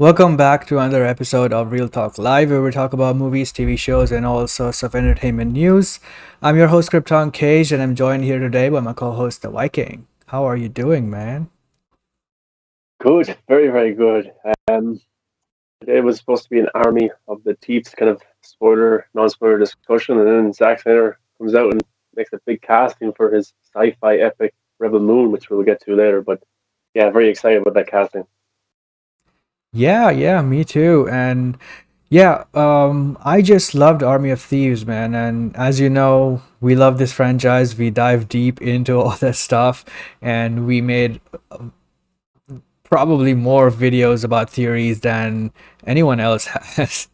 Welcome back to another episode of Real Talk Live, where we talk about movies, TV shows, and all sorts of entertainment news. I'm your host, Krypton Cage, and I'm joined here today by my co host, The Viking. How are you doing, man? Good, very, very good. Today was supposed to be an Army of the Thieves kind of non-spoiler discussion, and then Zack Snyder comes out and makes a big casting for his sci-fi epic Rebel Moon, which we'll get to later. But yeah, very excited about that casting. Yeah, me too. And I just loved Army of Thieves, man. And as you know, we love this franchise. We dive deep into all this stuff, and we made probably more videos about theories than anyone else has.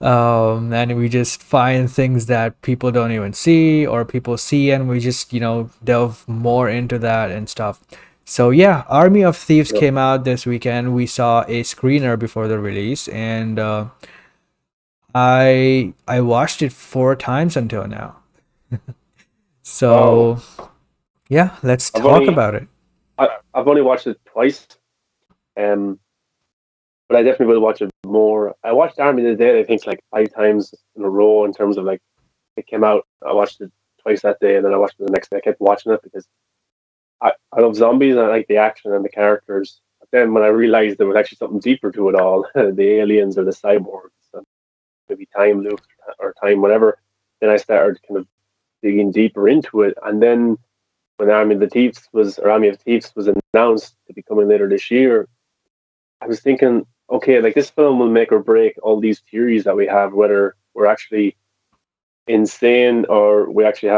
And we just find things that people don't even see or people see, and we just, delve more into that and stuff. So, yeah, Army of Thieves Yep. came out this weekend. We saw a screener before the release, and I watched it four times until now. Wow, So, yeah, let's I've talk only about it. I've only watched it twice, um, but I definitely will watch it more. I watched Army of the Dead, I think, like 5 times in a row in terms of like it came out. I watched it twice that day, and then I watched it the next day. I kept watching it because I love zombies and I like the action and the characters. But then when I realized there was actually something deeper to it all, the aliens or the cyborgs, and maybe time loops or time whatever, then I started kind of digging deeper into it. And then when Army of Thieves was announced to be coming later this year, I was thinking, okay, like this film will make or break all these theories that we have, whether we're actually insane or we're actually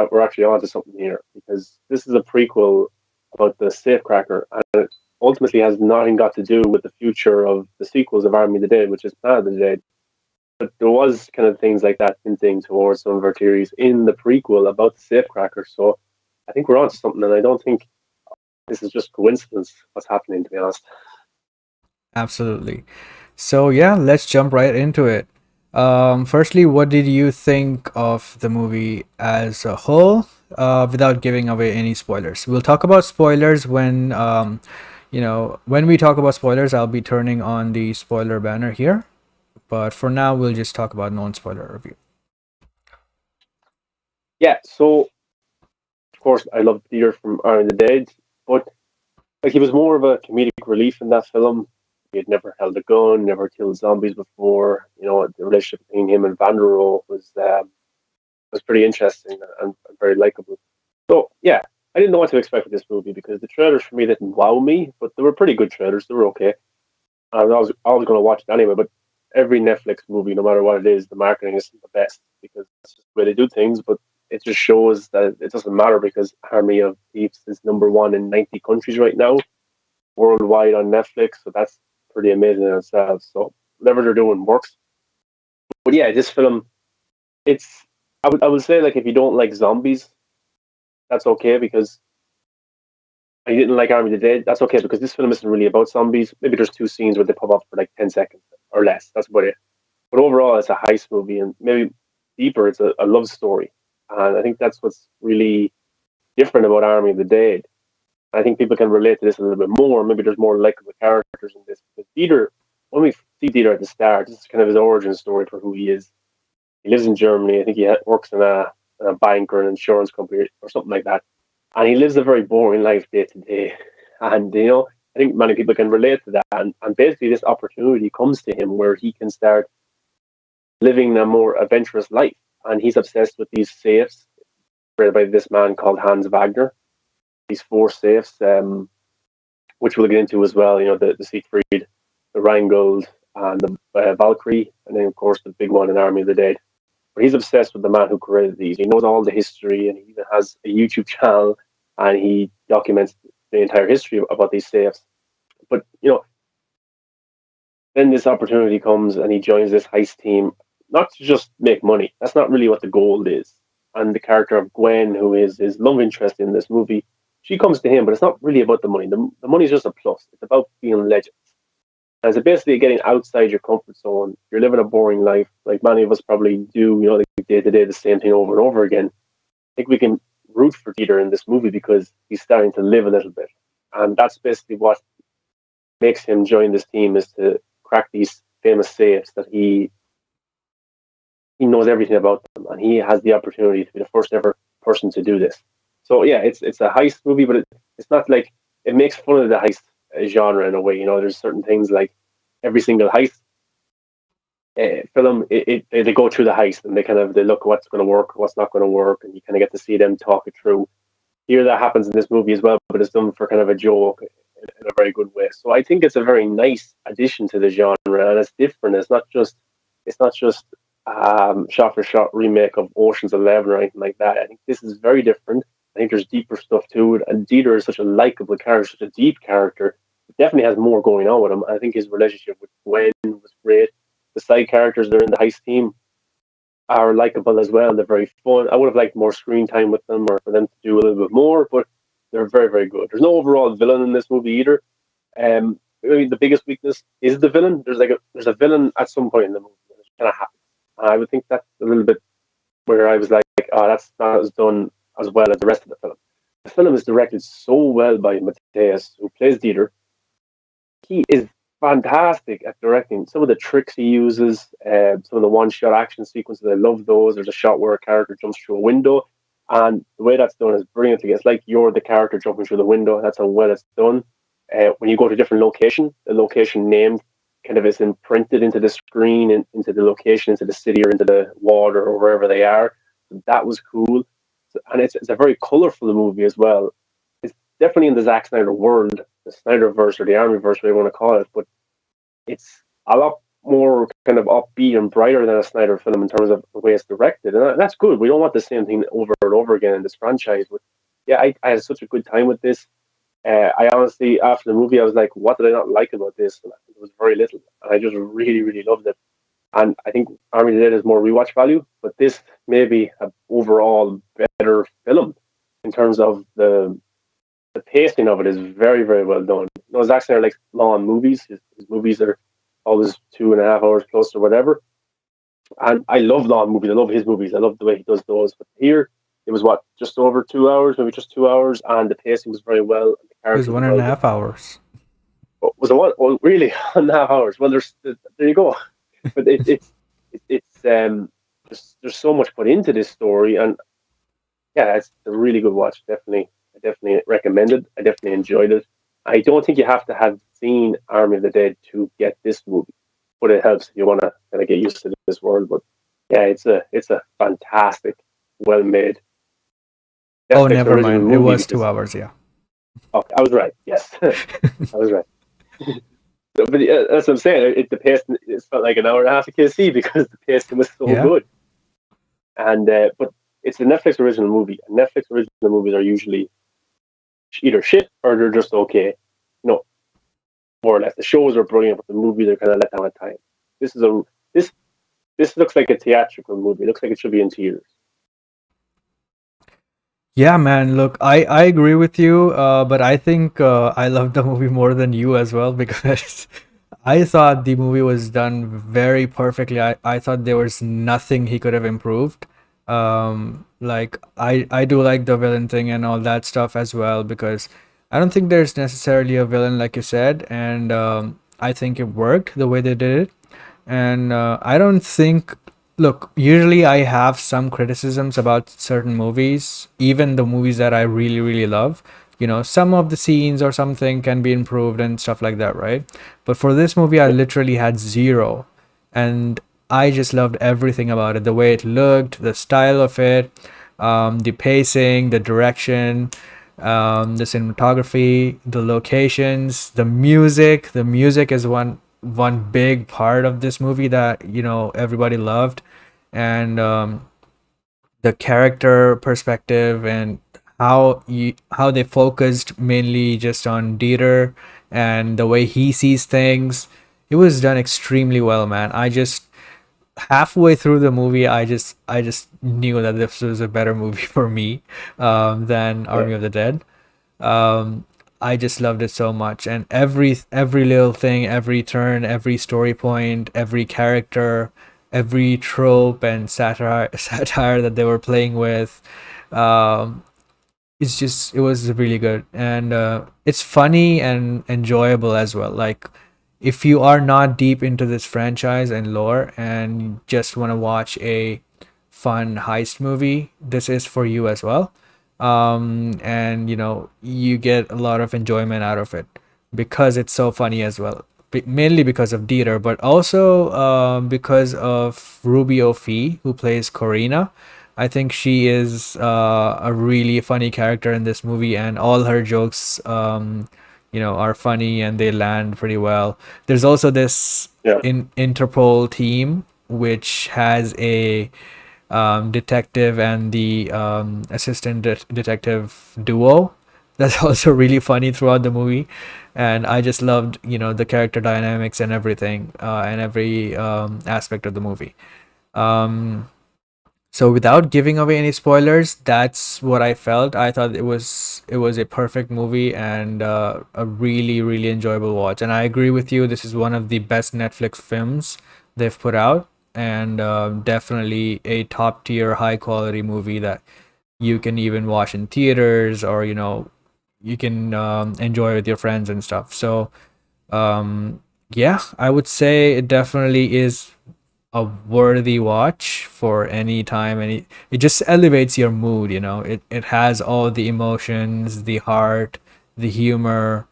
onto something here, because this is a prequel about the safecracker, and it ultimately has nothing got to do with the future of the sequels of Army of the Dead, which is Planet of the Dead. But there was kind of things like that hinting towards some of our theories in the prequel about the safecracker. So I think we're onto something, and I don't think this is just coincidence what's happening, to be honest. Absolutely. So yeah, let's jump right into it. Firstly, what did you think of the movie as a whole? Without giving away any spoilers. We'll talk about spoilers when when we talk about spoilers, I'll be turning on the spoiler banner here. But for now, we'll just talk about non-spoiler review. Yeah, so of course I love Peter from Army of the Dead, but like he was more of a comedic relief in that film. He had never held a gun, never killed zombies before. You know, the relationship between him and Vanderohe was pretty interesting and very likable. So yeah, I didn't know what to expect with this movie because the trailers for me didn't wow me, but they were pretty good trailers. They were okay. I was always going to watch it anyway. But every Netflix movie, no matter what it is, the marketing isn't the best because that's just the way they do things. But it just shows that it doesn't matter because Army of Thieves is number one in 90 countries right now worldwide on Netflix. So that's pretty amazing in itself. So whatever they're doing works. But yeah, this film, it's I would say like if you don't like zombies, that's okay because and you didn't like Army of the Dead, that's okay because this film isn't really about zombies. Maybe there's two scenes where they pop up for like 10 seconds or less. That's about it. But overall, it's a heist movie, and maybe deeper, it's a love story. And I think that's what's really different about Army of the Dead. I think people can relate to this a little bit more. Maybe there's more likable characters in this. Because Dieter, when we see Dieter at the start, this is kind of his origin story for who he is. He lives in Germany. I think he works in a bank or an insurance company or something like that. And he lives a very boring life day to day. And, you know, I think many people can relate to that. And basically, this opportunity comes to him where he can start living a more adventurous life. And he's obsessed with these safes created by this man called Hans Wagner. These four safes, which we'll get into as well. You know, the Siegfried, the Rheingold, and the Valkyrie, and then of course the big one in Army of the Dead. But he's obsessed with the man who created these. He knows all the history, and he even has a YouTube channel, and he documents the entire history about these safes. But you know, then this opportunity comes, and he joins this heist team, not to just make money. That's not really what the goal is. And the character of Gwen, who is his love interest in this movie, she comes to him, but it's not really about the money. The money is just a plus. It's about being legends. And it's basically getting outside your comfort zone. You're living a boring life, like many of us probably do, you know, like day to day, the same thing over and over again. I think we can root for Dieter in this movie because he's starting to live a little bit. And that's basically what makes him join this team, is to crack these famous safes that he knows everything about them, and he has the opportunity to be the first ever person to do this. So yeah, it's a heist movie, but it's not like it makes fun of the heist genre in a way. You know, there's certain things like every single heist film, they go through the heist and they look at what's going to work, what's not going to work, and you kind of get to see them talk it through. Here, that happens in this movie as well, but it's done for kind of a joke in a very good way. So I think it's a very nice addition to the genre, and it's different. It's not just shot for shot remake of Ocean's 11 or anything like that. I think this is very different. I think there's deeper stuff to it, and Dieter is such a likable character, such a deep character. It definitely has more going on with him. I think his relationship with Gwen was great. The side characters that are in the heist team are likable as well. They're very fun. I would have liked more screen time with them, or for them to do a little bit more, but they're very, very good. There's no overall villain in this movie either. I mean, the biggest weakness is the villain. There's a villain at some point in the movie. It kind of happens. I would think that's a little bit where I was like, oh, that's not as done as well as the rest of the film. The film is directed so well by Matthias, who plays Dieter. He is fantastic at directing. Some of the tricks he uses, some of the one-shot action sequences, I love those. There's a shot where a character jumps through a window, and the way that's done is brilliantly. It's like you're the character jumping through the window. That's how well it's done. When you go to a different location, the location named kind of is imprinted into the screen, and into the location, into the city, or into the water, or wherever they are. So that was cool. And it's a very colorful movie as well. It's definitely in the Zack Snyder world, the Snyderverse or the Army verse, whatever you want to call it, but it's a lot more kind of upbeat and brighter than a Snyder film in terms of the way it's directed, and that's good. We don't want the same thing over and over again in this franchise. But yeah, I had such a good time with this. I honestly, after the movie, I was like, what did I not like about this? And it was very little, and I just really, really loved it. And I think Army of the Dead has more rewatch value, but this may be an overall better film in terms of the pacing of it is very, very well done. You know, Zack Snyder likes long movies. His movies are always 2.5 hours plus or whatever. And I love long movies. I love his movies. I love the way he does those. But here, it was what, just over 2 hours, maybe just 2 hours, and the pacing was very well. And the It was characters one were and well a done. half hours. Was it one? Oh, really? 1.5 hours. Well, there you go. But it's there's so much put into this story, and yeah, it's a really good watch. I definitely recommend it. I definitely enjoyed it. I don't think you have to have seen Army of the Dead to get this movie, but it helps if you want to kind of get used to this world. But yeah, it's a fantastic, well made Oh, Netflix never original mind. It movie. was two Because hours, yeah. okay, I was right. Yes, I was right. But yeah, that's what I'm saying. The pace, it felt like an hour and a half of KC because the pacing was so Yeah. good. And but it's a Netflix original movie. And Netflix original movies are usually either shit or they're just okay. No, more or less. The shows are brilliant, but the movies are kind of let down at times. This is a this this looks like a theatrical movie. It looks like it should be in theaters. Yeah, man. Look, I agree with you, but I think I love the movie more than you as well because I thought the movie was done very perfectly. I thought there was nothing he could have improved. Like I do like the villain thing and all that stuff as well because I don't think there's necessarily a villain like you said, and I think it worked the way they did it. And I don't think, look, usually I have some criticisms about certain movies, even the movies that I really, really love. Some of the scenes or something can be improved and stuff like that, right? But for this movie, I Yeah, literally had zero. And I just loved everything about it, the way it looked, the style of it, the pacing, the direction, the cinematography, the locations, the music. The music is one big part of this movie that everybody loved, and the character perspective and how they focused mainly just on Dieter and the way he sees things. It was done extremely well, man. I just halfway through the movie, I just knew that this was a better movie for me than yeah, Army of the Dead. um I just loved it so much, and every little thing, every turn, every story point, every character, every trope and satire satire that they were playing with. um it was really good, and it's funny and enjoyable as well. Like, if you are not deep into this franchise and lore and just want to watch a fun heist movie, this is for you as well. And you get a lot of enjoyment out of it because it's so funny as well. Mainly because of Dieter, but also because of Rubio Fee, who plays Corina. I think she is a really funny character in this movie, and all her jokes, are funny and they land pretty well. There's also this Yeah, Interpol team which has a detective and the assistant detective duo. That's also really funny throughout the movie, and I just loved the character dynamics and everything, and every aspect of the movie. Um, so without giving away any spoilers, that's what I felt. I thought it was a perfect movie and a really really enjoyable watch. And I agree with you. This is one of the best Netflix films they've put out, and definitely a top tier high quality movie that you can even watch in theaters, or you can enjoy with your friends and stuff. So yeah, I would say it definitely is a worthy watch for any time. And it just elevates your mood. It has all the emotions, the heart, the humor,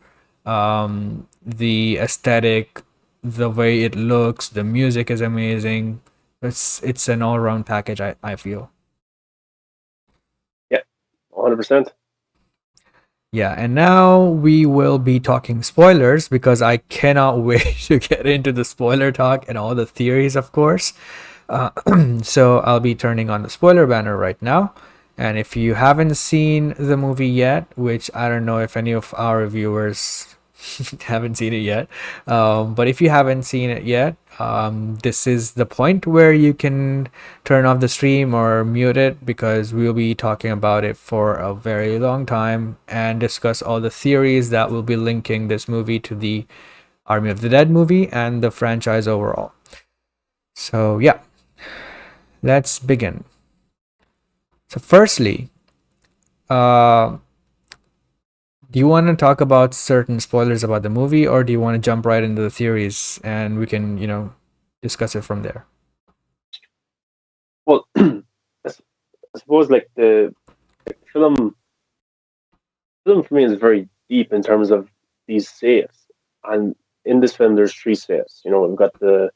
the aesthetic, the way it looks, the music is amazing. It's an all-round package, I feel. yeah, 100%. Yeah, and now we will be talking spoilers because I cannot wait to get into the spoiler talk and all the theories, of course. So I'll be turning on the spoiler banner right now. And if you haven't seen the movie yet, which I don't know if any of our viewers haven't seen it yet, but if you haven't seen it yet, this is the point where you can turn off the stream or mute it because we'll be talking about it for a very long time and discuss all the theories that will be linking this movie to the Army of the Dead movie and the franchise overall. So, yeah, let's begin. So, firstly, uh, do you want to talk about certain spoilers about the movie, or do you want to jump right into the theories and we can, discuss it from there? Well, I suppose like the film for me is very deep in terms of these safes, and in this film there's three safes. We've got the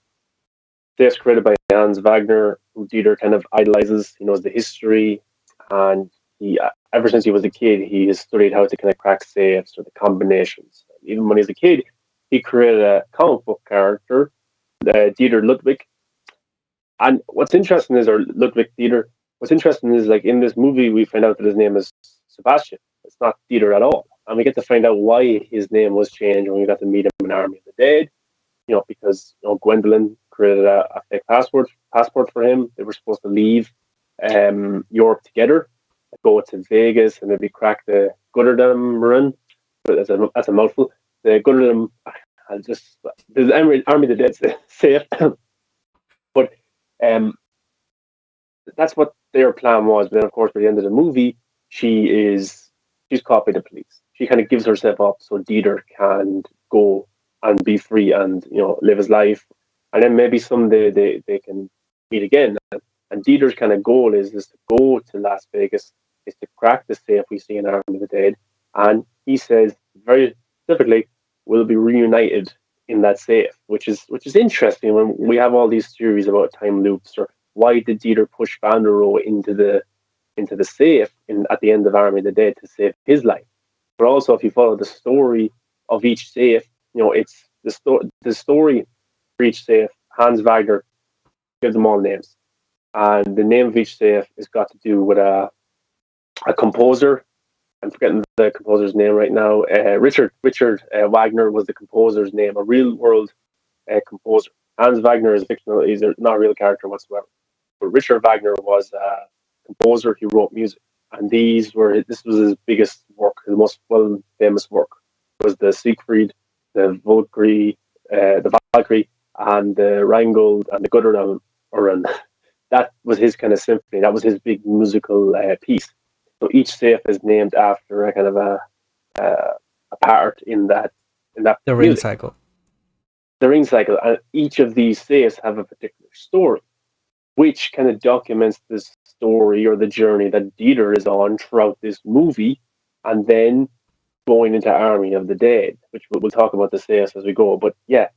safes created by Hans Wagner, who Dieter kind of idolizes. He knows the history, and he ever since he was a kid, he has studied how to kind of crack safes or the combinations. Even when he was a kid, he created a comic book character, Dieter Ludwig. And what's interesting is, or Ludwig Dieter, what's interesting is like in this movie, we find out that his name is Sebastian. It's not Dieter at all. And we get to find out why his name was changed when we got to meet him in Army of the Dead. Because Gwendolyn created a fake passport for him. They were supposed to leave Europe together, go to Vegas, and maybe crack the Gutterdam run. But that's a mouthful. The Gutterdam, I'll just the Army of the Dead safe. But um, that's what their plan was. But then, of course, by the end of the movie, she's caught by the police. She kind of gives herself up so Dieter can go and be free and live his life, and then maybe someday they can meet again. And Dieter's kind of goal is to go to Las Vegas, is to crack the safe we see in Army of the Dead, and he says very specifically, we'll be reunited in that safe, which is interesting when we have all these theories about time loops, or why did Dieter push Vanderohe into the safe at the end of Army of the Dead to save his life. But also, if you follow the story of each safe, it's the story for each safe. Hans Wagner gives them all names, and the name of each safe is got to do with a composer. I'm forgetting the composer's name right now. Richard Wagner was the composer's name, a real world composer. Hans Wagner is fictional; he's not a real character whatsoever. But Richard Wagner was a composer. He wrote music, and this was his biggest work, his most well famous work was the Siegfried, the Valkyrie, and the Rheingold and the Gutterdam. That was his kind of symphony. That was his big musical piece. So each safe is named after a kind of a part in that The ring music. cycle. the ring cycle, and each of these safes have a particular story, which kind of documents this story or the journey that Dieter is on throughout this movie, and then going into Army of the Dead, which we'll talk about the safes as we go. But yeah,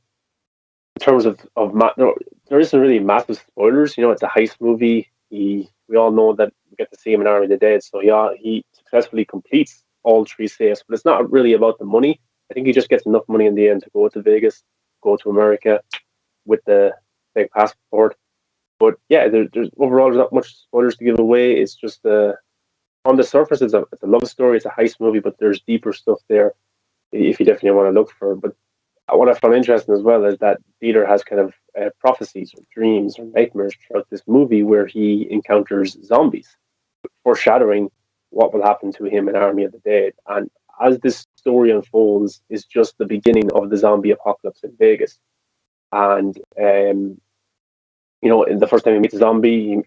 in terms there isn't really massive spoilers. You know, it's a heist movie. We all know that we get to see him in Army of the Dead. So yeah, he successfully completes all three safes, but it's not really about the money. I think he just gets enough money in the end to go to Vegas, go to America with the big passport. But yeah, there's overall there's not much spoilers to give away. It's just on the surface, it's a love story. It's a heist movie, but there's deeper stuff there if you definitely want to look for. But what I found interesting as well is that Dieter has kind of prophecies or dreams or nightmares throughout this movie where he encounters zombies, foreshadowing what will happen to him in Army of the Dead. And as this story unfolds, is just the beginning of the zombie apocalypse in Vegas. And you know, in the first time he meets a zombie,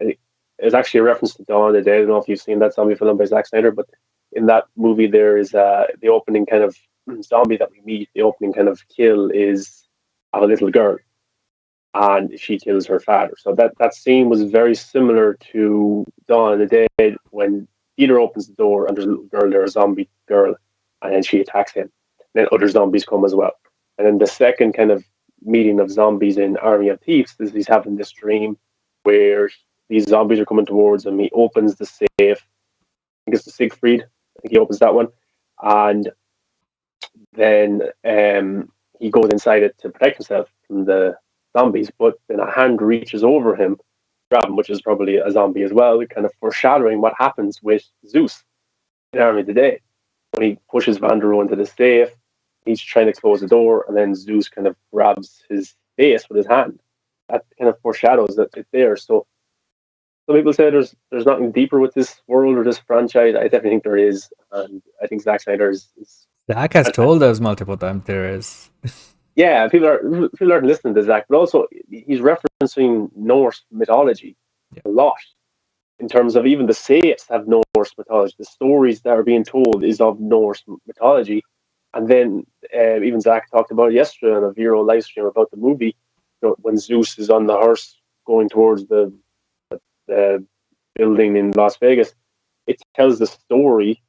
it's actually a reference to Dawn of the Dead. I don't know if you've seen that zombie film by Zack Snyder, but in that movie, there is the opening kind of zombie that we meet. The opening kind of kill is of a little girl, and she kills her father. So that scene was very similar to Dawn of the Dead when Peter opens the door and there's a little girl there, a zombie girl, and then she attacks him. And then other zombies come as well. And then the second kind of meeting of zombies in Army of Thieves is he's having this dream where these zombies are coming towards him. He opens the safe. I think it's the Siegfried. I think he opens that one. And then he goes inside it to protect himself from the zombies. But then a hand reaches over him, grab him, which is probably a zombie as well, kind of foreshadowing what happens with Zeus in Army of the Dead. When he pushes Vanderohe into the safe, he's trying to close the door, and then Zeus kind of grabs his face with his hand. That kind of foreshadows that it's there. So some people say there's nothing deeper with this world or this franchise. I definitely think there is, and I think Zack Snyder is Zach has told us multiple times there is. yeah, people aren't listening to Zack, but also he's referencing Norse mythology Yeah. a lot. In terms of even the safes have Norse mythology. The stories that are being told is of Norse mythology. And then even Zach talked about it yesterday on a Vero live stream about the movie. You know, when Zeus is on the horse going towards the building in Las Vegas, it tells the story.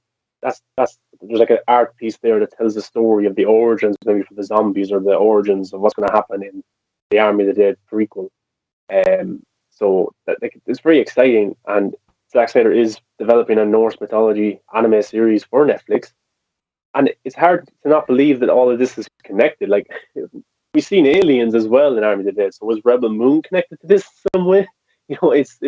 That's there's like an art piece there that tells the story of the origins, maybe for the zombies or the origins of what's going to happen in the Army of the Dead prequel. So it's very exciting, and Zack Snyder is developing a Norse mythology anime series for Netflix, and it's hard to not believe that all of this is connected. Like we've seen aliens as well in Army of the Dead, so was Rebel Moon connected to this some way? You know, it's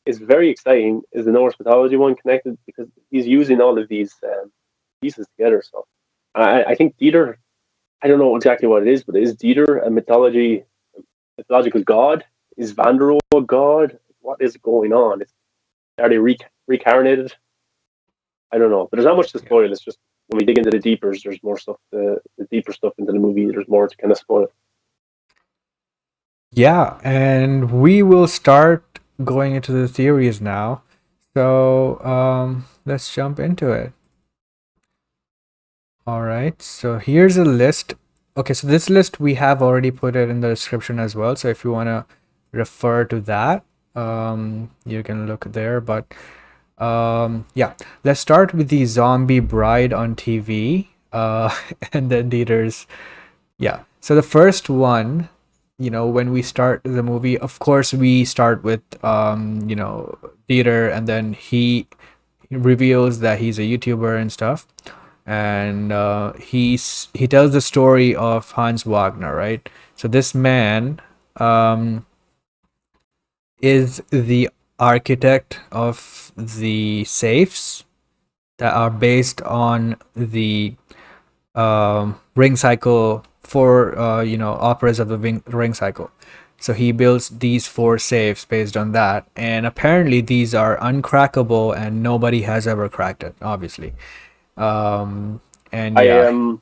very exciting. Is the Norse mythology one connected because he's using all of these pieces together? So I think Dieter. I don't know exactly what it is, but is Dieter a mythological god? Is Vanderohe a god? What is going on? Are they reincarnated? I don't know, but there's not much to spoil. It's just when we dig into the deepers, there's more stuff. The deeper stuff into the movie, there's more to kind of spoil. Yeah, and we will start going into the theories now. So let's jump into it. All right, so here's a list. Okay, so this list we have already put it in the description as well. So if you want to refer to that, you can look there. But yeah, let's start with the zombie bride on TV. And then Dieter's. Yeah. So the first one, when we start the movie, of course we start with Dieter, and then he reveals that he's a YouTuber and stuff, and he tells the story of Hans Wagner, right? So this man is the architect of the safes that are based on the ring cycle for operas of the ring cycle. So he builds these 4 safes based on that, and apparently these are uncrackable, and nobody has ever cracked it, obviously. And I yeah,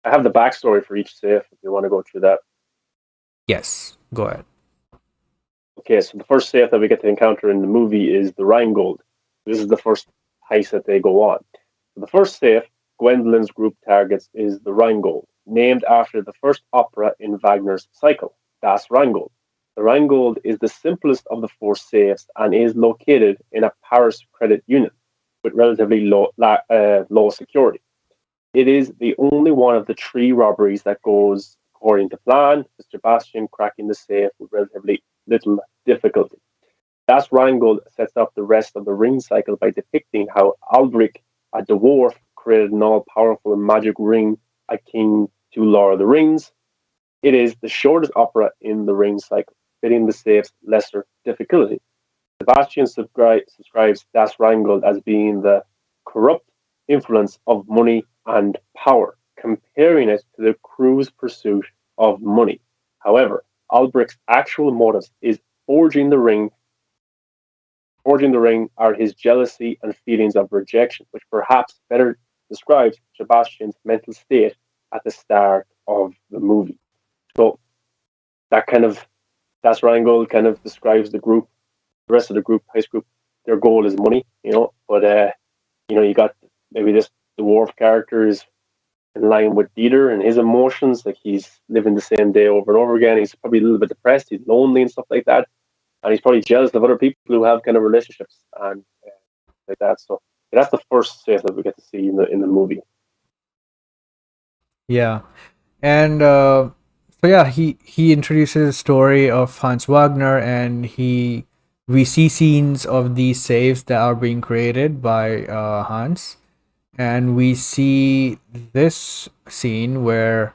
I have the backstory for each safe if you want to go through that. yes, go ahead. Okay, so the first safe that we get to encounter in the movie is the Rheingold. This is the first heist that they go on. So the first safe Gwendolyn's group targets is the Rheingold. named after the first opera in Wagner's cycle, Das Rheingold. The Rheingold is the simplest of the four safes and is located in a Paris credit union with relatively low security. It is the only one of the three robberies that goes according to plan, with Sebastian cracking the safe with relatively little difficulty. Das Rheingold sets up the rest of the ring cycle by depicting how Aldrich, a dwarf, created an all powerful magic ring akin to Lord of the Rings. It is the shortest opera in the ring cycle, fitting the safe's lesser difficulty. Sebastian subscribes Das Rheingold as being the corrupt influence of money and power, comparing it to the crew's pursuit of money. However, Albrecht's actual motives is forging the ring Forging the ring are his jealousy and feelings of rejection, which perhaps better describes Sebastian's mental state at the start of the movie. So that kind of that's Rheingold kind of describes the group, the rest of the group, heist group. Their goal is money, but you got maybe this dwarf character is in line with Dieter and his emotions, like he's living the same day over and over again. He's probably a little bit depressed, he's lonely and stuff like that, and he's probably jealous of other people who have kind of relationships and like that. So that's the first safe that we get to see in the movie. Yeah. And so yeah, he introduces the story of Hans Wagner, and he we see scenes of these saves that are being created by Hans, and we see this scene where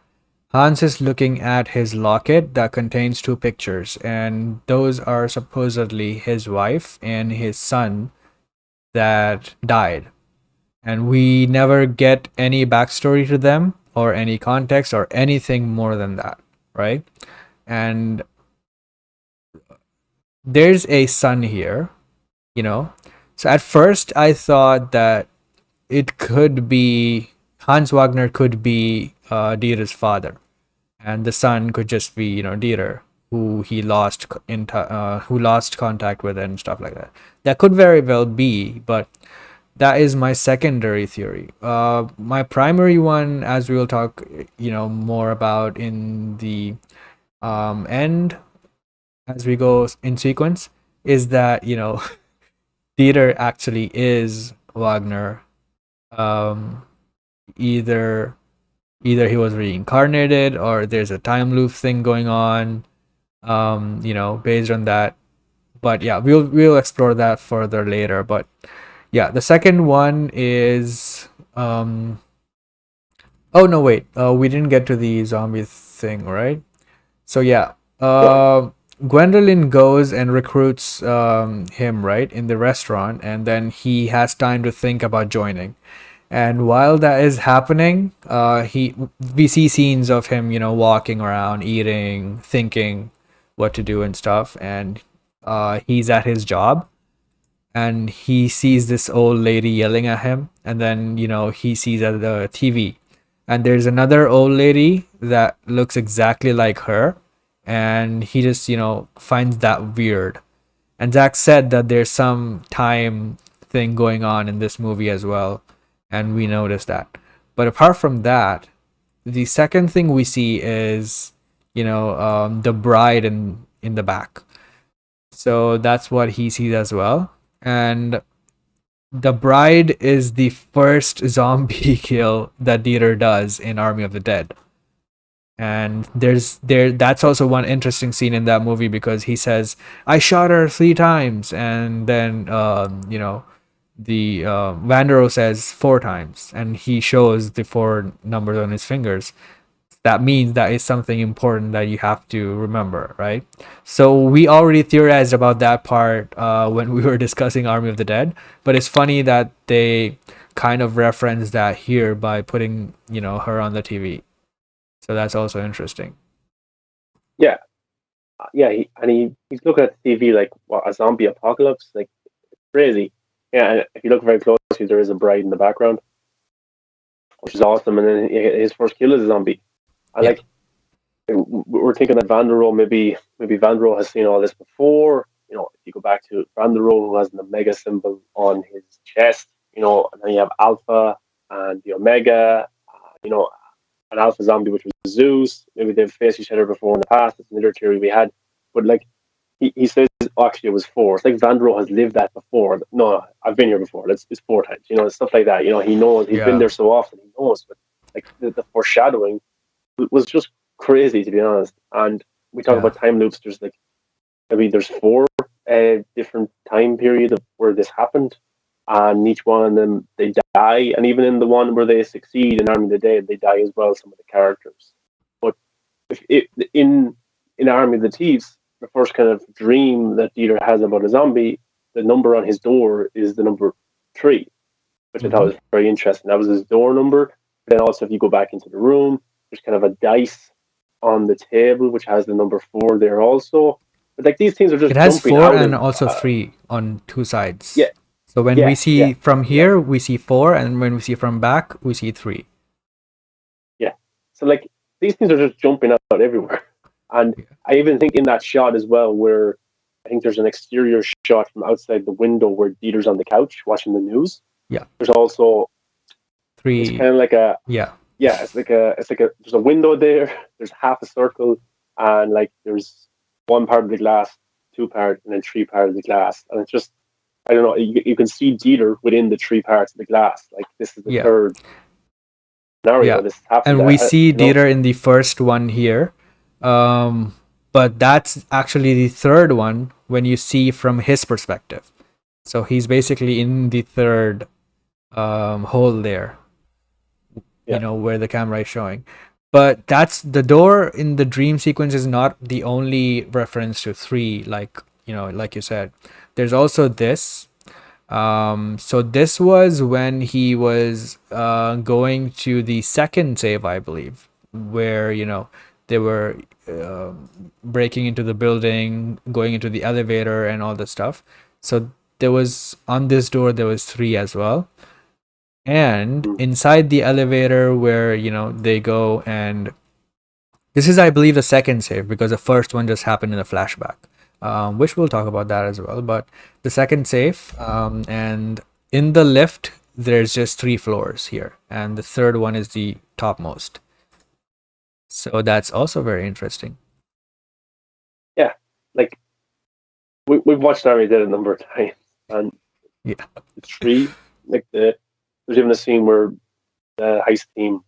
Hans is looking at his locket that contains two pictures, and those are supposedly his wife and his son that died. And we never get any backstory to them or any context or anything more than that, right? And there's a son here, you know. So at first I thought that it could be Hans Wagner could be Dieter's father, and the son could just be Dieter, who he lost who lost contact with and stuff like that. That could very well be, but that is my secondary theory. My primary one, as we will talk, more about in the end as we go in sequence, is that Dieter actually is Wagner. Um, either either he was reincarnated or there's a time loop thing going on. Based on that. But yeah, we'll explore that further later. But yeah, the second one is oh no, wait. We didn't get to the zombie thing, right? So yeah. No, Gwendolyn goes and recruits him, right, in the restaurant, and then he has time to think about joining. And while that is happening, he we see scenes of him, walking around, eating, thinking what to do and stuff. And he's at his job, and he sees this old lady yelling at him, and then he sees at the TV, and there's another old lady that looks exactly like her, and he just finds that weird. And Zach said that there's some time thing going on in this movie as well, and we noticed that. But apart from that, the second thing we see is the bride in the back. So that's what he sees as well. And the bride is the first zombie kill that Dieter does in Army of the Dead. And that's also one interesting scene in that movie, because he says, I shot her 3 times, and then the Vanderohe says 4 times, and he shows the four numbers on his fingers. That means that is something important that you have to remember, right? So we already theorized about that part when we were discussing Army of the Dead, but it's funny that they kind of reference that here by putting her on the TV. So that's also interesting. yeah, yeah, he's looking at the TV like what, a zombie apocalypse, like crazy. Yeah, and if you look very closely, there is a bride in the background, which is awesome. And then his first kill is a zombie. I Yeah. like. We're thinking that Vanderohe maybe Vanderohe has seen all this before. If you go back to Vanderohe, who has the Omega symbol on his chest, and then you have Alpha and the Omega. You know, an alpha zombie, which was Zeus. Maybe they've faced each other before in the past. That's another theory we had. But like he says, oh, actually it was four. It's like Vanderohe has lived that before. No, I've been here before. It's four times. Stuff like that. He knows he's been Yeah. there so often. He knows. But like the foreshadowing was just crazy, to be honest. And we talk Yeah. about time loops. There's four different time periods of where this happened, and each one of them they die, and even in the one where they succeed in Army of the Dead, they die as well. Some of the characters, but if it, in Army of the Thieves, the first kind of dream that Dieter has about a zombie, the number on his door is the number 3, which I thought Hmm. was very interesting. That was his door number. But then also, if you go back into the room, there's kind of a dice on the table which has the number 4 there also. But like these things are It just has jumping 4 out and of also 3 on two sides. yeah, So when we yeah, yeah, see from yeah, here, we see 4, and when we see from back, we see 3. yeah. So like these things are just jumping out everywhere. And Yeah. I even think in that shot as well, where I think there's an exterior shot from outside the window where Dieter's on the couch watching the news. Yeah. There's also it's 3. kind of like a Yeah. yeah, it's like a there's a window there. There's half a circle, and like there's one part of the glass, two part, and then three part of the glass, and it's just I don't know. You can see Dieter within the three parts of the glass. Like this is the Yeah. third scenario. Yeah. This happened. And we see Dieter in the first one here. Um, but that's actually the third one when you see from his perspective. So he's basically in the third hole there, Yeah, where the camera is showing. But that's the door in the dream sequence is not the only reference to 3, like you said. There's also this. So this was when he was going to the second save, I believe, where they were breaking into the building, going into the elevator, and all the stuff. So there was on this door there was 3 as well, and mm, inside the elevator where they go, and this is, I believe, the second save because the first one just happened in a flashback, which we'll talk about that as well. But the second save, and in the lift, there's just 3 floors here, and the third one is the topmost. So that's also very interesting. yeah. Like we've watched Army Dead a number of times, and Yeah. the tree, like there's even a scene where the heist team,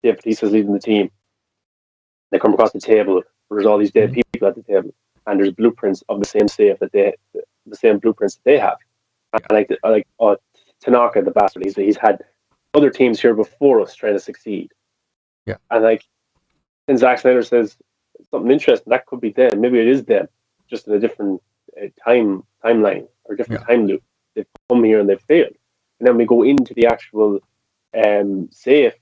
Dave Bautista's leading the team. They come across the table. There's all these dead Mhm. people at the table, and there's blueprints of the same safe the same blueprints that they have. And Yeah. like Tanaka, the bastard, he's had other teams here before us trying to succeed. Yeah. And like, and Zack Snyder says something interesting. That could be them. Maybe it is them, just in a different timeline or different Yeah. time loop. They've come here and they've failed. And then we go into the actual safe,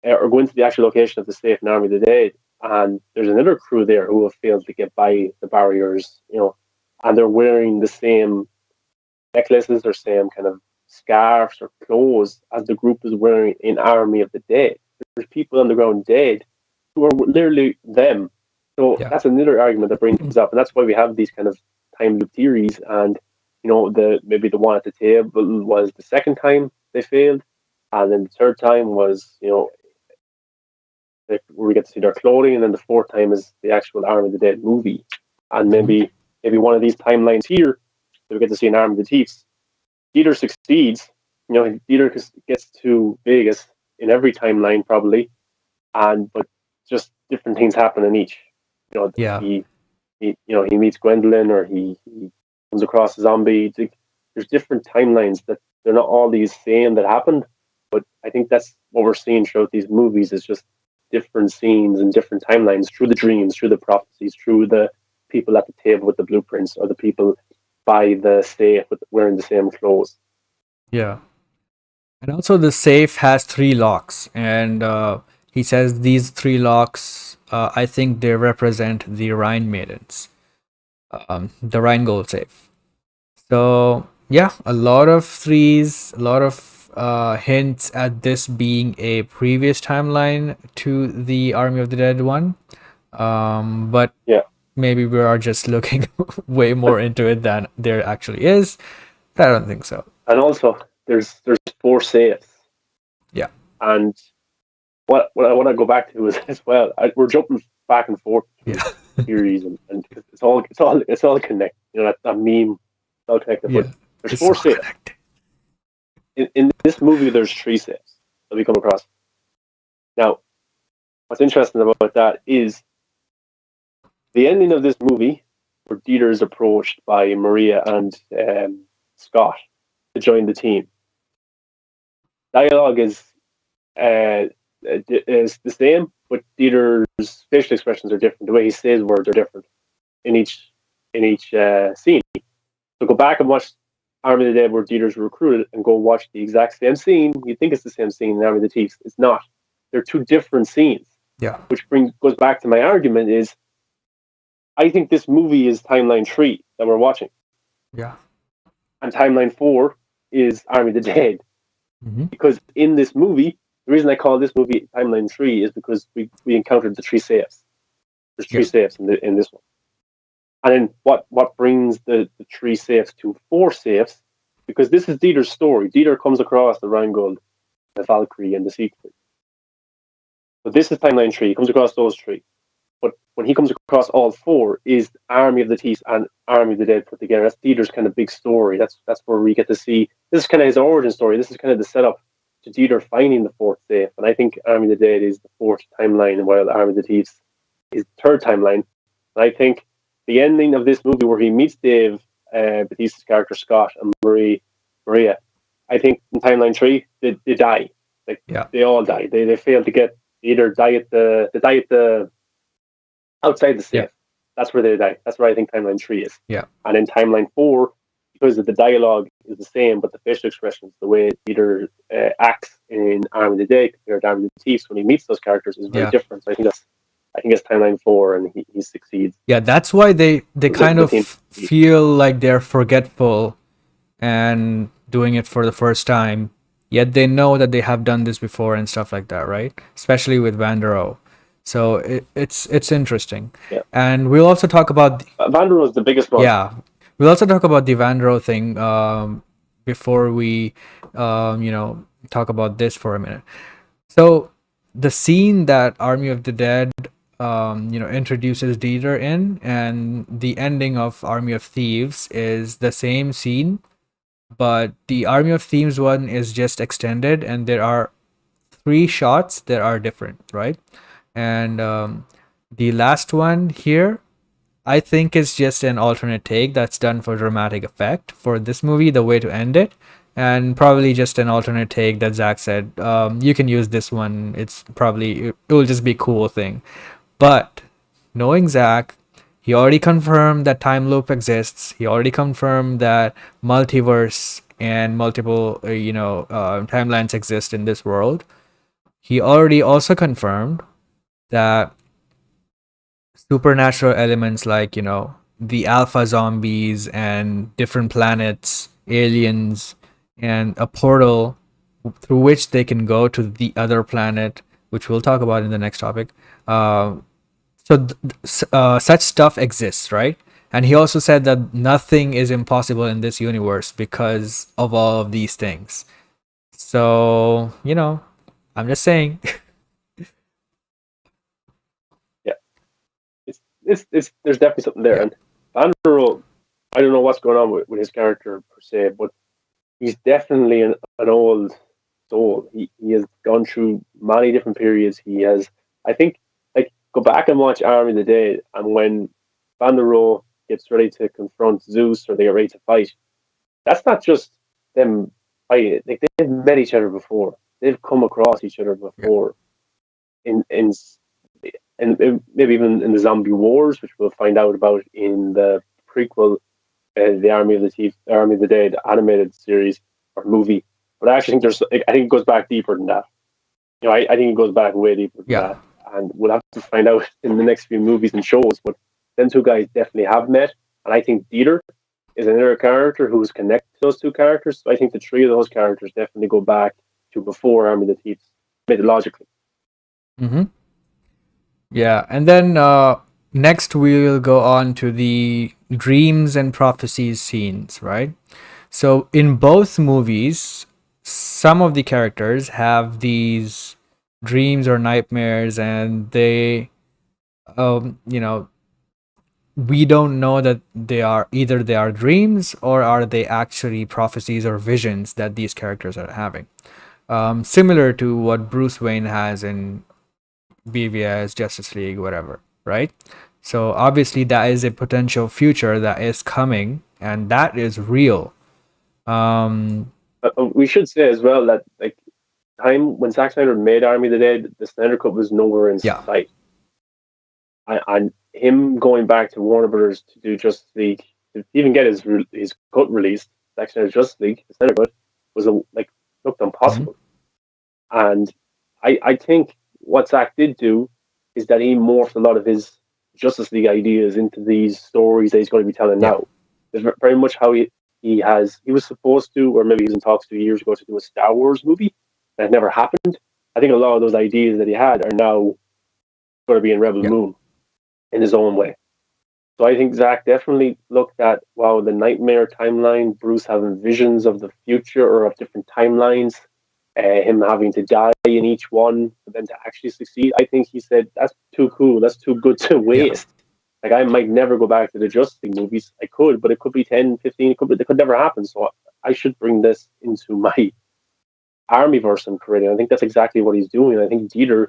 or go into the actual location of the safe in Army of the Dead, and there's another crew there who have failed to get by the barriers, and they're wearing the same necklaces or same kind of scarves or clothes as the group is wearing in Army of the Dead. There's people on the ground dead who are literally them. So Yeah. that's another argument that brings up, and that's why we have these kind of time loop theories. And maybe the one at the table was the second time they failed, and then the third time was where we get to see their clothing, and then the fourth time is the actual Arm of the Dead movie, and Mhm. maybe one of these timelines here that we get to see an Arm of the Thieves. Dieter succeeds, Dieter gets to Vegas in every timeline probably, but just different things happen in each. Yeah. He meets Gwendolyn, or he comes across a zombie. There's different timelines that they're not all these same that happened, but I think that's what we're seeing throughout these movies is just different scenes and different timelines through the dreams, through the prophecies, through the people at the table with the blueprints, or the people by the safe wearing the same clothes. Yeah. And also, the safe has 3 locks, and he says these 3 locks, I think they represent the Rhine maidens, the Rheingold safe. So yeah, a lot of 3s, a lot of hints at this being a previous timeline to the Army of the Dead one. But Yeah, maybe we are just looking way more into it than there actually is. I don't think so. and also there's 4 safes, Yeah. and what I want to go back to is as well. We're jumping back and forth Yeah. between theories, and it's all connected. You know that meme, it's all connected. But Yeah. there's It's four all safes connected. in this movie. There's three safes that we come across. Now, what's interesting about that is the ending of this movie, where Dieter is approached by Maria and Scott to join the team. Dialogue uh, is the same, but Dieter's facial expressions are different. The way he says words are different in each scene. So go back and watch Army of the Dead where Dieter's recruited, and go watch the exact same scene. You think it's the same scene in Army of the Thieves. It's not. They're two different scenes, Yeah. which goes back to my argument is I think this movie is timeline 3 that we're watching, Yeah. and timeline 4 is Army of the Dead. Mm-hmm. Because in this movie, the reason I call this movie timeline 3 is because we encountered the three safes. There's Yeah. three safes in this one. And then what brings the three safes to four safes? Because this is Dieter's story. Dieter comes across the Rheingold, the Valkyrie, and the Siegfried. But this is timeline 3. He comes across those three. But when he comes across all four, is Army of the Thieves and Army of the Dead put together. That's Dieter's kind of big story. That's where we get to see, this is kind of his origin story. This is kind of the setup to Dieter finding the fourth safe. And I think Army of the Dead is the fourth timeline, while Army of the Thieves is the third timeline. And I think the ending of this movie, where he meets Dave Bautista's character Scott and Maria, I think in timeline 3 they die. Like Yeah. they all die. They fail to get, either die at the outside the safe. Yeah. That's where they die. That's where I think timeline 3 is. Yeah. And in timeline 4, because of the dialogue is the same, but the facial expressions, the way Peter acts in Army of the Day compared to Army of the Thieves when he meets those characters is very Yeah. different. So I think that's timeline 4, and he succeeds. Yeah. That's why they kind of With feel like they're forgetful and doing it for the first time, yet they know that they have done this before and stuff like that, right? Especially with Vanderohe. So it's interesting. Yeah. And we'll also talk about Vanderohe is the biggest monster. yeah, we'll also talk about the Vanderohe thing before we talk about this for a minute. So the scene that Army of the Dead introduces Dieter in, and the ending of Army of Thieves is the same scene, but the Army of Thieves one is just extended, and there are 3 shots that are different, right? And the last one here, I think, is just an alternate take that's done for dramatic effect for this movie, the way to end it, and probably just an alternate take that Zach said, you can use this one. It's probably, it will just be a cool thing. But knowing Zach, he already confirmed that time loop exists. He already confirmed that multiverse and multiple, timelines exist in this world. He already also confirmed that supernatural elements like, the alpha zombies and different planets, aliens, and a portal through which they can go to the other planet, which we'll talk about in the next topic. Such stuff exists, right? And he also said that nothing is impossible in this universe because of all of these things. So, I'm just saying. Yeah. It's there's definitely something there. Yeah. And Vanderohe, I don't know what's going on with his character per se, but he's definitely an old soul. He has gone through many different periods. He has, I think, like, go back and watch Army of the Dead, and when Vanderohe gets ready to confront Zeus, or they get ready to fight, that's not just them fighting. Like, they've met each other before. They've come across each other before. And maybe even in the zombie wars, which we'll find out about in the prequel, the Army of the Thieves, Army of the Dead animated series or movie. But I actually think I think it goes back deeper than that. I think it goes back way deeper than that, and we'll have to find out in the next few movies and shows. But them two guys definitely have met, and I think Dieter is another character who's connected to those two characters. So I think the three of those characters definitely go back to before Army of the Thieves, mythologically. Mm-hmm. Yeah, and then next we'll go on to the dreams and prophecies scenes, right? So in both movies, some of the characters have these dreams or nightmares, and they, you know, we don't know that they are either they are dreams or are they actually prophecies or visions that these characters are having. Similar to what Bruce Wayne has in BVS, Justice League, whatever, right? So obviously that is a potential future that is coming, and that is real. Um, We should say as well that like time when Zack Snyder made Army of the Dead, the Snyder Cut was nowhere in yeah, sight. And him going back to Warner Brothers to do Justice League, to even get his cut released, Zack Snyder's Justice League, the Snyder Cut, was like looked mhm, impossible. And I think what Zack did do is that he morphed a lot of his Justice League ideas into these stories that he's going to be telling yeah, now. It's very much how he was supposed to, or maybe he was in talks 2 years ago to do a Star Wars movie. That never happened. I think a lot of those ideas that he had are now going to be in Rebel yeah, Moon in his own way. So I think Zach definitely looked at, wow, the nightmare timeline, Bruce having visions of the future or of different timelines, him having to die in each one for them to actually succeed. I think he said, that's too cool. That's too good to yeah, waste. Like, I might never go back to the Justice League movies. I could, but it could be 10, 15, it could never happen. So I should bring this into my Army verse I'm creating. I think that's exactly what he's doing. I think Dieter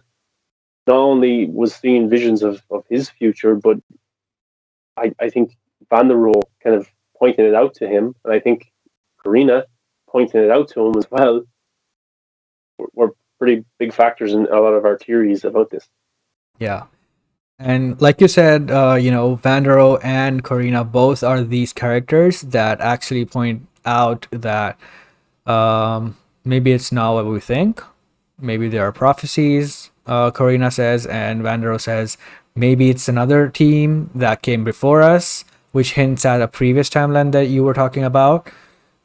not only was seeing visions of his future, but I think Vanderohe kind of pointing it out to him, and I think Korina pointing it out to him as well, were pretty big factors in a lot of our theories about this. yeah. And like you said, Vandero and Corina both are these characters that actually point out that maybe it's not what we think. Maybe there are prophecies, Corina says, and Vandero says maybe it's another team that came before us, which hints at a previous timeline that you were talking about.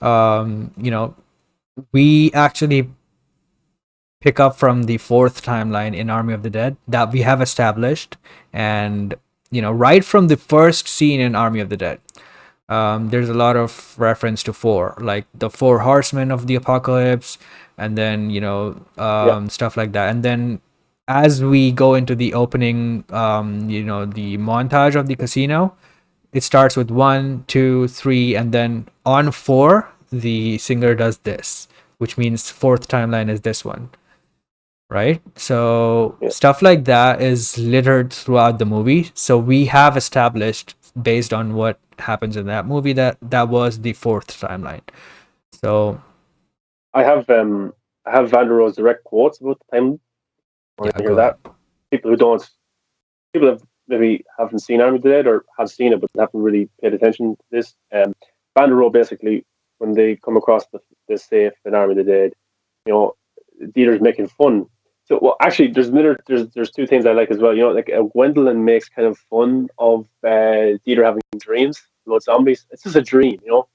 You know, we actually pick up from the fourth timeline in Army of the Dead that we have established, and right from the first scene in Army of the Dead, there's a lot of reference to four, like the four horsemen of the apocalypse, and then Yeah, stuff like that. And then as we go into the opening, the montage of the casino, it starts with one, two, three, and then on four, the singer does this, which means fourth timeline is this one, right? So yeah. stuff like that is littered throughout the movie. So we have established based on what happens in that movie that that was the fourth timeline. So I have Vanderohe's direct quotes about the time. Want yeah, to hear go ahead. that? People who don't, people have maybe haven't seen Army of the Dead or have seen it but haven't really paid attention to this. Vanderohe basically, when they come across the safe in Army of the Dead, you know, Dieter's making fun. So, well, actually, there's two things I like as well. You know, like Gwendolyn makes kind of fun of Dieter having dreams about zombies. It's just a dream, you know.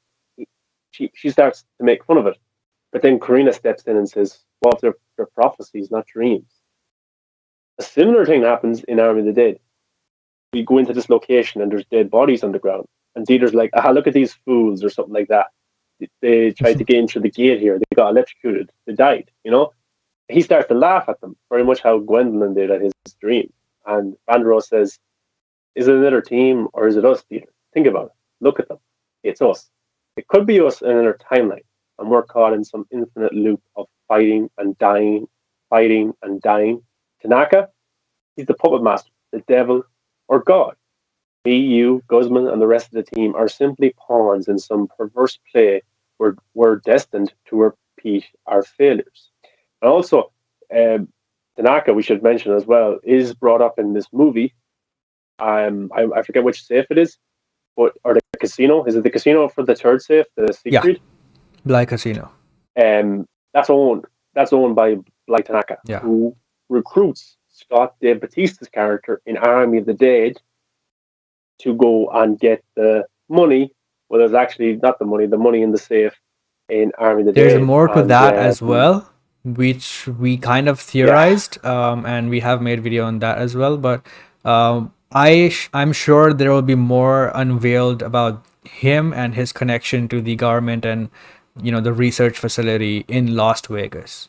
She starts to make fun of it, but then Karina steps in and says, "Well, if they're prophecies, not dreams." A similar thing happens in Army of the Dead. We go into this location and there's dead bodies on the ground, and Dieter's like, "Ah, look at these fools," or something like that. They tried to get into the gate here. They got electrocuted. They died. You know, he starts to laugh at them, very much how Gwendolyn did at his dream. And Vanderohe says, "Is it another team or is it us, Peter? Think about it. Look at them. It's us. It could be us in another timeline, and we're caught in some infinite loop of fighting and dying, fighting and dying. Tanaka, he's the puppet master, the devil, or God. Me, you, Guzman, and the rest of the team are simply pawns in some perverse play where we're destined to repeat our failures." And also, um, Tanaka, we should mention as well, is brought up in this movie. I forget which safe it is, but or the casino. Is it the casino for the third safe, the Yeah, Siegfried? Black Casino. That's owned by Bly Tanaka, Yeah, who recruits Scott Dave Batista's character in Army of the Dead to go and get the money. Well, there's actually not the money in the safe in Army of the there's Dead. more to And that as well, which we kind of yeah, theorized, and we have made video on that as well. But I'm sure there will be more unveiled about him and his connection to the government and the research facility in Las Vegas.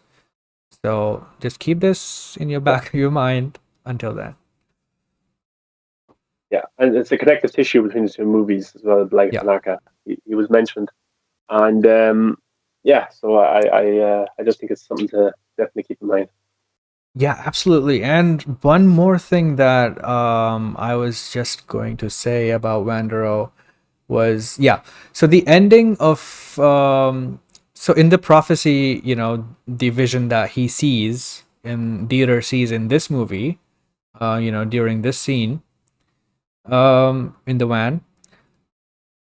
So just keep this in your Yeah, back of your mind until then. yeah, and it's a connective tissue between the two movies as well. Like Yeah. Tanaka, he was mentioned, and yeah, so I just think it's something to definitely keep in mind. Yeah, absolutely. And one more thing that I was just going to say about Vanderohe was, yeah. So the ending of so in the prophecy, the vision that he sees and Dieter sees in this movie, during this scene in the van,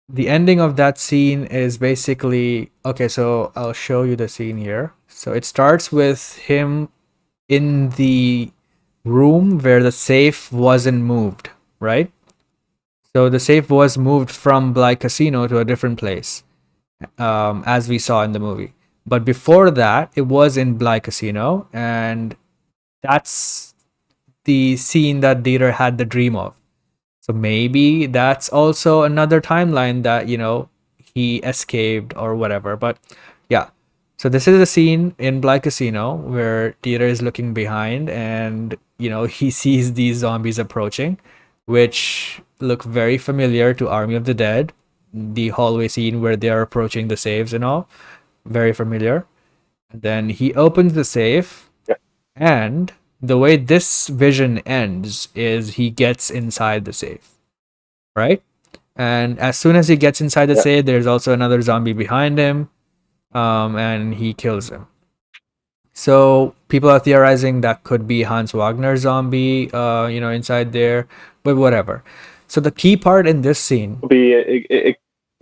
the ending of that scene is basically okay. So I'll show you the scene here. So it starts with him in the room where the safe wasn't moved, right? So the safe was moved from Bly Casino to a different place, as we saw in the movie. But before that, it was in Bly Casino, and that's the scene that Dieter had the dream of. So maybe that's also another timeline that, he escaped or whatever. But yeah. So this is a scene in Black Casino where Dieter is looking behind and, he sees these zombies approaching, which look very familiar to Army of the Dead. The hallway scene where they are approaching the safes and all. Very familiar. And then he opens the safe, Yeah, and the way this vision ends is he gets inside the safe, right? And as soon as he gets inside the yeah, safe, there's also another zombie behind him, and he kills him. So people are theorizing that could be Hans Wagner zombie, inside there, but whatever. So the key part in this scene, could be it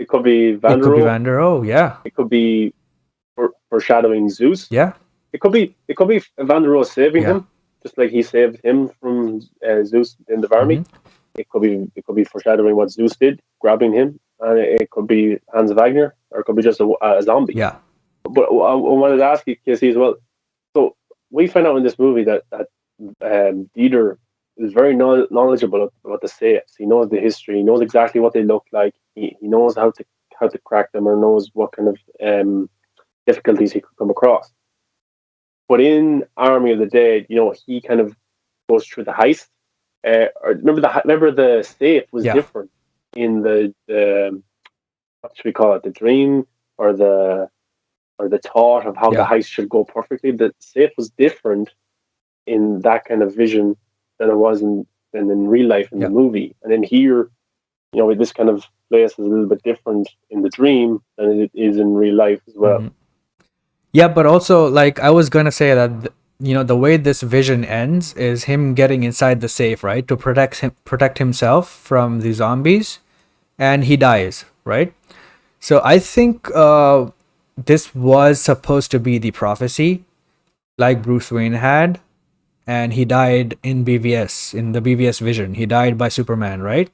could be it could be Vanderohe. Vander. Oh yeah, It could be foreshadowing Zeus. yeah, It could be Vanderohe saving yeah, him, just like he saved him from Zeus in the mm-hmm. army. It could be foreshadowing what Zeus did, grabbing him, and it could be Hans Wagner, or it could be just a zombie. Yeah, But I wanted to ask you, Casey, as well. So we find out in this movie that Dieter is very knowledgeable about the safes. He knows the history. He knows exactly what they look like. He knows how to crack them, or knows what kind of difficulties he could come across. But in Army of the Dead, he kind of goes through the heist. Remember the safe was yeah, different in the what should we call it, the dream, or the thought of how the yeah, heist should go perfectly. The safe was different in that kind of vision than it was in real life in the yeah. movie. And then here, this kind of place is a little bit different in the dream than it is in real life as well. Mm-hmm. Yeah, but also like I was gonna say that the way this vision ends is him getting inside the safe, right, to protect himself from the zombies, and he dies, right? So I think this was supposed to be the prophecy, like Bruce Wayne had, and he died in BVS, in the BVS vision. He died by Superman, right?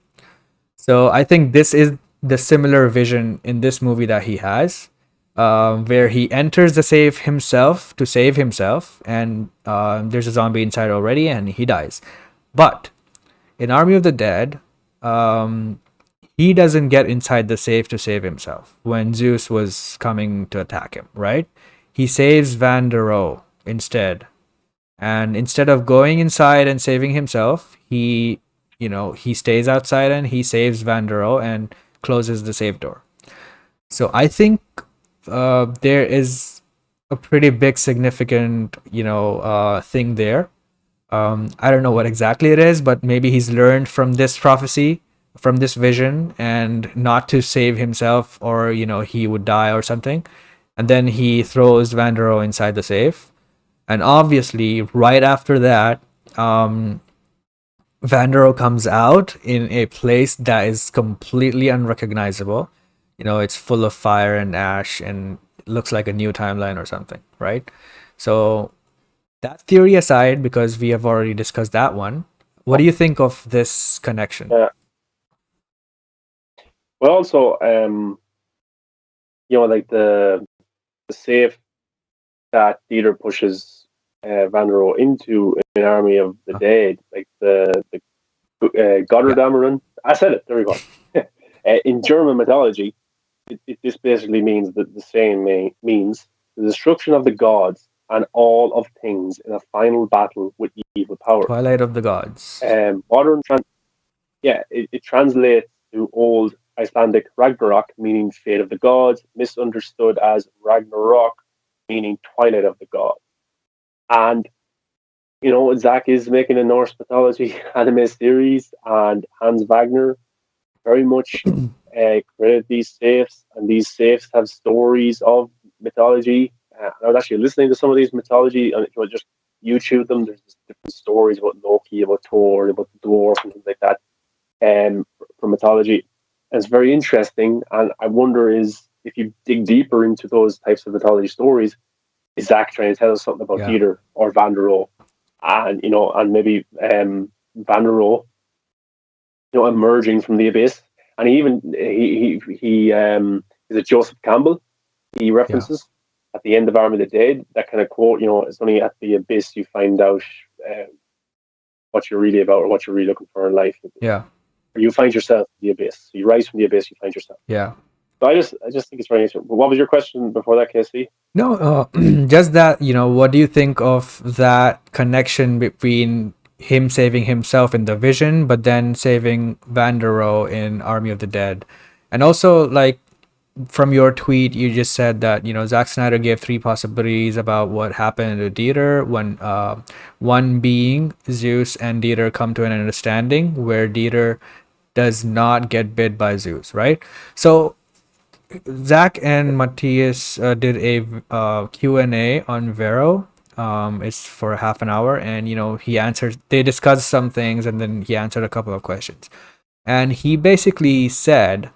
So I think this is the similar vision in this movie that he has, where he enters the safe himself to save himself, and there's a zombie inside already, and he dies. But in Army of the Dead, um, he doesn't get inside the safe to save himself when Zeus was coming to attack him, right? He saves Vanderohe instead. And instead of going inside and saving himself, he stays outside and he saves Vanderohe and closes the safe door. So I think there is a pretty big significant, thing there. I don't know what exactly it is, but maybe he's learned from this prophecy, from this vision, and not to save himself, or he would die or something. And then he throws Vanderohe inside the safe, and obviously, right after that, um, Vanderohe comes out in a place that is completely unrecognizable. It's full of fire and ash, and it looks like a new timeline or something, right? So that theory aside, because we have already discussed that one, what do you think of this connection? Yeah. But also, like the safe that Dieter pushes Vanderohe into in Army of the Uh, Dead, like the yeah, Gotterdammerung. I said it. There we go. In German mythology, this basically means that the same means the destruction of the gods and all of things in a final battle with evil power. Twilight of the Gods. Modern, it translates to Old Icelandic Ragnarok, meaning fate of the gods, misunderstood as Ragnarok, meaning twilight of the gods. And Zack is making a Norse mythology anime series, and Hans Wagner very much created these safes, and these safes have stories of mythology. I was actually listening to some of these mythology, and just YouTube them. There's just different stories about Loki, about Thor, about the dwarf, and things like that, from mythology. And it's very interesting, and I wonder if you dig deeper into those types of mythology stories, is Zack trying to tell us something about Dieter or Vanderohe, and maybe Vanderohe, emerging from the abyss. And he is it Joseph Campbell? He references at the end of Army of the Dead, that kind of quote. It's only at the abyss you find out what you're really about or what you're really looking for in life. Yeah. Or you find yourself in the abyss. So you rise from the abyss, you find yourself. Yeah. So I just think it's very interesting. What was your question before that, KC? No, just that, what do you think of that connection between him saving himself in the Vision, but then saving Vanderohe in Army of the Dead? And also, like, from your tweet, you just said that, Zack Snyder gave 3 possibilities about what happened to Dieter, when one being Zeus and Dieter come to an understanding where Dieter does not get bit by Zeus, right? So Zach and Matthias did a Q&A on Vero. It's for half an hour, and they discussed some things, and then he answered a couple of questions. And he basically said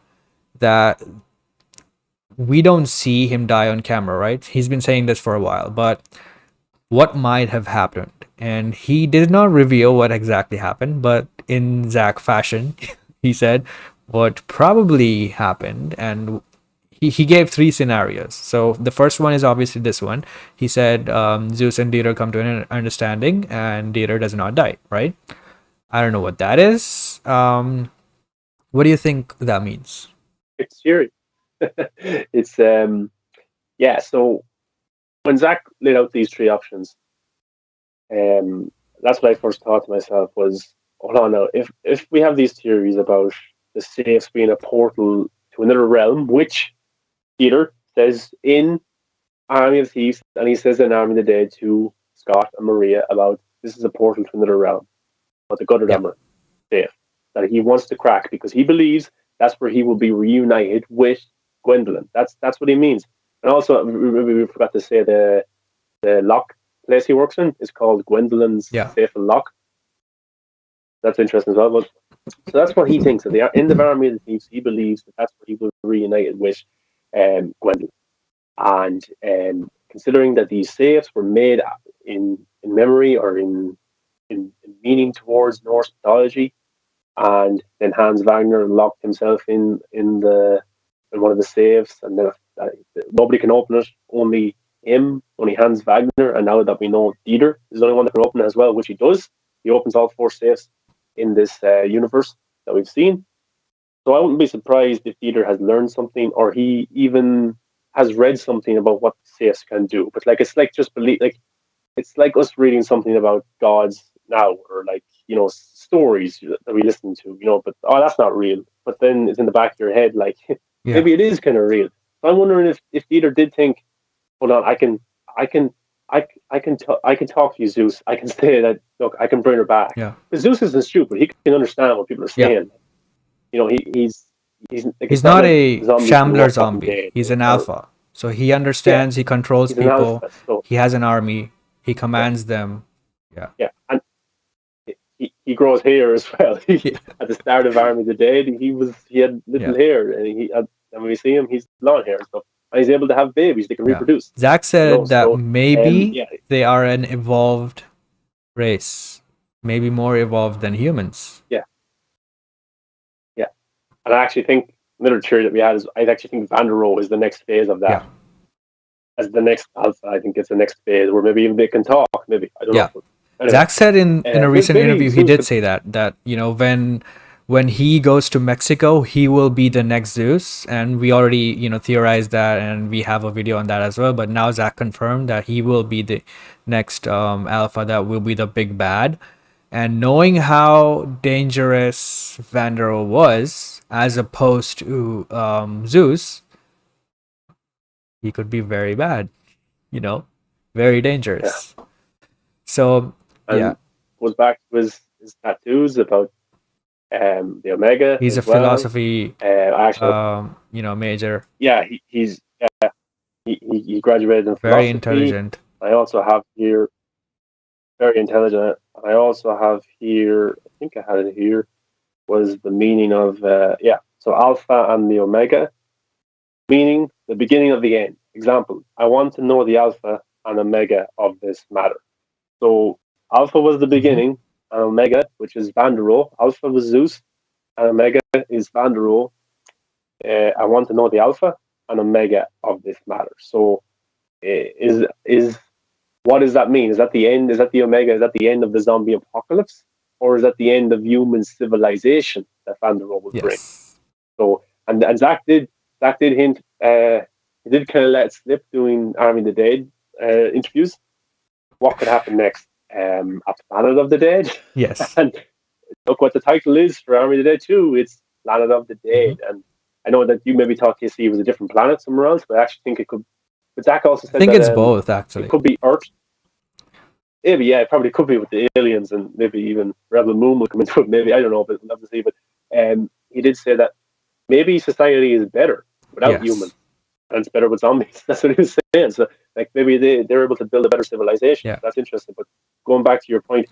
that we don't see him die on camera, right? He's been saying this for a while, but what might have happened? And he did not reveal what exactly happened, but in Zach fashion, he said what probably happened, and he gave 3 scenarios. So the first one is obviously this one. He said Zeus and Dieter come to an understanding, and Dieter does not die, right? I don't know what that is. What do you think that means? It's serious. It's So when Zach laid out these 3 options, that's what I first thought to myself was, hold on now, if we have these theories about the safes being a portal to another realm, which Peter says in Army of Thieves, and he says in Army of the Dead to Scott and Maria about this is a portal to another realm, but the Gutterdammer safe that he wants to crack because he believes that's where he will be reunited with Gwendolyn. That's what he means. And also, we forgot to say the lock place he works in is called Gwendolyn's Safe and Lock. That's interesting as well. But so that's what he thinks. At the end of Army of the Thieves, he believes that that's where he will be reunited with Gwendolyn. And considering that these safes were made in memory or in meaning towards Norse mythology, and then Hans Wagner locked himself in one of the safes, and then nobody can open it, only him, only Hans Wagner. And now that we know Dieter is the only one that can open it as well, which he does, he opens all 4 safes in this universe that we've seen. So I wouldn't be surprised if Dieter has learned something, or he even has read something about what safes can do. But it's like just believe, it's like us reading something about gods now, or stories that we listen to, but that's not real. But then it's in the back of your head, maybe it is kind of real. So I'm wondering if Dieter did think, hold on, I can talk to you, Zeus. I can say that, look, I can bring her back. Yeah. Because Zeus isn't stupid. He can understand what people are saying. Yeah. He's not a Shambler zombie. He's an alpha. So he understands, he controls people, alpha, he has an army, he commands them. Yeah. Yeah. And he grows hair as well. At the start of Army of the Dead, he had little hair, and when we see him, he's long hair and stuff. And he's able to have babies, they can reproduce. Zach said that maybe they are an evolved race, maybe more evolved than humans. Yeah. Yeah. And I actually think another theory that we had is I actually think Vanderohe is the next phase of that. Yeah. As the next alpha, I think it's the next phase where maybe even they can talk. Maybe I don't know. Anyway, Zach said in a recent interview, he did say that when when he goes to Mexico, he will be the next Zeus, and we already theorized that, and we have a video on that as well. But now Zack confirmed that he will be the next Alpha, that will be the big bad. And knowing how dangerous Vanderohe was, as opposed to Zeus, he could be very bad, very Yeah, dangerous. So, yeah, and goes back to his tattoos about the Omega he's a as well. philosophy, I actually, major, yeah, he graduated in very philosophy. intelligent. I also have here very intelligent. I also have here, I think I had it here, was the meaning of So Alpha and the Omega, meaning the beginning of the end. Example: I want to know the Alpha and Omega of this matter. So Alpha was the Hmm. beginning, and Omega, which is Vanderohe. Alpha was Zeus, and Omega is Vanderohe. I want to know the Alpha and Omega of this matter. So is what does that mean? Is that the end? Is that the Omega? Is that the end of the zombie apocalypse, or is that the end of human civilization that Vanderohe will bring? Yes. So and Zach did hint. He did kind of let it slip doing Army of the Dead interviews. What could happen next? A Planet of the Dead, Yes. and look what the title is for Army of the Dead 2. It's Planet of the Hmm. Dead, and I know that you maybe thought KC was a different planet somewhere else, but I actually think it could. But Zach also I said think that it's both, it actually. could be Earth. Maybe, yeah, it probably could be with the aliens, and maybe even Rebel Moon will come into it. Maybe, I don't know, but we'll have to see. But he did say that maybe society is better without humans, Yes. and it's better with zombies. That's what he was saying. So, like, maybe they're able to build a better civilization. Yeah. That's interesting. But going back to your point,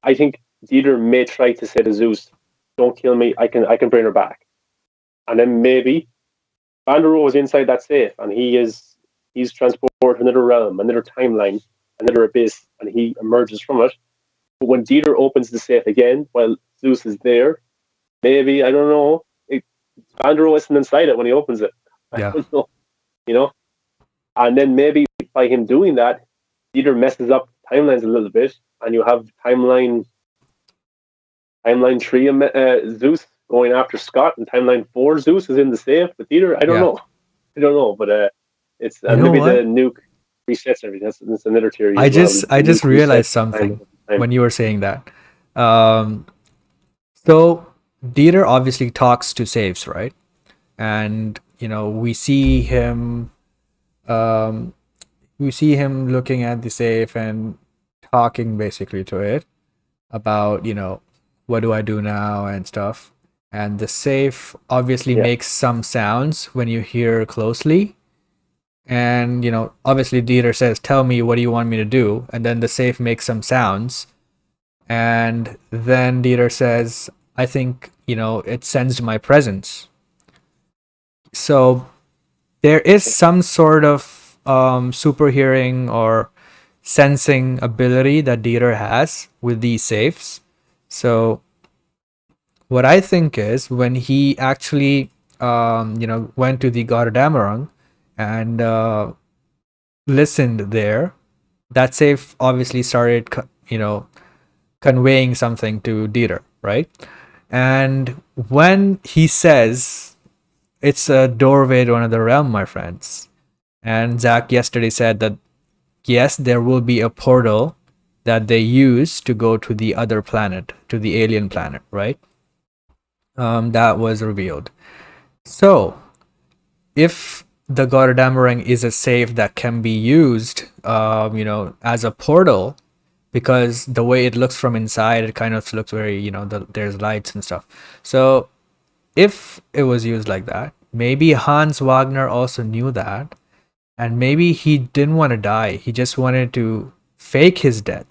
I think Dieter may try to say to Zeus, "Don't kill me. I can bring her back." And then maybe Vanderohe was inside that safe, and he's transported to another realm, another timeline, another abyss, and he emerges from it. But when Dieter opens the safe again, while Zeus is there, maybe, I don't know, Vanderohe isn't inside it when he opens it. I Yeah. don't know, you know. And then maybe by him doing that, Dieter messes up timelines a little bit, and you have timeline three Zeus going after Scott, and timeline four Zeus is in the safe with Dieter. I don't Yeah. know. I don't know, but it's You know maybe the what? nuke resets everything. That's another theory I as well. just The I just nuke resets realized time something over time. when you were saying that. Um, so Dieter obviously talks to Saves, right? And we see him um looking at the safe and talking basically to it about, what do I do now and stuff. And the safe obviously Yeah, makes some sounds when you hear closely. And, obviously Dieter says, "Tell me, what do you want me to do?" And then the safe makes some sounds. And then Dieter says, "I think, it sensed my presence." So there is some sort of super hearing or sensing ability that Dieter has with these safes. So what I think is, when he actually went to the Gardamarung and listened there, that safe obviously started conveying something to Dieter, right? And when he says it's a doorway to another realm, my friends, and Zach yesterday said that yes, there will be a portal that they use to go to the other planet, to the alien planet, right? That was revealed. So, if the Goddammerang is a safe that can be used, as a portal, because the way it looks from inside, it kind of looks very, there's lights and stuff. So, if it was used like that, maybe Hans Wagner also knew that, and maybe he didn't want to die. He just wanted to fake his death.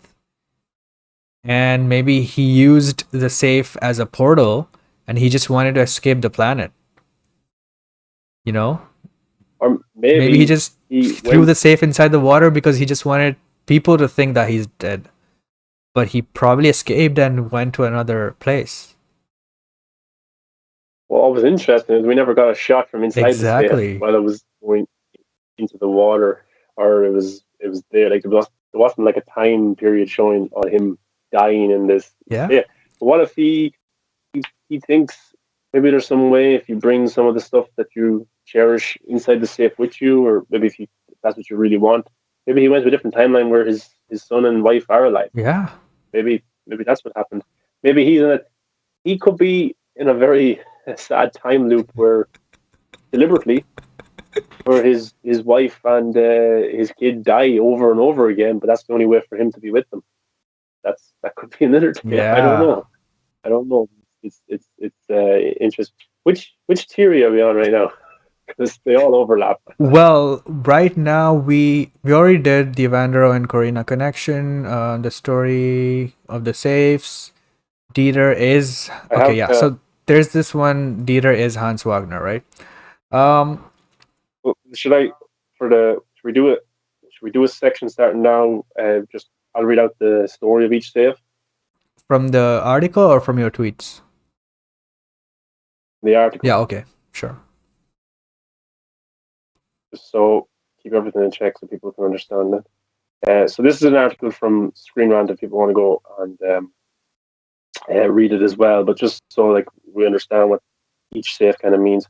And maybe he used the safe as a portal, and he just wanted to escape the planet, you know? or Maybe he maybe just he threw went. the safe inside the water because he just wanted people to think that he's dead. But he probably escaped and went to another place. What was interesting is we never got a shot from inside the safe Exactly. while it was going into the water, or it was there. Like there wasn't like a time period showing on him dying in this Yeah. safe. But what if he he thinks maybe there's some way if you bring some of the stuff that you cherish inside the safe with you, or maybe if that's what you really want. Maybe he went to a different timeline where his son and wife are alive. Yeah. Maybe that's what happened. Maybe he could be in a very sad time loop where deliberately where his wife and his kid die over and over again, but that's the only way for him to be with them. That could be another tale. I don't Yeah. know. I don't know. It's interesting. Which theory are we on right now? Because they all overlap. Well, right now we already did the Vanderohe and Korina connection, the story of the safes. Dieter is I okay. have. Yeah. So there's this one. Dieter is Hans Wagner, right? Um, Should I for the should we do it? Should we do a section starting now? Just I'll read out the story of each safe. from the article or from your tweets? The article, Yeah. Okay. Sure. just so keep everything in check so people can understand it. So this is an article from Screen Rant if people want to go and read it as well. But just so like we understand what each safe kind of means.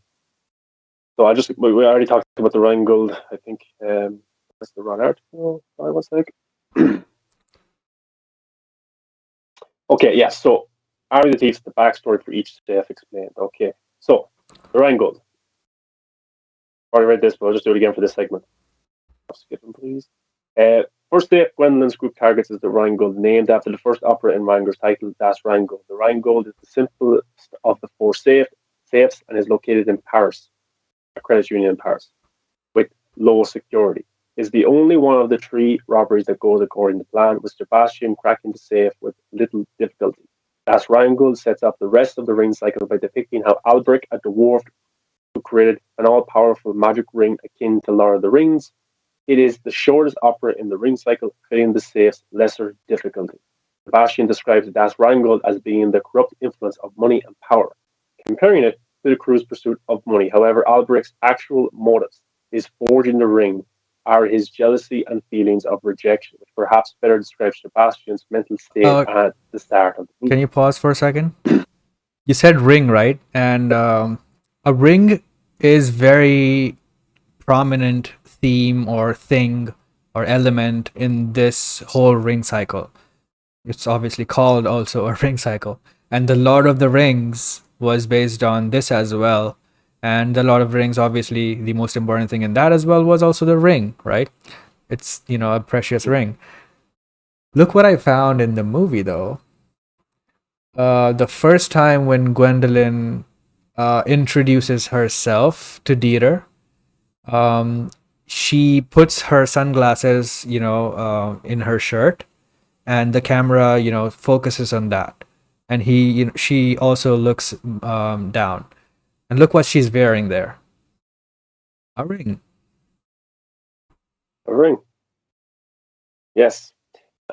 So I just we already talked about the Rheingold. I think that's the wrong article. Sorry, one sec. Okay, yeah. So Army of the Thieves, the backstory for each safe explained. Okay, so the Rheingold. Already read this, but I'll just do it again for this segment. Skip them, please. First safe Gwendolyn's group targets is the Rheingold, named after the first opera in Wagner's title, Das Rheingold. The Rheingold is the simplest of the four safes and is located in Paris, a credit union in Paris, with low security. Is the only one of the three robberies that goes according to plan, with Sebastian cracking the safe with little difficulty. Das Rheingold sets up the rest of the ring cycle by depicting how Albrecht, a dwarf who created an all-powerful magic ring akin to Lord of the Rings. It is the shortest opera in the ring cycle, creating the safe's lesser difficulty. Sebastian describes Das Rheingold as being the corrupt influence of money and power, comparing it to the crew's pursuit of money. However, Albrecht's actual motives, his forging the ring, are his jealousy and feelings of rejection, which perhaps better describes Sebastian's mental state Uh, at the start of the can movie. you pause for a second? You said ring, right? And a ring is very prominent theme or thing or element in this whole ring cycle. It's obviously called also a ring cycle. And the Lord of the Rings was based on this as well. And the Lord of the Rings, obviously, the most important thing in that as well was also the ring, right? It's, a precious ring. Look what I found in the movie, though. The first time when Gwendolyn introduces herself to Dieter, um, she puts her sunglasses, in her shirt, and the camera, focuses on that, and she also looks down, and look what she's wearing there, a ring, A ring. Yes.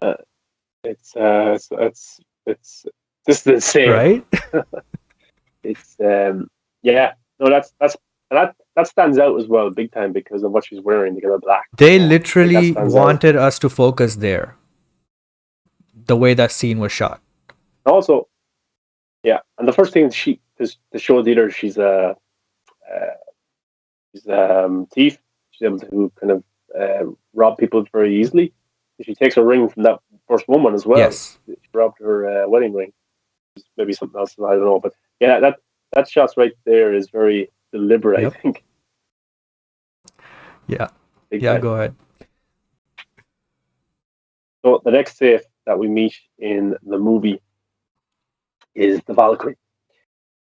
Uh, it's just insane. right? It's yeah, no, that stands out as well, big time because of what she's wearing, the black. They So I think that literally stands out. wanted us to focus there, the way that scene was shot. Also, yeah, and the first thing she to show the leader she's thief. She's able to kind of rob people very easily. She takes a ring from that first woman as well. Yes. She robbed her wedding ring. Maybe something else, I don't know, but yeah, that shot's right there is very deliberate. I Yep. think Yeah. big Yeah, time. go ahead. So the next safe that we meet in the movie is the Valkyrie.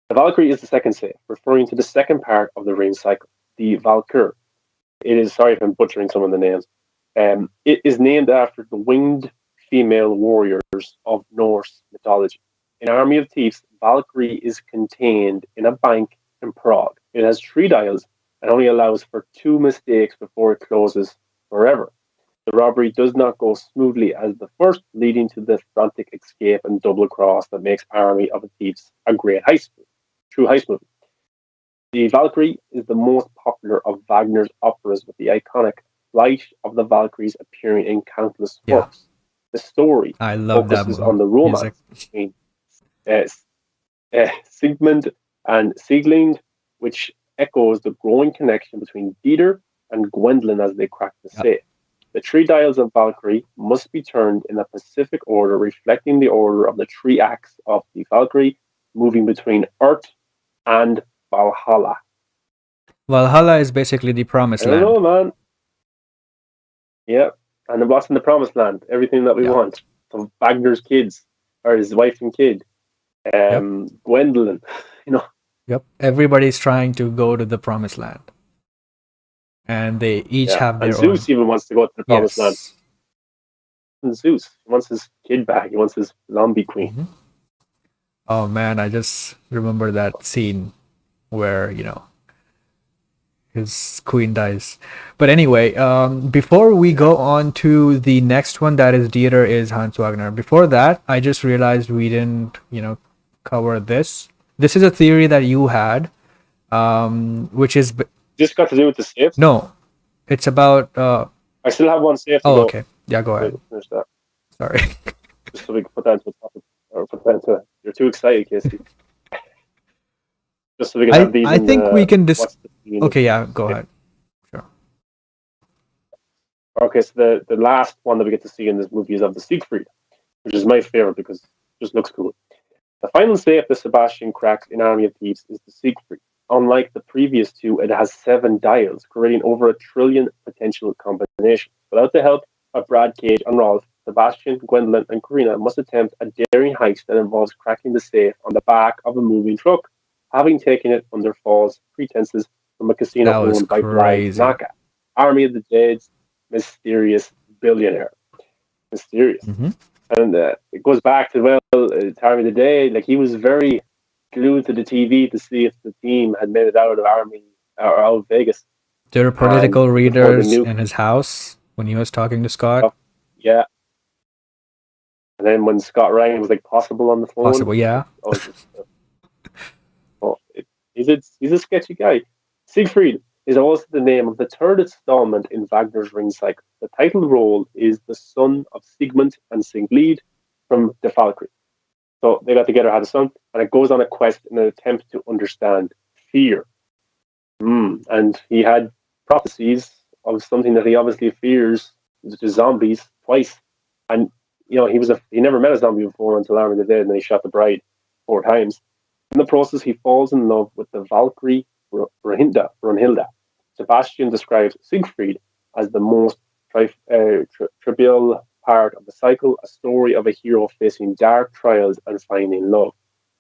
The Valkyrie is the second safe, referring to the second part of the ring cycle, the Valkyr. It is, sorry if I'm butchering some of the names. It is named after the winged female warriors of Norse mythology. In Army of Thieves, Valkyrie is contained in a bank in Prague. It has three dials and only allows for two mistakes before it closes forever. The robbery does not go smoothly as the first, leading to the frantic escape and double cross that makes Army of Thieves a great heist, true heist movie. The Valkyrie is the most popular of Wagner's operas, with the iconic Flight of the Valkyries appearing in countless Yeah, works. The story I love that focuses on the music. romance between Sigmund and Sieglind, which echoes the growing connection between Dieter and Gwendolyn as they crack the Yep. safe. The three dials of Valkyrie must be turned in a specific order, reflecting the order of the three acts of the Valkyrie, moving between Earth and Valhalla. Valhalla is basically the I promised don't land. know, man. Yeah, and what's in the promised land? Everything that we Yeah. want. From Wagner's kids, or his wife and kid, Yep. Gwendolyn. You know, Yep. Everybody's trying to go to the promised land, and they each yeah. have And their own. Zeus even wants to go to the promised land. Yes. And Zeus, he wants his kid back. He wants his zombie queen. Hmm. Oh man, I just remember that scene where his queen dies. But anyway, before we Yeah. go on to the next one, that is Dieter is Hans Wagner. Before that, I just realized we didn't, cover this. This is a theory that you had, which is Just got to do with the saves. no, it's about. I still have one save to Oh, go. okay, yeah, go ahead. To finish that, Sorry. just so we can put that into a topic, or put that into. You're too excited, Casey. Just so we can have these I in think we the can what's the scene of Okay, yeah, go yeah. ahead. Sure. Okay, so the last one that we get to see in this movie is of the Siegfried, which is my favorite because it just looks cool. The final safe that Sebastian cracks in Army of Thieves is the Siegfried. Unlike the previous two, it has 7 dials, creating over 1 trillion potential combinations. Without the help of Brad Cage and Rolf, Sebastian, Gwendolyn, and Korina must attempt a daring heist that involves cracking the safe on the back of a moving truck, having taken it under false pretenses from a casino That was owned by Blythe crazy. Naka, Army of the Dead's mysterious billionaire. Mysterious. Hmm. And it goes back to, time of the day. Like, he was very glued to the TV to see if the team had made it out of Army or out of Vegas. There were And political before the readers nuke in his house when he was talking to Scott. stuff, yeah. And then when Scott rang, it was like possible on the phone. Possible, yeah. Like, oh, just, oh, he's a sketchy guy. Siegfried is also the name of the third installment in Wagner's Ring Cycle. The title role is the son of Sigmund and Singlied from the Valkyrie. So they got together, had a son, and it goes on a quest in an attempt to understand fear. And he had prophecies of something that he obviously fears, which is zombies, twice. And he never met a zombie before until Army of the Dead, and then he shot the bride 4 times. In the process, he falls in love with the Valkyrie Brunhilde. Sebastian describes Siegfried as the most trivial part of the cycle, a story of a hero facing dark trials and finding love,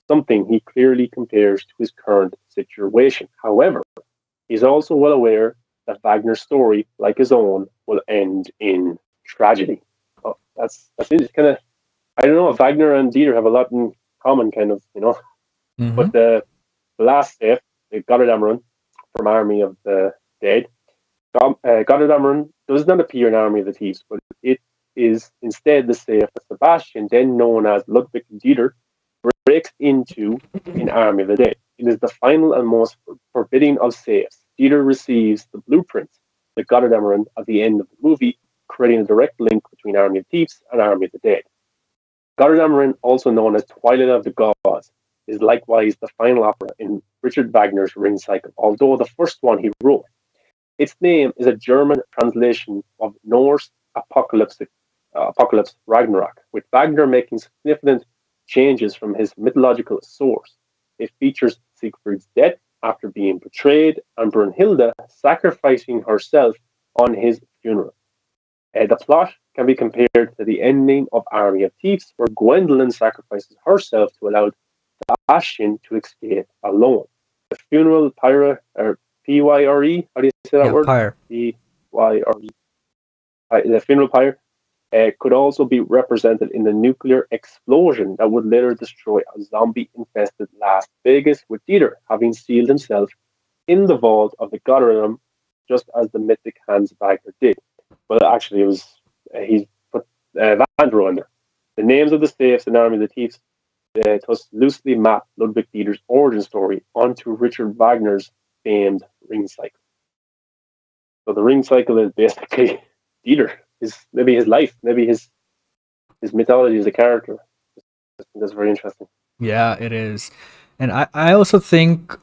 something he clearly compares to his current situation. However, he's also well aware that Wagner's story, like his own, will end in tragedy. Oh, that's kind of, I don't know. Wagner and Dieter have a lot in common, kind of, Hmm. But the last safe, the Goddard from Army of the Dead, Goddard does not appear in Army of the Thieves, but it is instead the safe that Sebastian, then known as Ludwig Dieter, breaks into in Army of the Dead. It is the final and most forbidding of safes. Dieter receives the blueprint, the Goddard at the end of the movie, creating a direct link between Army of Thieves and Army of the Dead. Goddard, also known as Twilight of the Gods, is likewise the final opera in Richard Wagner's Ring Cycle, although the first one he wrote. Its name is a German translation of Norse apocalypse Ragnarok, with Wagner making significant changes from his mythological source. It features Siegfried's death after being betrayed and Brunhilde sacrificing herself on his funeral. The plot can be compared to the ending of Army of Thieves, where Gwendolyn sacrifices herself to allow Sebastian to escape alone. The funeral pyre, or Pyre, how do you say that Yeah, word? pyre. Pyre. The funeral pyre could also be represented in the nuclear explosion that would later destroy a zombie-infested Las Vegas, with Dieter having sealed himself in the vault of the Goddard, just as the mythic Hans Wagner did. Well, actually, it was he put Vanderohe in there. The names of the safes in Army of the Thieves thus loosely map Ludwig Dieter's origin story onto Richard Wagner's famed ring cycle. So the ring cycle is basically Dieter, maybe his life, maybe his mythology as a character. I think that's very interesting. Yeah, it is. And I also think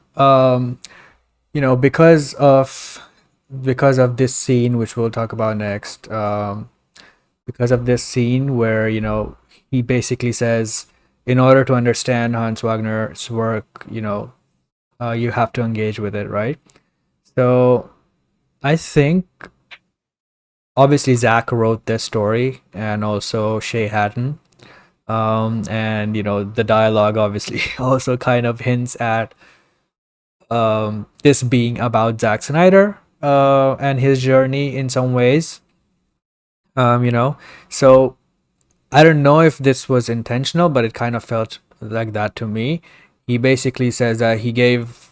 because of this scene, which we'll talk about next, because of this scene where he basically says, in order to understand Hans Wagner's work, you have to engage with it, right? So I think obviously Zach wrote this story, and also Shay Hatten, and the dialogue obviously also kind of hints at this being about Zack Snyder and his journey in some ways. um you know so I don't know if this was intentional, but it kind of felt like that to me. He basically says that he gave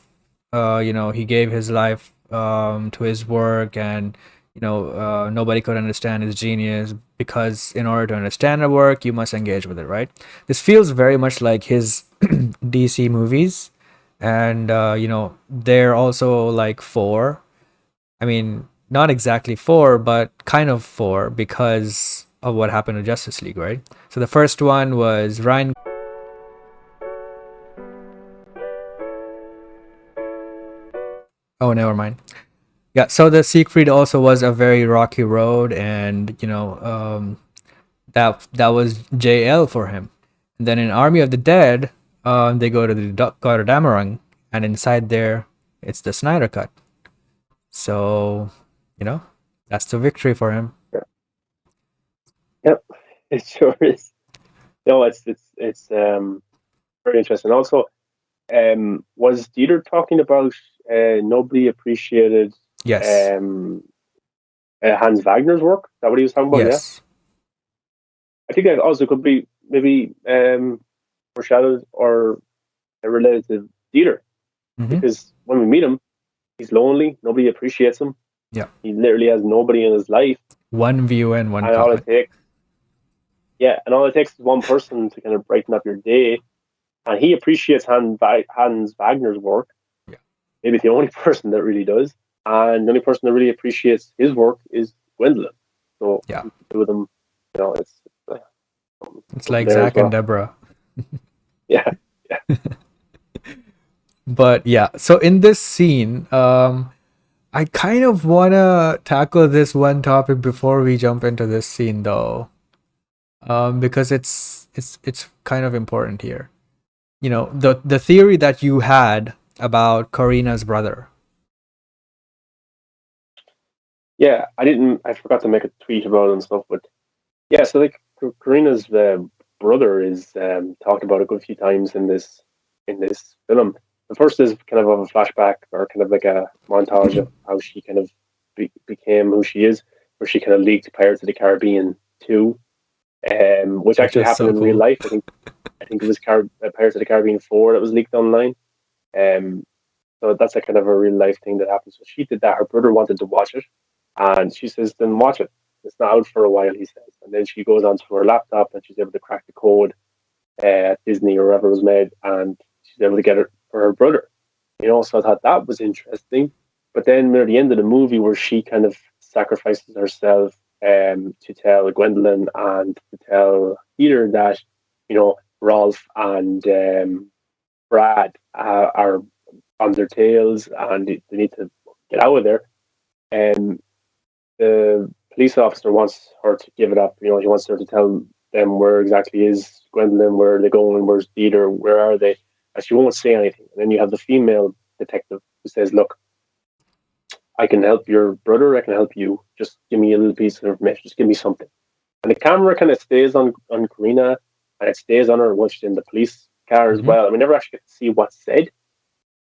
his life to his work, and nobody could understand his genius, because in order to understand the work, you must engage with it, right? This feels very much like his DC movies, and they're also like four. I mean, not exactly four, but kind of four because of what happened to Justice League, right? So the first one was Ryan. Oh, never mind. Yeah, so the Siegfried also was a very rocky road, and that was JL for him. And then in Army of the Dead, they go to the Gotterdammerung, and inside there, it's the Snyder Cut. So, you know, that's the victory for him. Yeah. Yep, it sure is. No, it's very interesting. Also, was Dieter talking about nobody appreciated Yes. um, Hans Wagner's work? Is that what he was talking about? Yeah, Yes. I think that also could be maybe foreshadowed or related to Dieter, Mm-hmm. because when we meet him, he's lonely. Nobody appreciates him. Yeah. He literally has nobody in his life, One view and one and all comment. it takes, yeah, and all it takes is one person to kind of brighten up your day. And he appreciates Hans Wagner's work. Yeah. Maybe the only person that really does, and the only person that really appreciates his work is Gwendolyn. So Yeah. the two of them, it's It's something like there as Zach and well. Deborah. Yeah, yeah, But yeah, so in this scene, I kind of wanna tackle this one topic before we jump into this scene, though, because it's kind of important here. The theory that you had about Karina's brother. yeah. I forgot to make a tweet about it and stuff, but yeah. So like Karina's brother is talked about a good few times in this film. The first is kind of a flashback, or kind of like a montage of how she kind of became who she is, where she kind of leaked Pirates of the Caribbean 2, which Which actually is happened so in real cool. life. I think it was Pirates of the Caribbean 4 that was leaked online. Um, so that's a kind of a real life thing that happened. So she did that. Her brother wanted to watch it, and she says, "Then watch it. It's not out for a while," he says. And then she goes onto her laptop and she's able to crack the code at Disney or wherever it was made, and she's able to get it for her brother. So I thought that was interesting. But then near the end of the movie, where she kind of sacrifices herself to tell Gwendolyn and to tell Peter that Rolf and Brad are on their tails and they need to get out of there. And the police officer wants her to give it up. He wants her to tell them where exactly is Gwendolyn, where are they going, where's Peter, where are they? And she won't say anything. And then you have the female detective who says, "Look, I can help your brother. I can help you. Just give me a little piece of information. Just give me something." And the camera kind of stays on Karina, and it stays on her once she's in the police car as Mm-hmm. well. And we never actually get to see what's said.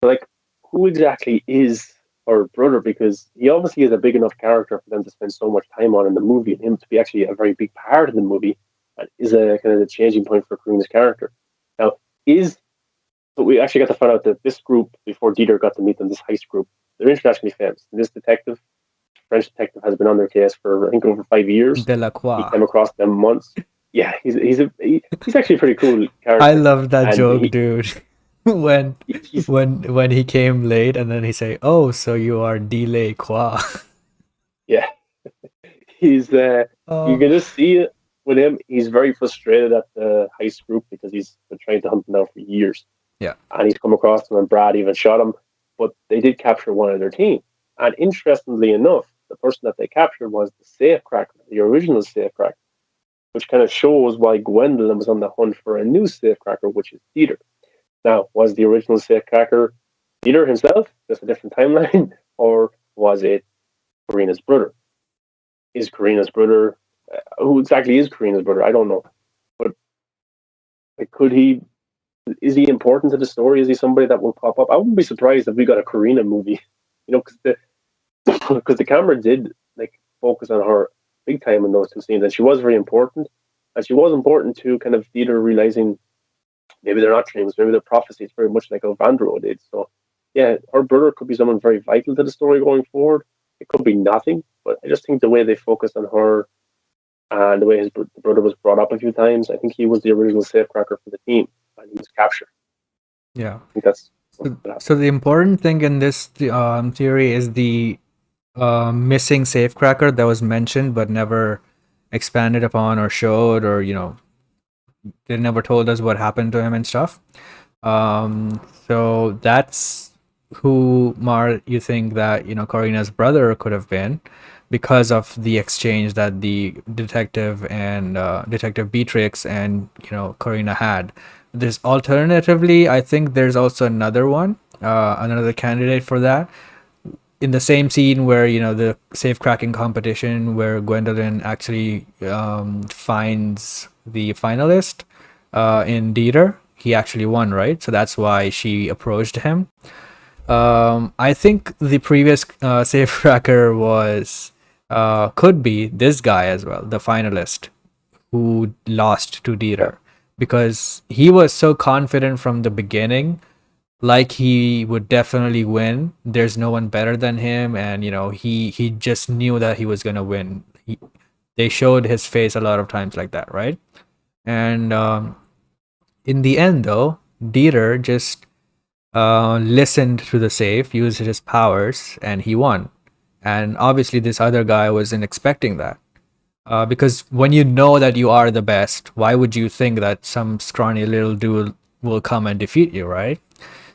So, like, who exactly is her brother? Because he obviously is a big enough character for them to spend so much time on in the movie, and him to be actually a very big part of the movie, and is a kind of the changing point for Karina's character. Now, is but we actually got to find out that this group, before Dieter got to meet them, this heist group, they're internationally famous. And this detective, French detective, has been on their case for I think over 5 years. He Delacroix. came across them once. Yeah, he's actually a pretty cool I character, love that and joke, dude. when he's when he came late, and then he say, "Oh, so you are delay quoi?" yeah he's you Oh, can just see it with him. He's very frustrated at the heist group because he's been trying to hunt them down for years. Yeah. and he's come across them, and Brad even shot him. But they did capture one of their team. And interestingly enough, the person that they captured was the safecracker, the original safecracker, which kind of shows why Gwendolyn was on the hunt for a new safecracker, which is Dieter. Now, was the original safecracker Dieter himself, just a different timeline, or was it Karina's brother? Is Karina's brother, who exactly is Karina's brother? I don't know. But like, could he, is he important to the story? Is he somebody that will pop up? I wouldn't be surprised if we got a Karina movie, because the camera did like focus on her big time in those two scenes, and she was very important, and she was important to kind of Dieter realizing maybe they're not dreams, maybe they're prophecies, very much like how Vanderohe did. So, yeah, her brother could be someone very vital to the story going forward. It could be nothing, but I just think the way they focus on her and the way his brother was brought up a few times, I think he was the original safecracker for the team, and he was captured. Yeah. I think that's So the important thing in this theory is the missing safecracker that was mentioned but never expanded upon or showed, or they never told us what happened to him and stuff. So that's who Mar you think that Karina's brother could have been, because of the exchange that the detective and Detective Beatrix and Karina had. There's alternatively, I think there's also another one, another candidate for that, in the same scene where the safe cracking competition where Gwendolyn actually finds the finalist in Dieter. He actually won, right? So that's why she approached him. I think the previous safe cracker was could be this guy as well, the finalist who lost to yeah. Dieter, because he was so confident from the beginning, like he would definitely win. There's no one better than him, and he just knew that he was gonna win. They showed his face a lot of times like that, right? And in the end, though, Dieter just listened to the safe, used his powers, and he won. And obviously, this other guy wasn't expecting that. Because when you know that you are the best, why would you think that some scrawny little dude will come and defeat you, right?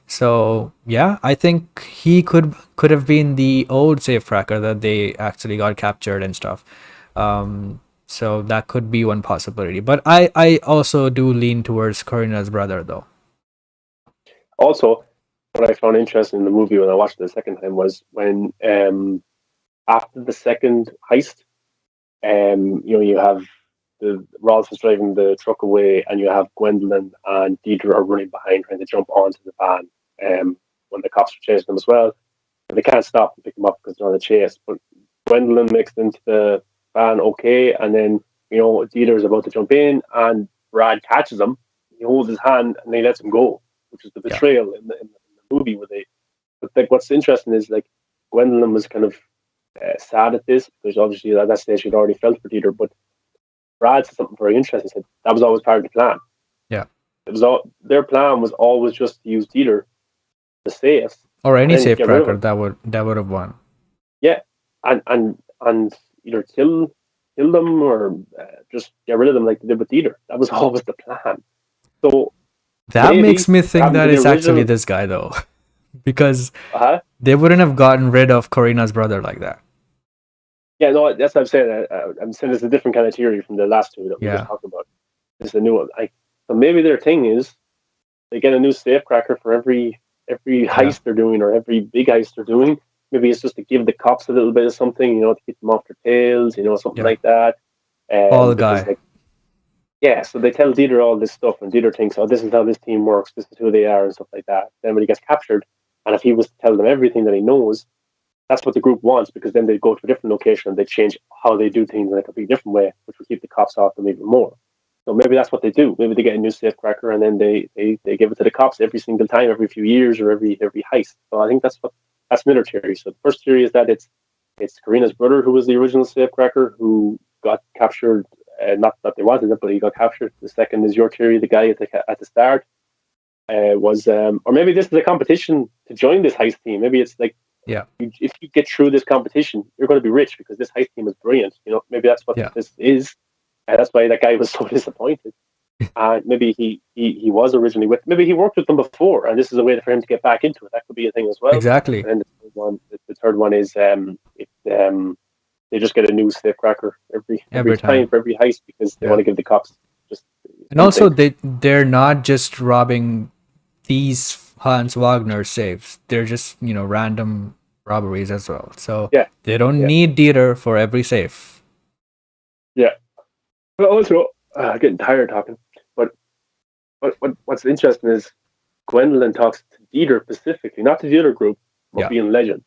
So yeah, I think he could have been the old safecracker that they actually got captured and stuff. So that could be one possibility. But I also do lean towards Karina's brother though. Also, what I found interesting in the movie when I watched it the second time was when after the second heist, you have the Rolf is driving the truck away, and you have Gwendolyn and Deidre are running behind, trying to jump onto the van. When the cops are chasing them as well, but they can't stop and pick them up because they're on a chase. But Gwendolyn makes it into the van okay, and then Deidre is about to jump in, and Brad catches him. He holds his hand and he lets him go, which is the Yeah. betrayal in the movie where they. But like, what's interesting is like Gwendolyn was kind of sad at this because obviously at that stage she'd already felt for Dieter. But Brad said something very interesting. He said that was always part of the plan. Yeah. It was all their plan was always just to use Dieter to save Or and any then get rid of safecracker him. that would have won. Yeah, and either kill them or just get rid of them like they did with Dieter. That was always the plan. So That makes maybe me what think happened that to the it's actually original. this guy though, because Uh-huh. they wouldn't have gotten rid of Karina's brother like that. Yeah, no, that's what I'm saying. I'm saying it's a different kind of theory from the last two that we just Yeah. talked about. This is a new one. So maybe their thing is they get a new safecracker for every Yeah. heist they're doing or every big heist they're doing. Maybe it's just to give the cops a little bit of something, to keep them off their tails, something Yeah. like that. Fall Because guy. like yeah, so they tell Dieter all this stuff, and Dieter thinks, oh, this is how this team works, this is who they are, and stuff like that. Then when he gets captured, and if he was to tell them everything that he knows, that's what the group wants, because then they go to a different location and they change how they do things in a completely different way, which will keep the cops off them even more. So maybe that's what they do. Maybe they get a new safecracker and then they give it to the cops every single time, every few years, or every heist. So I think that's another theory. So the first theory is that it's Karina's brother who was the original safecracker who got captured. Not that they wanted it, but he got captured. The second is your theory. The guy at the start was, or maybe this is a competition to join this heist team. Maybe it's like Yeah. if you get through this competition, you're going to be rich because this heist team is brilliant. Maybe that's what Yeah. this is, and that's why that guy was so disappointed. Maybe he was originally with. Maybe he worked with them before, and this is a way for him to get back into it. That could be a thing as well. Exactly. And then the third one is they just get a new safecracker every Every time time. for every heist because they want Yeah. to give the cops just And something. also they're not just robbing these Hans Wagner safes. They're just, random robberies as well. So Yeah, they don't yeah, need Dieter for every safe. yeah. But also, getting tired talking. But what's interesting is Gwendolyn talks to Dieter specifically, not to the other group, about Yeah, being legends.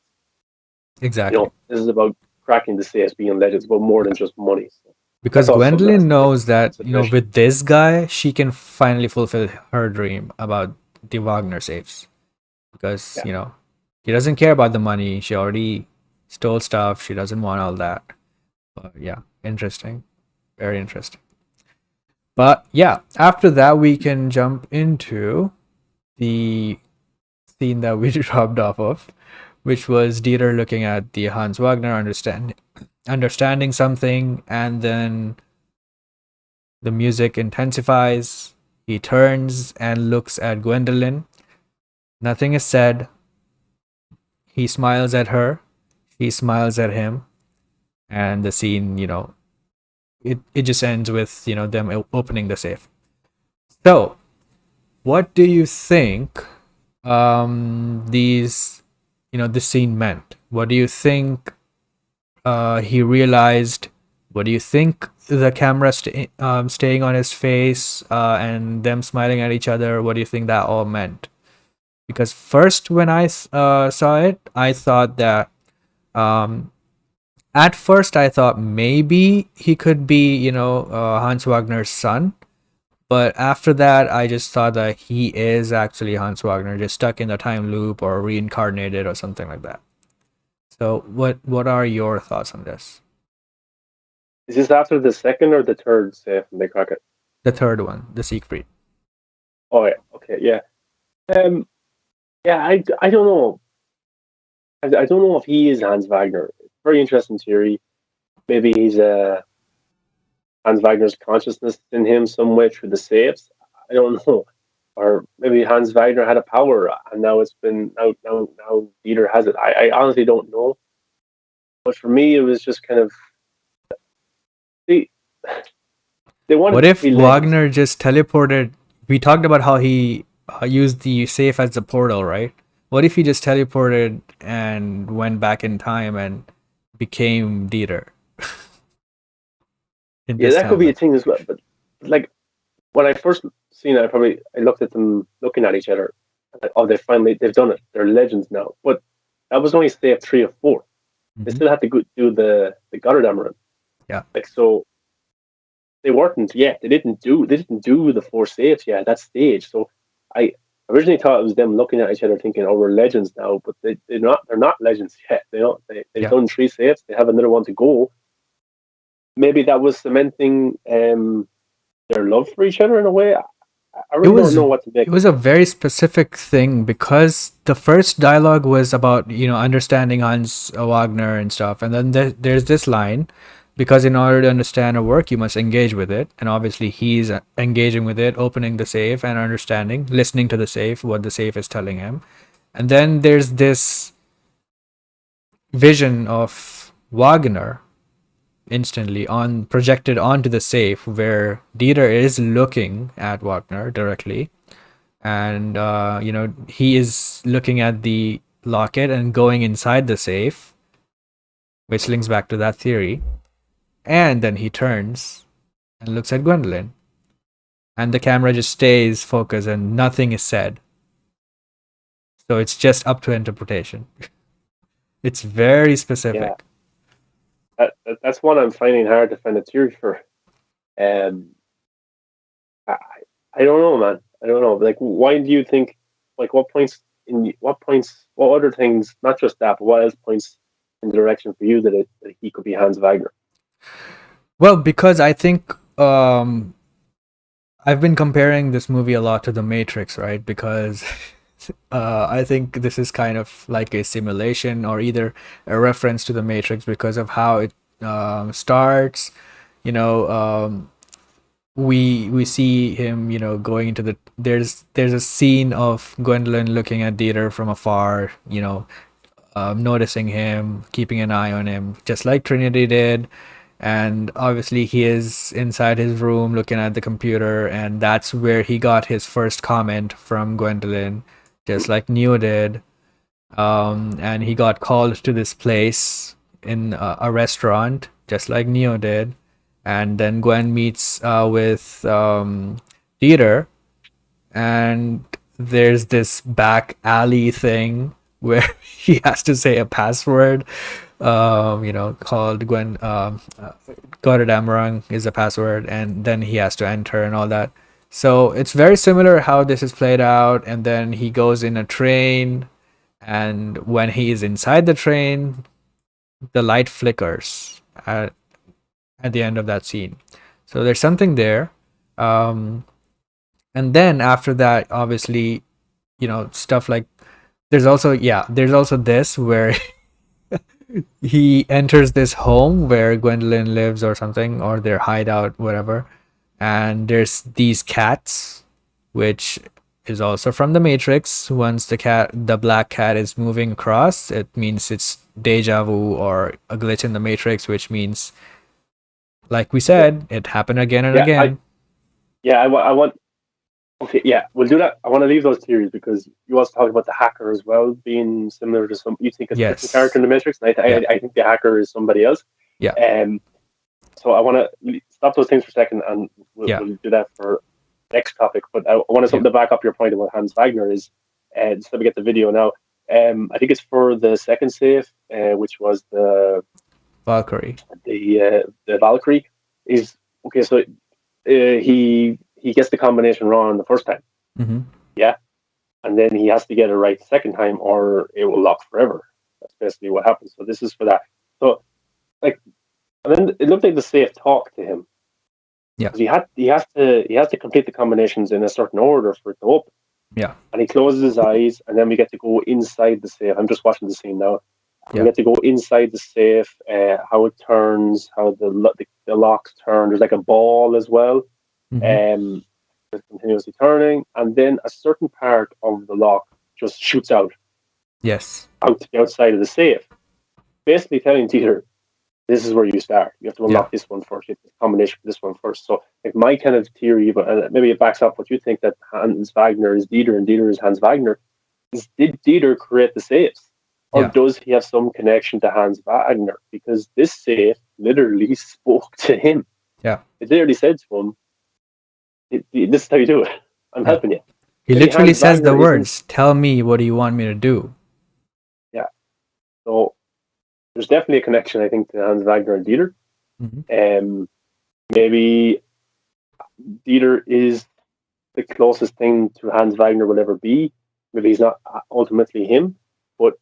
exactly. This is about cracking the safes, being legends, but more than Yeah. just money. So that's Because also something that has Gwendolyn to take knows into that, consideration. with this guy, she can finally fulfill her dream about the Wagner safes. Because, Yeah. he doesn't care about the money. She already stole stuff. She doesn't want all that. But yeah, interesting. Very interesting. But yeah, after that, we can jump into the scene that we dropped off of, which was Dieter looking at the Hans Wagner, understanding something, and then the music intensifies. He turns and looks at Gwendolyn. Nothing is said. He smiles at her. She smiles at him. And the scene, it just ends with, them opening the safe. So, what do you think these, this scene meant? What do you think he realized? What do you think the camera staying on his face and them smiling at each other? What do you think that all meant? Because first, when I saw it, I thought that um, at first I thought maybe he could be, Hans Wagner's son. But after that, I just thought that he is actually Hans Wagner, just stuck in the time loop or reincarnated or something like that. So, what are your thoughts on this? Is this after the second or the third safe and they crack it? The third one, the Siegfried. Oh yeah, okay, yeah. Um, yeah, I don't know. I don't know if he is Hans Wagner. Very interesting theory. Maybe he's Hans Wagner's consciousness in him some way through the saves. I don't know. Or maybe Hans Wagner had a power and now it's been now Dieter has it. I honestly don't know. But for me it was just kind of they they wanted What to if be legends. Wagner just teleported? We talked about how he used the safe as a portal, right? What if he just teleported and went back in time and became Dieter in Yeah, this that could be a timeline? thing as well. But like when I first seen it, I looked at them looking at each other. Like, oh, they've done it. They're legends now. But that was only step 3 or 4. They Hmm. still had to go do the Gotterdammerung. Yeah, Like so, they weren't yet. They didn't do the 4 saves yet at that stage. So I originally thought it was them looking at each other thinking, "Oh, we're legends now," but they're not. They're not legends yet. They've yeah. done 3 saves. They have another one to go. Maybe that was cementing their love for each other in a way. I It really don't was know what to it make of was a very specific thing because the first dialogue was about understanding Hans Wagner and stuff, and then there's this line, because in order to understand a work you must engage with it, and obviously he's engaging with it, opening the safe and understanding, listening to the safe, what the safe is telling him, and then there's this vision of Wagner instantly on projected onto the safe where Dieter is looking at Wagner directly, and he is looking at the locket and going inside the safe, which links back to that theory, and then he turns and looks at Gwendolyn, and the camera just stays focused and nothing is said, so it's just up to interpretation. It's very it. Yeah, specific. that's one I'm finding hard to find a theory for. Um, I, I don't know, man. I don't know. Like, why do you think? Like, what points? What other things? Not just that, but what else points in the direction for you that he could be Hans Wagner? Well, because I think I've been comparing this movie a lot to The Matrix, right? Because I think this is kind of like a simulation or either a reference to The Matrix because of how it starts. You know, we see him, you know, going into the there's a scene of Gwendolyn looking at Dieter from afar, you know, noticing him, keeping an eye on him, just like Trinity did. And obviously, he is inside his room looking at the computer, and that's where he got his first comment from Gwendolyn, just like Neo did. And he got called to this place in a restaurant, just like Neo did. And then Gwen meets with Dieter, and there's this back alley thing where he has to say a password, you know, called Gwen. Gotterdammerung is a password, and then he has to enter and all that. So it's very similar how this is played out. And then he goes in a train, and when he is inside the train, the light flickers at the end of that scene. So there's something there. Um, and then after that, obviously, you know, stuff like there's also this where he enters this home where Gwendolyn lives or something, or their hideout, whatever. And there's these cats, which is also from the Matrix. Once the black cat is moving across, it means it's deja vu or a glitch in the Matrix, which means, like we Yeah, said, it happened again and yeah, again. I want. Okay, yeah, we'll do that. I want to leave those theories because you also talked about the hacker as well being similar to some. You think it's a different character Yes. in the Matrix, and Yeah. I think the hacker is somebody else. Yeah. Um, so I want to stop those things for a second, and Yeah. we'll do that for next topic. But I want to Yeah. something to back up your point about Hans Wagner is, just let me get the video now. I think it's for the second save, which was Valkyrie. the Valkyrie. Is okay. So he gets the combination wrong the first time. Mm-hmm. Yeah, and then he has to get it right the second time, or it will lock forever. That's basically what happens. So this is for that. So like, and then it looked like the safe talked to him Yeah. because he has to complete the combinations in a certain order for it to open. Yeah. And he closes his eyes, and then we get to go inside the safe. I'm just watching the scene now. We Yeah. get to go inside the safe, how it turns, how the locks turn. There's like a ball as well, Mm-hmm. it's continuously turning, and then a certain part of the lock just shoots Yes. out to the outside of the safe, basically telling Peter, "This is where you start. You have to Yeah. unlock this one first. You have to combination for this one first." So, like my kind of theory, but maybe it backs up what you think that Hans Wagner is Dieter and Dieter is Hans Wagner. Is did Dieter create the safes? Or Yeah. does he have some connection to Hans Wagner? Because this safe literally spoke to him. Yeah. It literally said to him, "This is how you do it. I'm Yeah. helping you." He Maybe literally Hans says the Wagner isn't. words, "Tell me, what do you want me to do?" Yeah. So there's definitely a connection, I think, to Hans Wagner and Dieter. Mm-hmm. Maybe Dieter is the closest thing to Hans Wagner will ever be. Maybe he's not ultimately him, but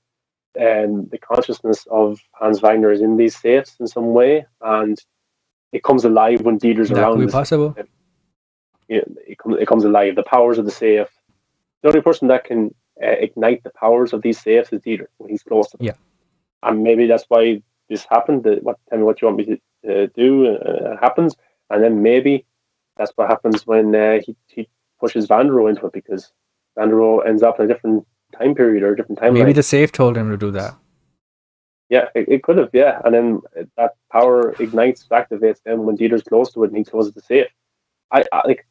the consciousness of Hans Wagner is in these safes in some way, and it comes alive when Dieter's That could around be the safe. possible. It comes alive. The powers of the safe. The only person that can ignite the powers of these safes is Dieter when he's close to them. Yeah. And maybe that's why this happened. Tell me what you want me to do happens, and then maybe that's what happens when he pushes Vanderohe into it, because Vanderohe ends up in a different time period or a different Maybe timeline. the safe told him to do that. Yeah, it could have, yeah, and then that power ignites, activates then when Dieter's close to it and he closes the safe. I like,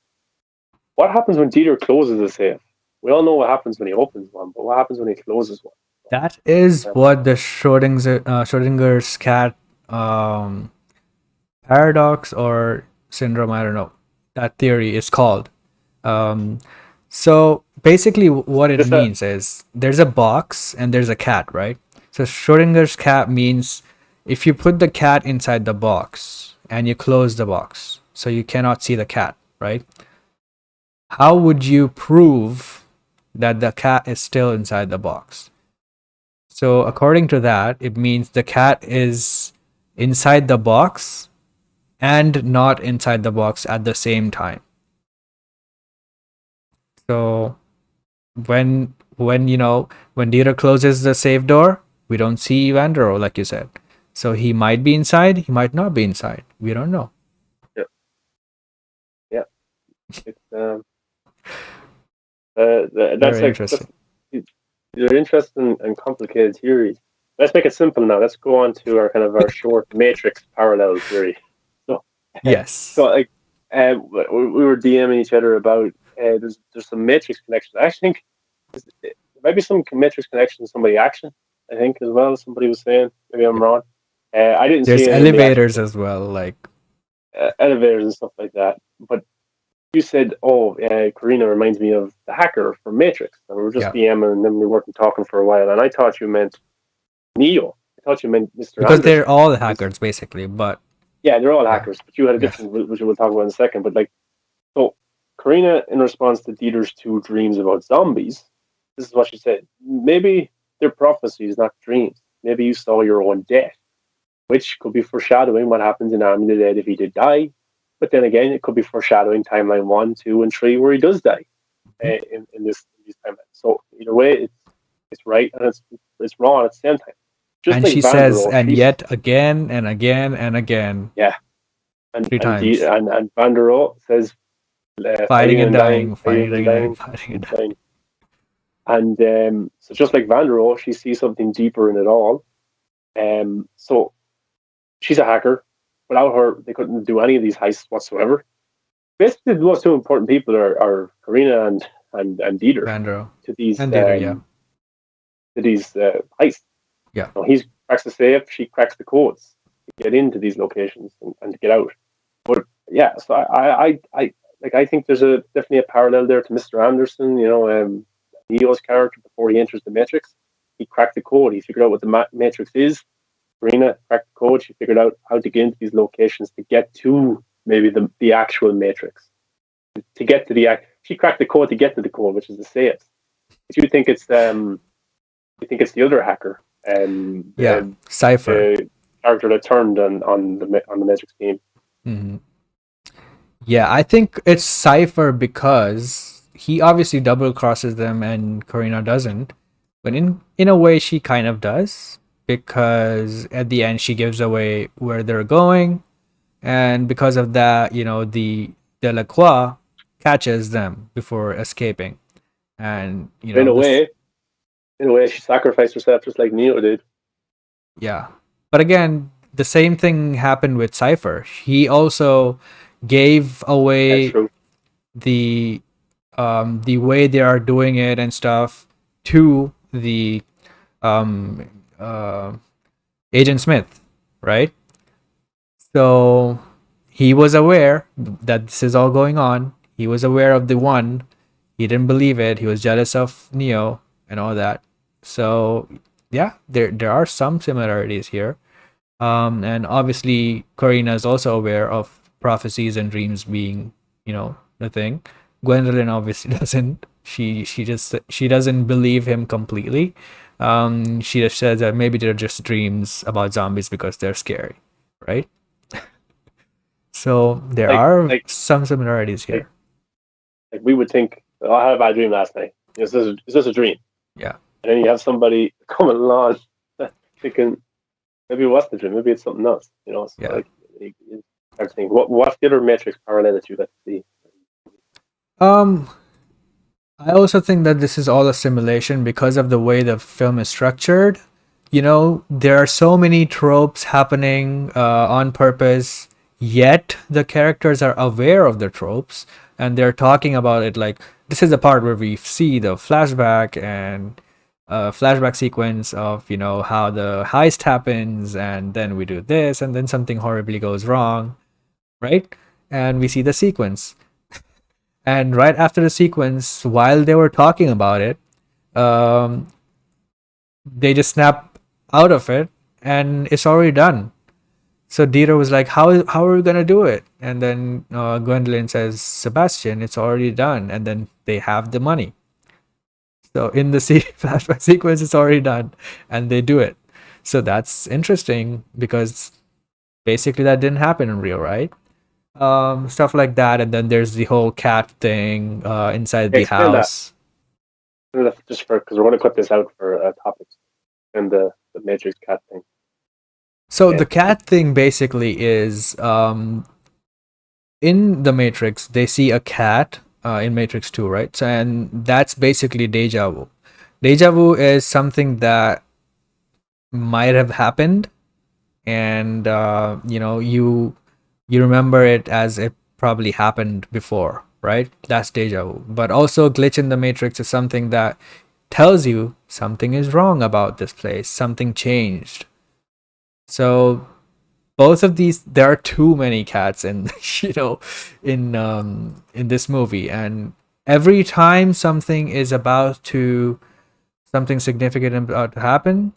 what happens when Dieter closes a safe? We all know what happens when he opens one, but what happens when he closes one? That is what the Schrodinger's cat paradox or syndrome, I don't know, that theory is called. Um, so basically, what it Just that, means is there's a box and there's a cat, right? So Schrodinger's cat means if you put the cat inside the box and you close the box, so you cannot see the cat, right? How would you prove that the cat is still inside the box? So according to that, it means the cat is inside the box and not inside the box at the same time. So when you know, when Dieter closes the safe door, we don't see Vanderohe, like you said. So he might be inside, he might not be inside. We don't know. yeah, It's that's Very like that's interesting. they're interesting and complicated theories. Let's make it simple now. Let's go on to our kind of our short matrix parallel theory. So, so Yes. like, we were DMing each other about there's some matrix connection. I actually think there might be some matrix connection to somebody action. I think as well. Somebody was saying. Maybe I'm Yep. wrong. I didn't see There's any in the actual elevators as well. Like, elevators and stuff like that. But you said, "Oh, Korina reminds me of the hacker from Matrix." And we were just yeah, DMing, and then we weren't talking for a while. And I thought you meant Neo. I thought you meant Mr. because they're Anderson. all Because hackers basically. But yeah, they're all yeah, hackers, but you had a yeah, different, which we'll talk about in a second. But like, so Karina, in response to Dieter's two dreams about zombies, this is what she said. Maybe they're prophecies, not dreams. Maybe you saw your own death, which could be foreshadowing what happens in Army of the Dead if he did die. But then again, it could be foreshadowing timeline 1, 2, and 3 where he does die in this timeline. So either way, it's right and it's wrong at the same time. Just and like she says, Vanderohe, and she's yet again and again and again, yeah, three times, and Vanderohe says fighting fighting and and dying, dying, fighting fighting and and dying, dying, fighting and keep dying. dying. And so just like Vanderohe, she sees something deeper in it all. So she's a hacker. Without her, they couldn't do any of these heists whatsoever. Basically, the most two important people are Karina and Dieter Vandro to these and Dieter, yeah, heists. yeah, So he cracks the safe, she cracks the codes to get into these locations and to get out. But yeah, so I think there's definitely a parallel there to Mr. Anderson. Neo's character before he enters the Matrix, he cracked the code. He figured out what the Matrix is. Karina cracked the code. She figured out how to get into these locations to get to maybe the actual Matrix. To get to she cracked the code to get to the code, which is the saves. But you think it's the other hacker, yeah. Cipher. the character that turned on the Matrix team. Hmm. Yeah, I think it's Cipher because he obviously double crosses them and Karina doesn't. But in a way she kind of does because at the end she gives away where they're going, and because of that, the Delacroix catches them before escaping. And In a this, way, she sacrificed herself just like Neo did. yeah. But again, the same thing happened with Cipher. He also gave That's away true. the way they are doing it and stuff to the um uh Agent Smith, right? So he was aware that this is all going on. He was aware of the one. He didn't believe it. He was jealous of Neo and all that. So yeah, there are some similarities here. And obviously Corina is also aware of prophecies and dreams being, the thing. Gwendolyn obviously doesn't. She doesn't believe him completely. She just says that maybe they're just dreams about zombies because they're scary, right? So there Like are like some similarities like here. like we would think, oh, I had a bad dream last night. Is this a dream? Yeah. And then you have somebody coming along thinking maybe it wasn't a dream, maybe it's something else. So Yeah. like you start to think, what's the other Matrix parallel that you got to see? Um, I also think that this is all a simulation because of the way the film is structured. There are so many tropes happening on purpose, yet the characters are aware of the tropes and they're talking about it like this is the part where we see the flashback and flashback sequence of how the heist happens, and then we do this and then something horribly goes wrong, right? And we see the sequence, and right after the sequence, while they were talking about it, um, they just snap out of it, and it's already done. So Dieter was like, "How are we gonna do it?" And then Gwendolyn says, "Sebastian, it's already done." And then they have the money. So in the flashback sequence, it's already done, and they do it. So that's interesting because basically that didn't happen in real, right? Stuff like that, and then there's the whole cat thing inside Yeah, the explain that. house. Just for because we're going to cut this out for topics and the Matrix cat thing. So the And cat thing basically is in the Matrix, they see a cat in Matrix 2, right? So, and that's basically deja vu. Deja vu is something that might have happened, and you remember it as it probably happened before, right? That's deja vu. But also, glitch in the Matrix is something that tells you something is wrong about this place, something changed. So both of these, there are too many cats in in this movie, and every time something significant about to happen,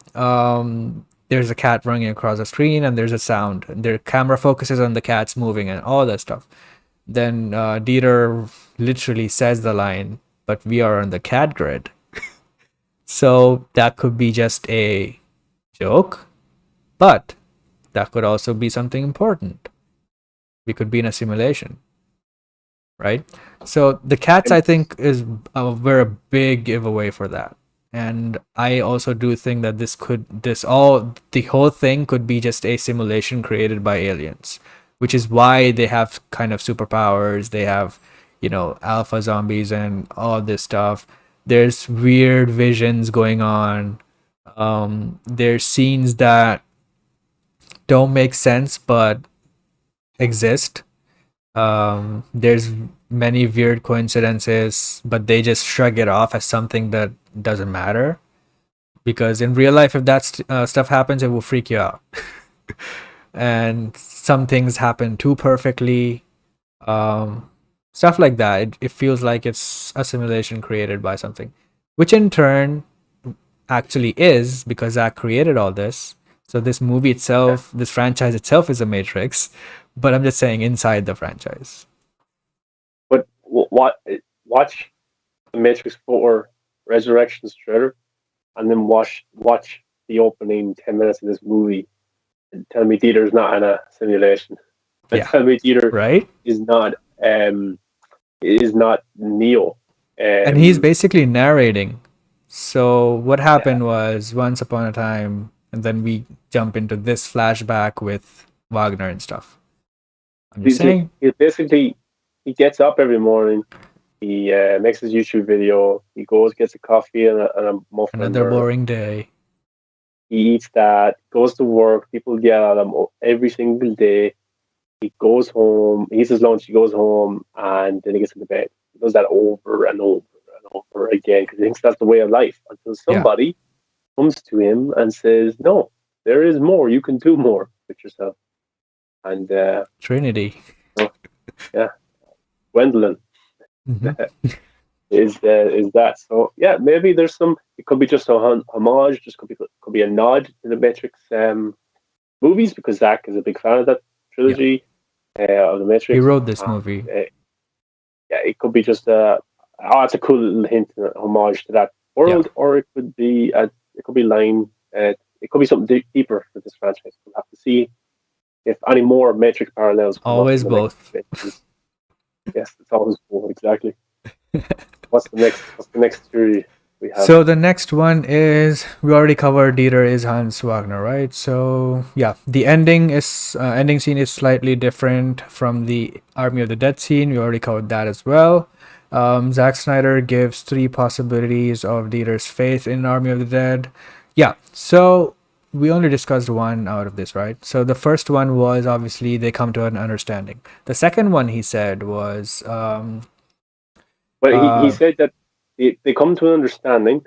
there's a cat running across the screen and there's a sound and their camera focuses on the cats moving and all that stuff. Then Dieter literally says the line, but we are on the cat grid. So that could be just a joke, but that could also be something important. We could be in a simulation, right? So the cats, And I think, is a very big giveaway for that. And I also do think that the whole thing could be just a simulation created by aliens, which is why they have kind of superpowers. They have, alpha zombies and all this stuff. There's weird visions going on. There's scenes that don't make sense but exist. There's many weird coincidences, but they just shrug it off as something that doesn't matter. Because in real life, if that stuff happens, it will freak you out. And some things happen too perfectly. Um, Stuff like that. It feels like it's a simulation created by something, which in turn actually is because Zack created all this. So this movie yeah, itself, this franchise itself is a matrix, but I'm just saying inside the franchise. but what watch the Matrix 4 Resurrections trailer, and then watch the opening 10 minutes of this movie, and tell me Dieter's not in a simulation. And Yeah, tell me Dieter right? is not um is not Neo. And he's Um, basically narrating. So what yeah, happened was once upon a time, and then we jump into this flashback with Wagner and stuff. I'm just saying. he basically he gets up every morning. He makes his YouTube video. He goes, gets a coffee and a muffin, Another or boring day. he eats that. Goes to work. People yell at him every single day. He goes home. He eats his lunch. He goes home, and then he gets into bed. He does that over and over and over again because he thinks that's the way of life. Until Yeah, somebody comes to him and says, "No, there is more. You can do more with yourself." And Trinity. oh, yeah, Gwendolyn Hmm. is that. So yeah, maybe there's some. It could be just a homage. Just could be a nod to the Matrix movies because Zach is a big fan of that Yeah, trilogy of the he Matrix. wrote this And, movie. yeah, it could be just a it's a cool little hint, homage to that Yeah, world, or it could be line. It could be something deeper for this franchise. We'll have to see if any more Matrix parallels come up always in the next both. bit. Yes, it's always cool, exactly. What's the next theory we have? So the next one is we already covered Dieter is Hans Wagner, right? So yeah, the ending scene is slightly different from the Army of the Dead scene. We already covered that as well. Zack Snyder gives three possibilities of Dieter's faith in Army of the Dead. Yeah, so we only discussed one out of this, right? So the first one was obviously they come to an understanding. The second one he said was But he uh said that they come to an understanding,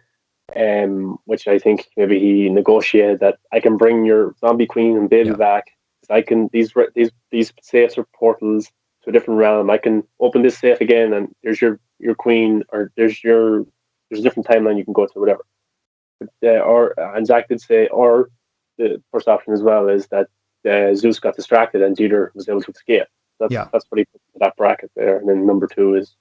which I think maybe he negotiated that I can bring your zombie queen and baby yeah, back. I can these safes are portals to a different realm. I can open this safe again, and there's your queen, or there's a different timeline you can go to, whatever. Or and Zach did say, or the first option as well is that Zeus got distracted and Jeter was able to escape. yeah. That's what he put in that bracket there. And then number two is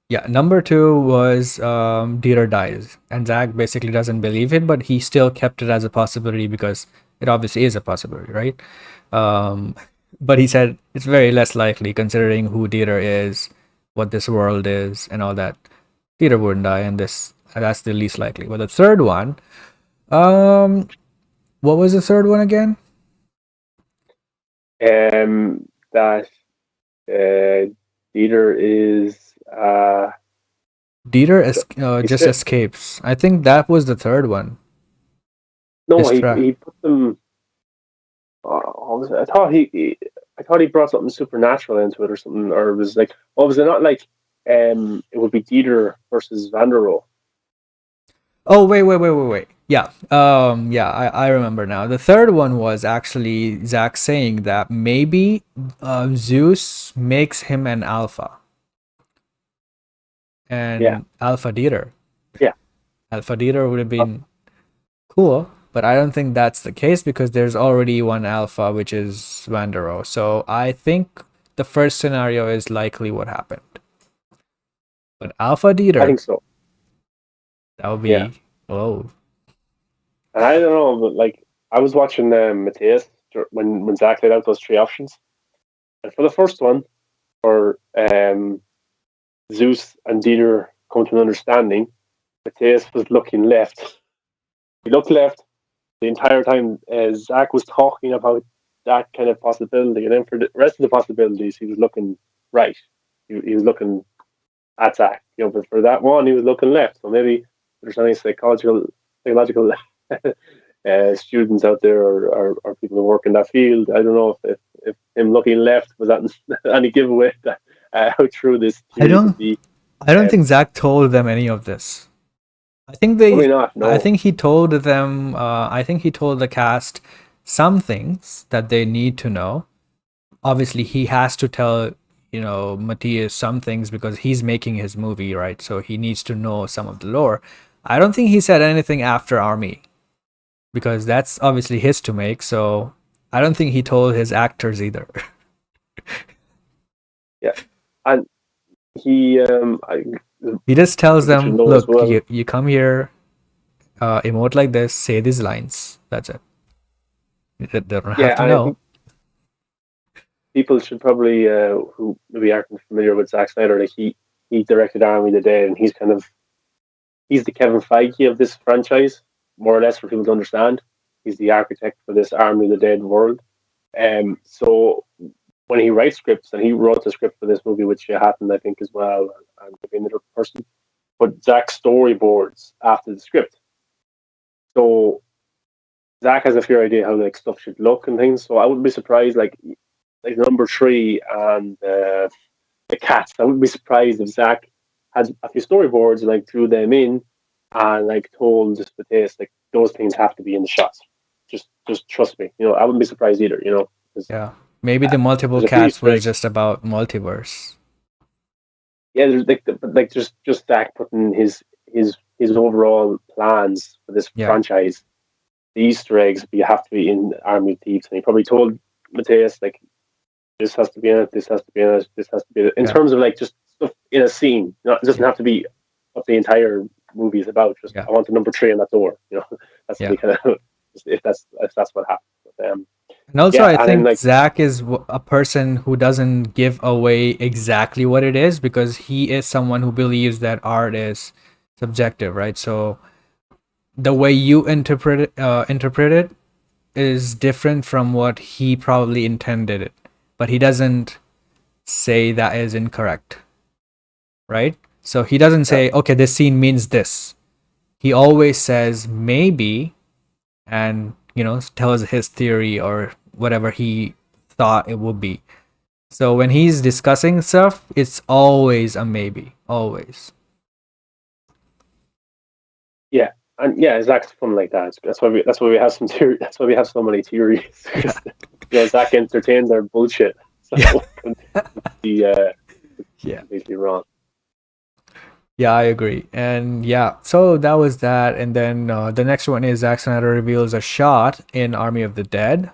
Yeah, number two was Dieter dies, and Zach basically doesn't believe it, but he still kept it as a possibility because it obviously is a possibility, right? Um, but he said it's very less likely considering who Dieter is, what this world is, and all that. Dieter wouldn't die, and that's the least likely. But the third one, um, what was the third one again? that Dieter is Dieter he's just escapes. I think that was the third one. no, His track. he put them. I thought he brought something supernatural into it or something, or it was like, oh, was it not like it would be Dieter versus Vanderohe? Oh, wait. Yeah. Yeah, I remember now. The third one was actually Zack saying that maybe Zeus makes him an alpha Yeah, and Alpha Dieter. yeah, Alpha Dieter would have been cool, but I don't think that's the case because there's already one alpha, which is Vandero. So I think the first scenario is likely what happened. But Alpha I Dieter, think so. that would Yeah, be, oh, and I don't know, but like I was watching Matthias when Zach laid out those three options, and for the first one, for Zeus and Dieter come to an understanding, Matthias was looking left. He looked left the entire time. Zach was talking about that kind of possibility, and then for the rest of the possibilities, he was looking right. He was looking at Zach, but for that one, he was looking left. So maybe there's any psychological students out there or people who work in that field. I don't know if him looking left was that any giveaway that how true this I theory could don't, be. I don't think Um, Zach told them any of this. I think Probably not. I No. think he told them, I think he told the cast some things that they need to know. Obviously, he has to tell, Matthias some things because he's making his movie, right? So he needs to know some of the lore. I don't think he said anything after Army because that's obviously his to make. So I don't think he told his actors either. Yeah, and he He just tells people should them, know as look, well. you come here, emote like this, say these lines. That's it. They don't have Yeah, to and I know. think people should probably who maybe aren't familiar with Zack Snyder, like he directed Army of the Dead, and he's the Kevin Feige of this franchise, more or less, for people to understand. He's the architect for this Army of the Dead world. So when he writes scripts, and he wrote the script for this movie, which happened, I think, as well, and maybe another person, but Zach storyboards after the script. So Zach has a fair idea how like stuff should look and things. So I wouldn't be surprised, like number three and the cats. I wouldn't be surprised if Zach had a few storyboards and like threw them in and like told Matthias like those things have to be in the shots. Just trust me. I wouldn't be surprised either. Because Yeah. Maybe the multiple there's a few cats Easter was eggs. just about multiverse. Yeah, there's like just Zach putting his overall plans for this Yeah. franchise. The Easter eggs you have to be in Army of Thieves, and he probably told Matthias like this has to be in it, this has to be in it, this has to be in it. In Yeah. terms of like just stuff in a scene. It doesn't Yeah. have to be what the entire movie is about. Just Yeah. I want the number three on that door. That's Yeah. the kind of if that's what happens. But, And also, yeah, I and then think like Zach is a person who doesn't give away exactly what it is because he is someone who believes that art is subjective, right? So the way you interpret it is different from what he probably intended it, but he doesn't say that is incorrect, right? So he doesn't yeah, say, okay, this scene means this. He always says maybe and tells his theory or whatever he thought it would be. So when he's discussing stuff, it's always a maybe, always. yeah. And yeah, Zach's fun like that. That's why we have some theory. That's why we have so many theories. Yeah. Because Zach entertains our bullshit. So Yeah. it can be Yeah. completely wrong. Yeah, I agree. And yeah, so that was that. And then the next one is Zack Snyder reveals a shot in Army of the Dead,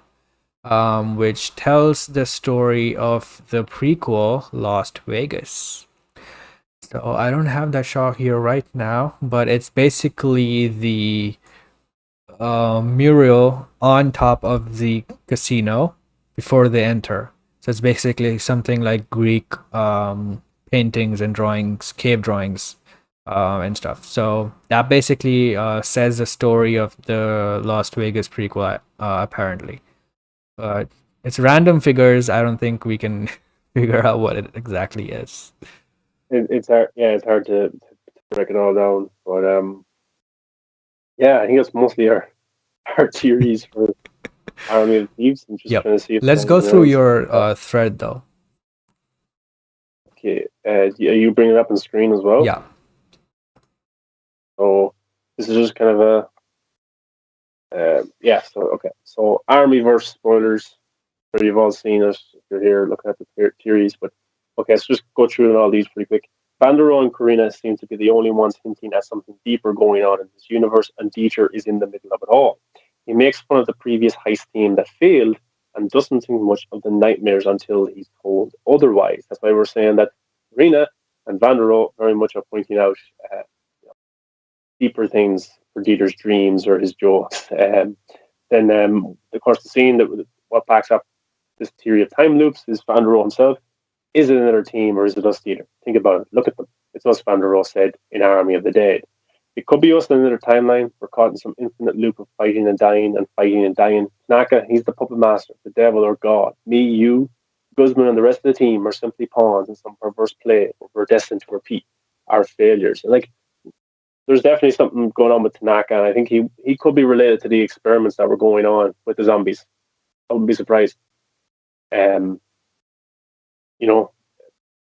which tells the story of the prequel Lost Vegas. So I don't have that shot here right now, but it's basically the mural on top of the casino before they enter. So it's basically something like Greek paintings and drawings, cave drawings, and stuff. So that basically says the story of the Las Vegas prequel, apparently. But it's random figures. I don't think we can figure out what it exactly is. It's hard. Yeah, it's hard to break it all down. But yeah, I think it's mostly our theories for Army of Thieves. I'm just Yep. trying to see if Let's there's go anything through else. your thread though. Okay, are you bringing it up on screen as well? Yeah. So this is just kind of a yeah. So okay, so Army verse spoilers. Sure, you've all seen it if you're here looking at the theories. But okay, let's just go through all these pretty quick. Vanderohe and Korina seem to be the only ones hinting at something deeper going on in this universe, and Dieter is in the middle of it all. He makes fun of the previous heist team that failed and doesn't think much of the nightmares until he's told otherwise. That's why we're saying that Korina and Vanderohe very much are pointing out deeper things for Dieter's dreams or his jokes. Then, of course, the scene that what backs up this theory of time loops is Vanderohe himself. Is it another team or is it us, Dieter? Think about it. Look at them. It's us, Vanderohe said in Army of the Dead. It could be us in another timeline. We're caught in some infinite loop of fighting and dying and fighting and dying. Tanaka, he's the puppet master, the devil or God. Me, you, Guzman, and the rest of the team are simply pawns in some perverse play where we're destined to repeat our failures. Like, there's definitely something going on with Tanaka, and I think he could be related to the experiments that were going on with the zombies. I wouldn't be surprised. Um, you know,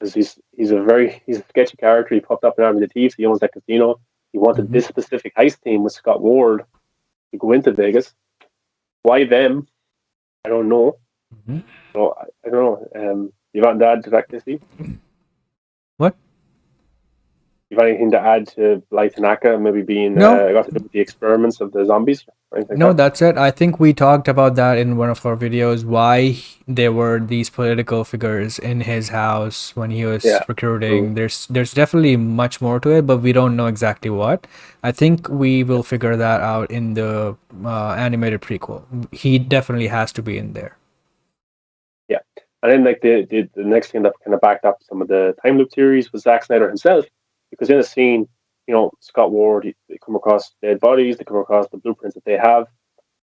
because he's a sketchy character. He popped up in Army of the Thieves. He owns that casino. He wanted Hmm. this specific heist team with Scott Ward to go into Vegas. Why them? I don't know. Hmm. So I don't know. You want to add to that, Chrissy? What? You have anything to add to Bly Tanaka maybe being No, got to do with the experiments of the zombies or anything like no, that? that's it. I think we talked about that in one of our videos, why there were these political figures in his house when he was Yeah. True. recruiting. There's definitely much more to it, but we don't know exactly what. I think we will figure that out in the animated prequel. He definitely has to be in there. Yeah. And then like the next thing that kind of backed up some of the time loop theories was Zack Snyder himself, because in a scene, Scott Ward, they come across dead bodies, they come across the blueprints that they have.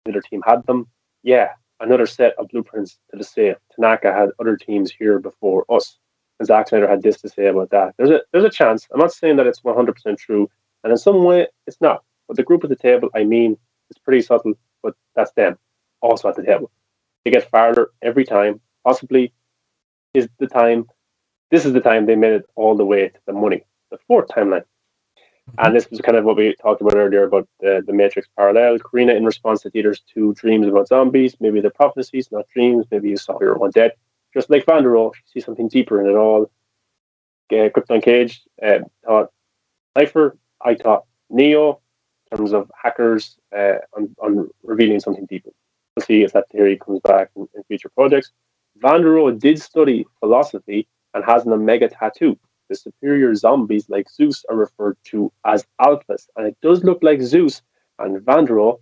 The other team had them. Yeah, another set of blueprints to the safe. Tanaka had other teams here before us, and Zack Snyder had this to say about that. There's a chance. I'm not saying that it's 100% true, and in some way it's not. But the group at the table, I mean, it's pretty subtle, but that's them also at the table. They get farther every time. Possibly is the time. This is the time they made it all the way to the money, the fourth timeline. Mhm. And this was kind of what we talked about earlier about the Matrix parallel. Karina, in response to Dieter's two dreams about zombies, maybe they're prophecies, not dreams. Maybe you saw your own dead. Just like Vanderohe, you see something deeper in it all. Krypton Cage thought Cypher. I thought Neo, in terms of hackers, on revealing something deeper. We'll see if that theory comes back in future projects. Vanderohe did study philosophy and has an Omega tattoo. The superior zombies like Zeus are referred to as alphas, and it does look like Zeus and Vanderohe,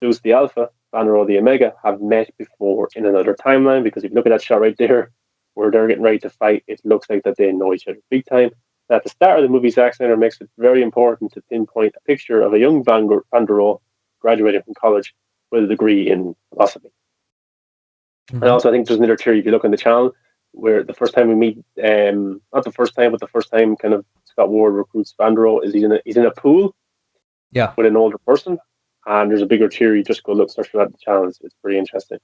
Zeus the Alpha, Vanderohe the Omega, have met before in another timeline. Because if you look at that shot right there, where they're getting ready to fight, it looks like that they know each other big time. And at the start of the movie, Zack Snyder makes it very important to pinpoint a picture of a young Vanderohe graduating from college with a degree in philosophy. And Mhm. also, I think there's another theory if you look on the channel where the first time we meet, not the first time, but the first time kind of Scott Ward recruits Vanderohe is he's in a pool Yeah. with an older person, and there's a bigger theory. Just go look, search for that in the channel. It's pretty interesting.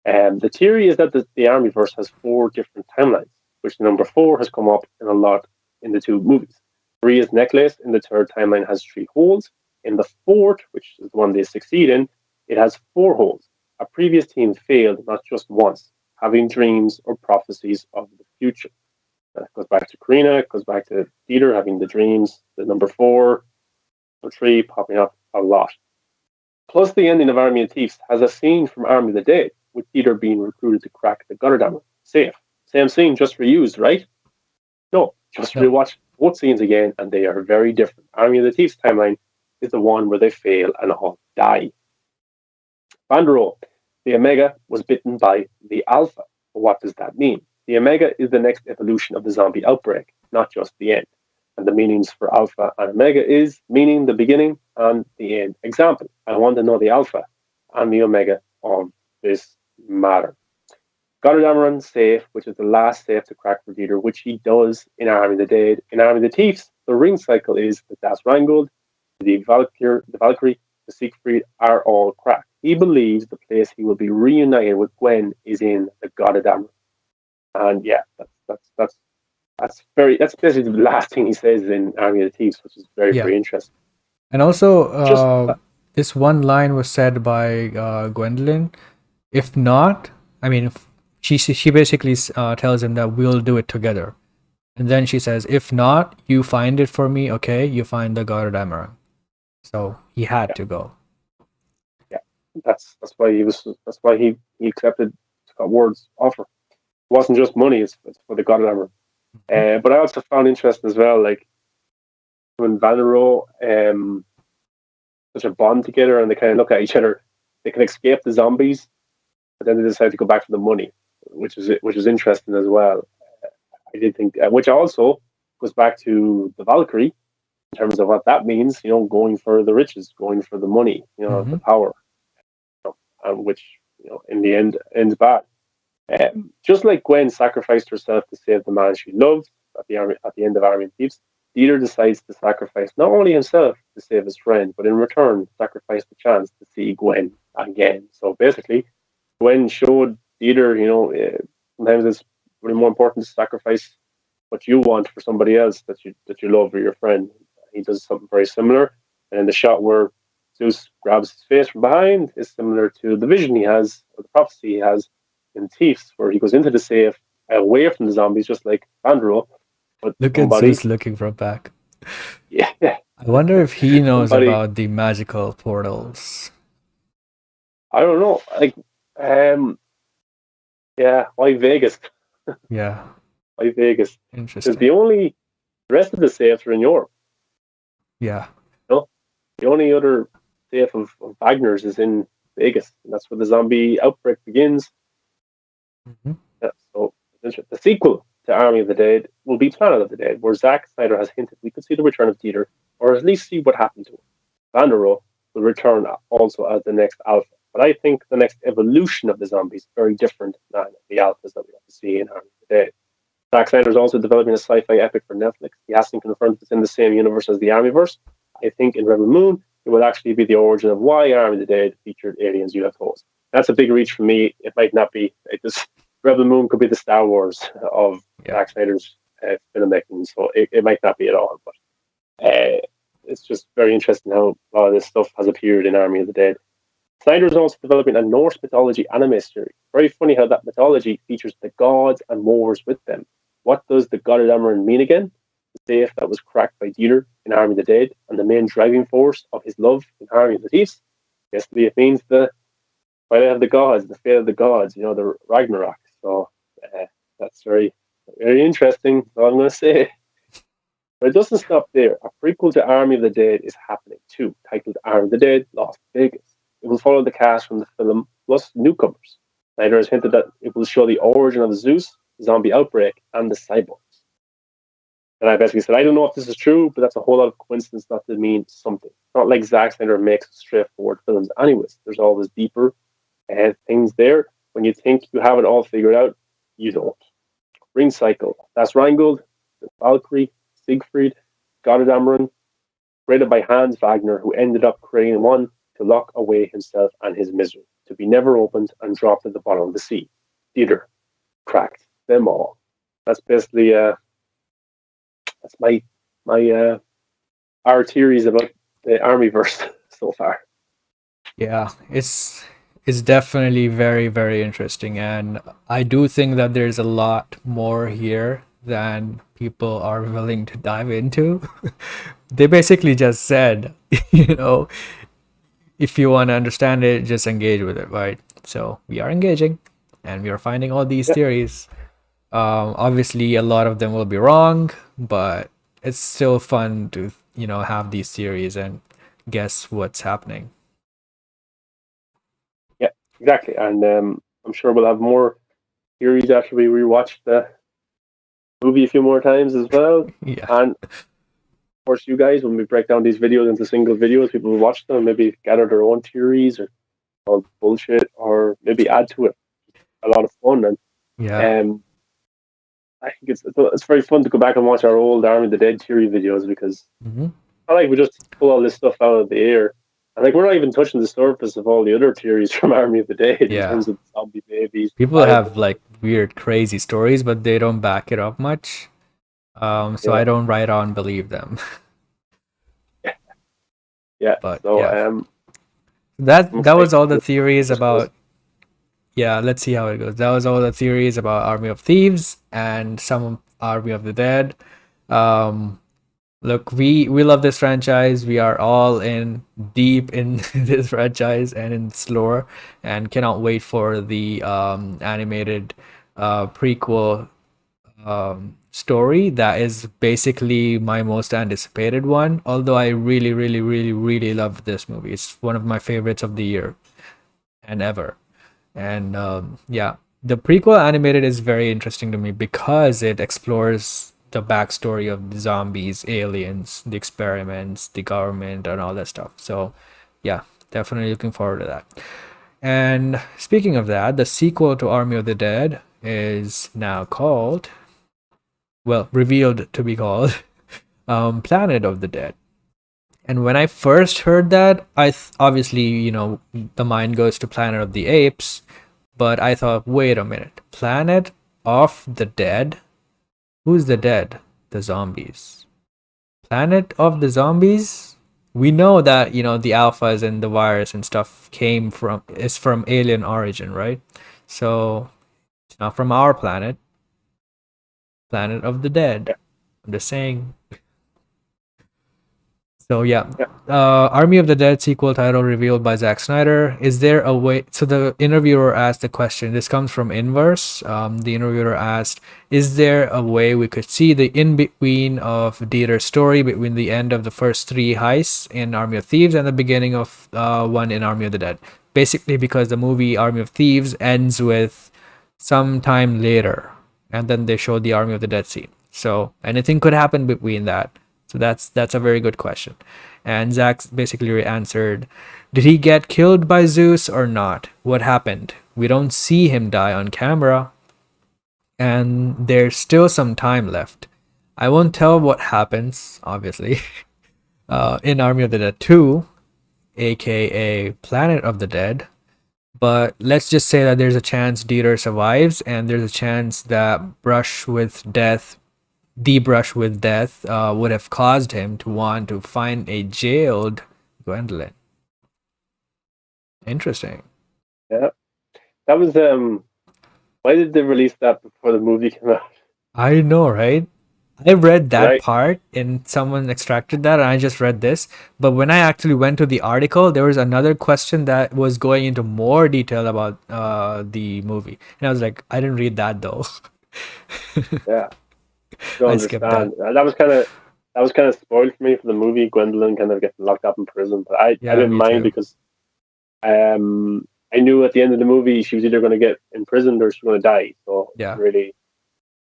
The theory is that the Armyverse has four different timelines, which the number four has come up in a lot in the two movies. Maria's necklace in the third timeline has three holes. In the fourth, which is the one they succeed in, it has four holes. A previous team failed not just once, having dreams or prophecies of the future. That goes back to Karina, it goes back to Peter having the dreams, the number four, the three popping up a lot. Plus, the ending of Army of Thieves has a scene from Army of the Dead, with Peter being recruited to crack the Gutterdammer safe. Same scene, just reused, right? No, just No. rewatch both scenes again, and they are very different. Army of the Thieves timeline is the one where they fail and all die. Vanderohe, the Omega was bitten by the Alpha. What does that mean? The Omega is the next evolution of the zombie outbreak, not just the end. And the meanings for Alpha and Omega is meaning the beginning and the end. Example, I want to know the Alpha and the Omega of this matter. Goddardamaran's safe, which is the last safe to crack for Dieter, which he does in Army of the Dead. In Army of the Thieves, the ring cycle is that Das Rangold, the Valkyrie, the Siegfried are all cracked. He believes the place he will be reunited with Gwen is in the Goddardamaran. And yeah, that's basically the last thing he says in Army of the Thieves, which is very, Yeah. very interesting. And also, Just this one line was said by Gwendolyn. If not, I mean, she basically tells him that we'll do it together. And then she says, if not, you find it for me, okay? You find the Goddardamaran. So he had yeah, to go. yeah. That's why he accepted Scott Ward's offer. It wasn't just money; it's for the Goddardamaran. Mhm. But I also found interesting as well, like when Vanderohe such a bond together, and they kind of look at each other. They can escape the zombies, but then they decide to go back for the money, which is interesting as well. I did think, which also goes back to the Valkyrie in terms of what that means. You know, going for the riches, going for the money, you know, the Mhm. power, you know, which in the end ends bad. Just like Gwen sacrificed herself to save the man she loved at the end of Army of Thieves, Dieter decides to sacrifice not only himself to save his friend, but in return sacrifice the chance to see Gwen again. So basically, Gwen showed Dieter, sometimes it's really more important to sacrifice what you want for somebody else that you love or your friend. He does something very similar, and in the shot where Zeus grabs his face from behind is similar to the vision he has, or the prophecy he has in Thieves, where he goes into the safe away from the zombies, just like Vanderohe, but Look at somebody, Zeus looking from back. yeah, I wonder if he knows somebody, about the magical portals. I don't know, like, um, yeah, why Vegas? Yeah, Why Vegas? Because interesting. the rest of the safes are in Europe. Yeah. You know, the only other safe of Wagner's is in Vegas, and that's where the zombie outbreak begins. Mhm. Yeah, so the sequel to Army of the Dead will be Planet of the Dead, where Zack Snyder has hinted we could see the return of Dieter, or at least see what happened to him. Vanderohe will return also as the next alpha. But I think the next evolution of the zombies is very different than the alphas that we have to see in Army of the Dead. Zack Snyder is also developing a sci-fi epic for Netflix. He hasn't confirmed it's in the same universe as the Armyverse. I think in Rebel Moon, it will actually be the origin of why Army of the Dead featured aliens, UFOs. That's a big reach for me. It might not be. Rebel Moon could be the Star Wars of Yeah. Zack Snyder's filmmaking, so it might not be at all. But it's just very interesting how a lot of this stuff has appeared in Army of the Dead. Snyder is also developing a Norse mythology anime series. Very funny how that mythology features the gods and wars with them. What does the God of Amaranth mean again? The safe that was cracked by Dieter in Army of the Dead and the main driving force of his love in Army of the Thieves. Basically, it means the twilight of the gods, the fate of the gods, the Ragnarok. So that's very, very interesting. That's all I'm going to say. But it doesn't stop there. A prequel to Army of the Dead is happening too, titled Army of the Dead Las Vegas. It will follow the cast from the film plus newcomers. Snyder has hinted that it will show the origin of Zeus, the zombie outbreak, and the cyborgs. And I basically said, I don't know if this is true, but that's a whole lot of coincidence not to mean something. It's not like Zack Snyder makes straightforward films, anyways. There's always deeper things there. When you think you have it all figured out, you don't. Ring cycle. That's Rheingold, the Valkyrie, Siegfried, Gotterdammerung, created by Hans Wagner, who ended up creating one to lock away himself and his misery, to be never opened and dropped at the bottom of the sea. Theater cracked them all. That's basically that's my our theories about the army verse so far. Yeah, it's definitely very, very interesting, and I do think that there's a lot more here than people are willing to dive into. They basically just said, you know, if you want to understand it, just engage with it, right? So we are engaging, and we are finding all these Yeah, theories. Obviously, a lot of them will be wrong, but it's still fun to, have these theories and guess what's happening. yeah, exactly. And I'm sure we'll have more theories after we rewatch the movie a few more times as well. Yeah. And of course, you guys, when we break down these videos into single videos, people will watch them, maybe gather their own theories or all bullshit, or maybe add to it. A lot of fun. And Yeah. Um, I think it's very fun to go back and watch our old Army of the Dead theory videos because Hmm. I like we just pull all this stuff out of the air. I think we're not even touching the surface of all the other theories from Army of the Dead in Yeah. terms of zombie babies, People cannibals. have like weird, crazy stories, but they don't back it up much. So Yeah, I don't write on believe them. yeah. But So yeah, I'm that excited was all to the see theories what goes. about. Yeah, let's see how it goes. That was all the theories about Army of Thieves and some Army of the Dead. Um, Look, we love this franchise. We are all in deep in this franchise and in its lore, and cannot wait for the animated prequel story. That is basically my most anticipated one. Although I really, really, really, really love this movie. It's one of my favorites of the year and ever. And yeah, the prequel animated is very interesting to me because it explores the backstory of the zombies, aliens, the experiments, the government, and all that stuff. So, yeah, definitely looking forward to that. And speaking of that, the sequel to Army of the Dead is now called, well, revealed to be called Planet of the Dead. And when I first heard that, obviously, the mind goes to Planet of the Apes, but I thought, wait a minute, Planet of the Dead? Who's the dead? The zombies. Planet of the Zombies? We know that, the alphas and the virus and stuff is from alien origin, right? So it's not from our planet, Planet of the Dead. Yeah, I'm just saying. So yeah, yeah, Army of the Dead sequel title revealed by Zack Snyder. Is there a way? So the interviewer asked the question. This comes from Inverse. The interviewer asked, "Is there a way we could see the in between of Dieter's story between the end of the first three heists in Army of Thieves and the beginning of one in Army of the Dead?" Basically, because the movie Army of Thieves ends with some time later, and then they show the Army of the Dead scene. So anything could happen between that. So that's a very good question. And Zach basically answered, did he get killed by Zeus or not? What happened? We don't see him die on camera, and there's still some time left. I won't tell what happens, obviously, in Army of the Dead 2, aka Planet of the Dead, but let's just say that there's a chance Dieter survives, and there's a chance that the brush with death would have caused him to want to find a jailed Gwendolyn. Interesting. yeah. That was Why did they release that before the movie came out? I know, right? I read that Right? part and someone extracted that, and I just read this. But when I actually went to the article, there was another question that was going into more detail about the movie. And I was like, I didn't read that though. Yeah, don't I skipped that. understand. That was kind of spoiled for me for the movie. Gwendolyn kind of getting locked up in prison, but I Yeah, didn't me mind too. because I knew at the end of the movie she was either going to get imprisoned or she was going to die. So it Yeah. wasn't really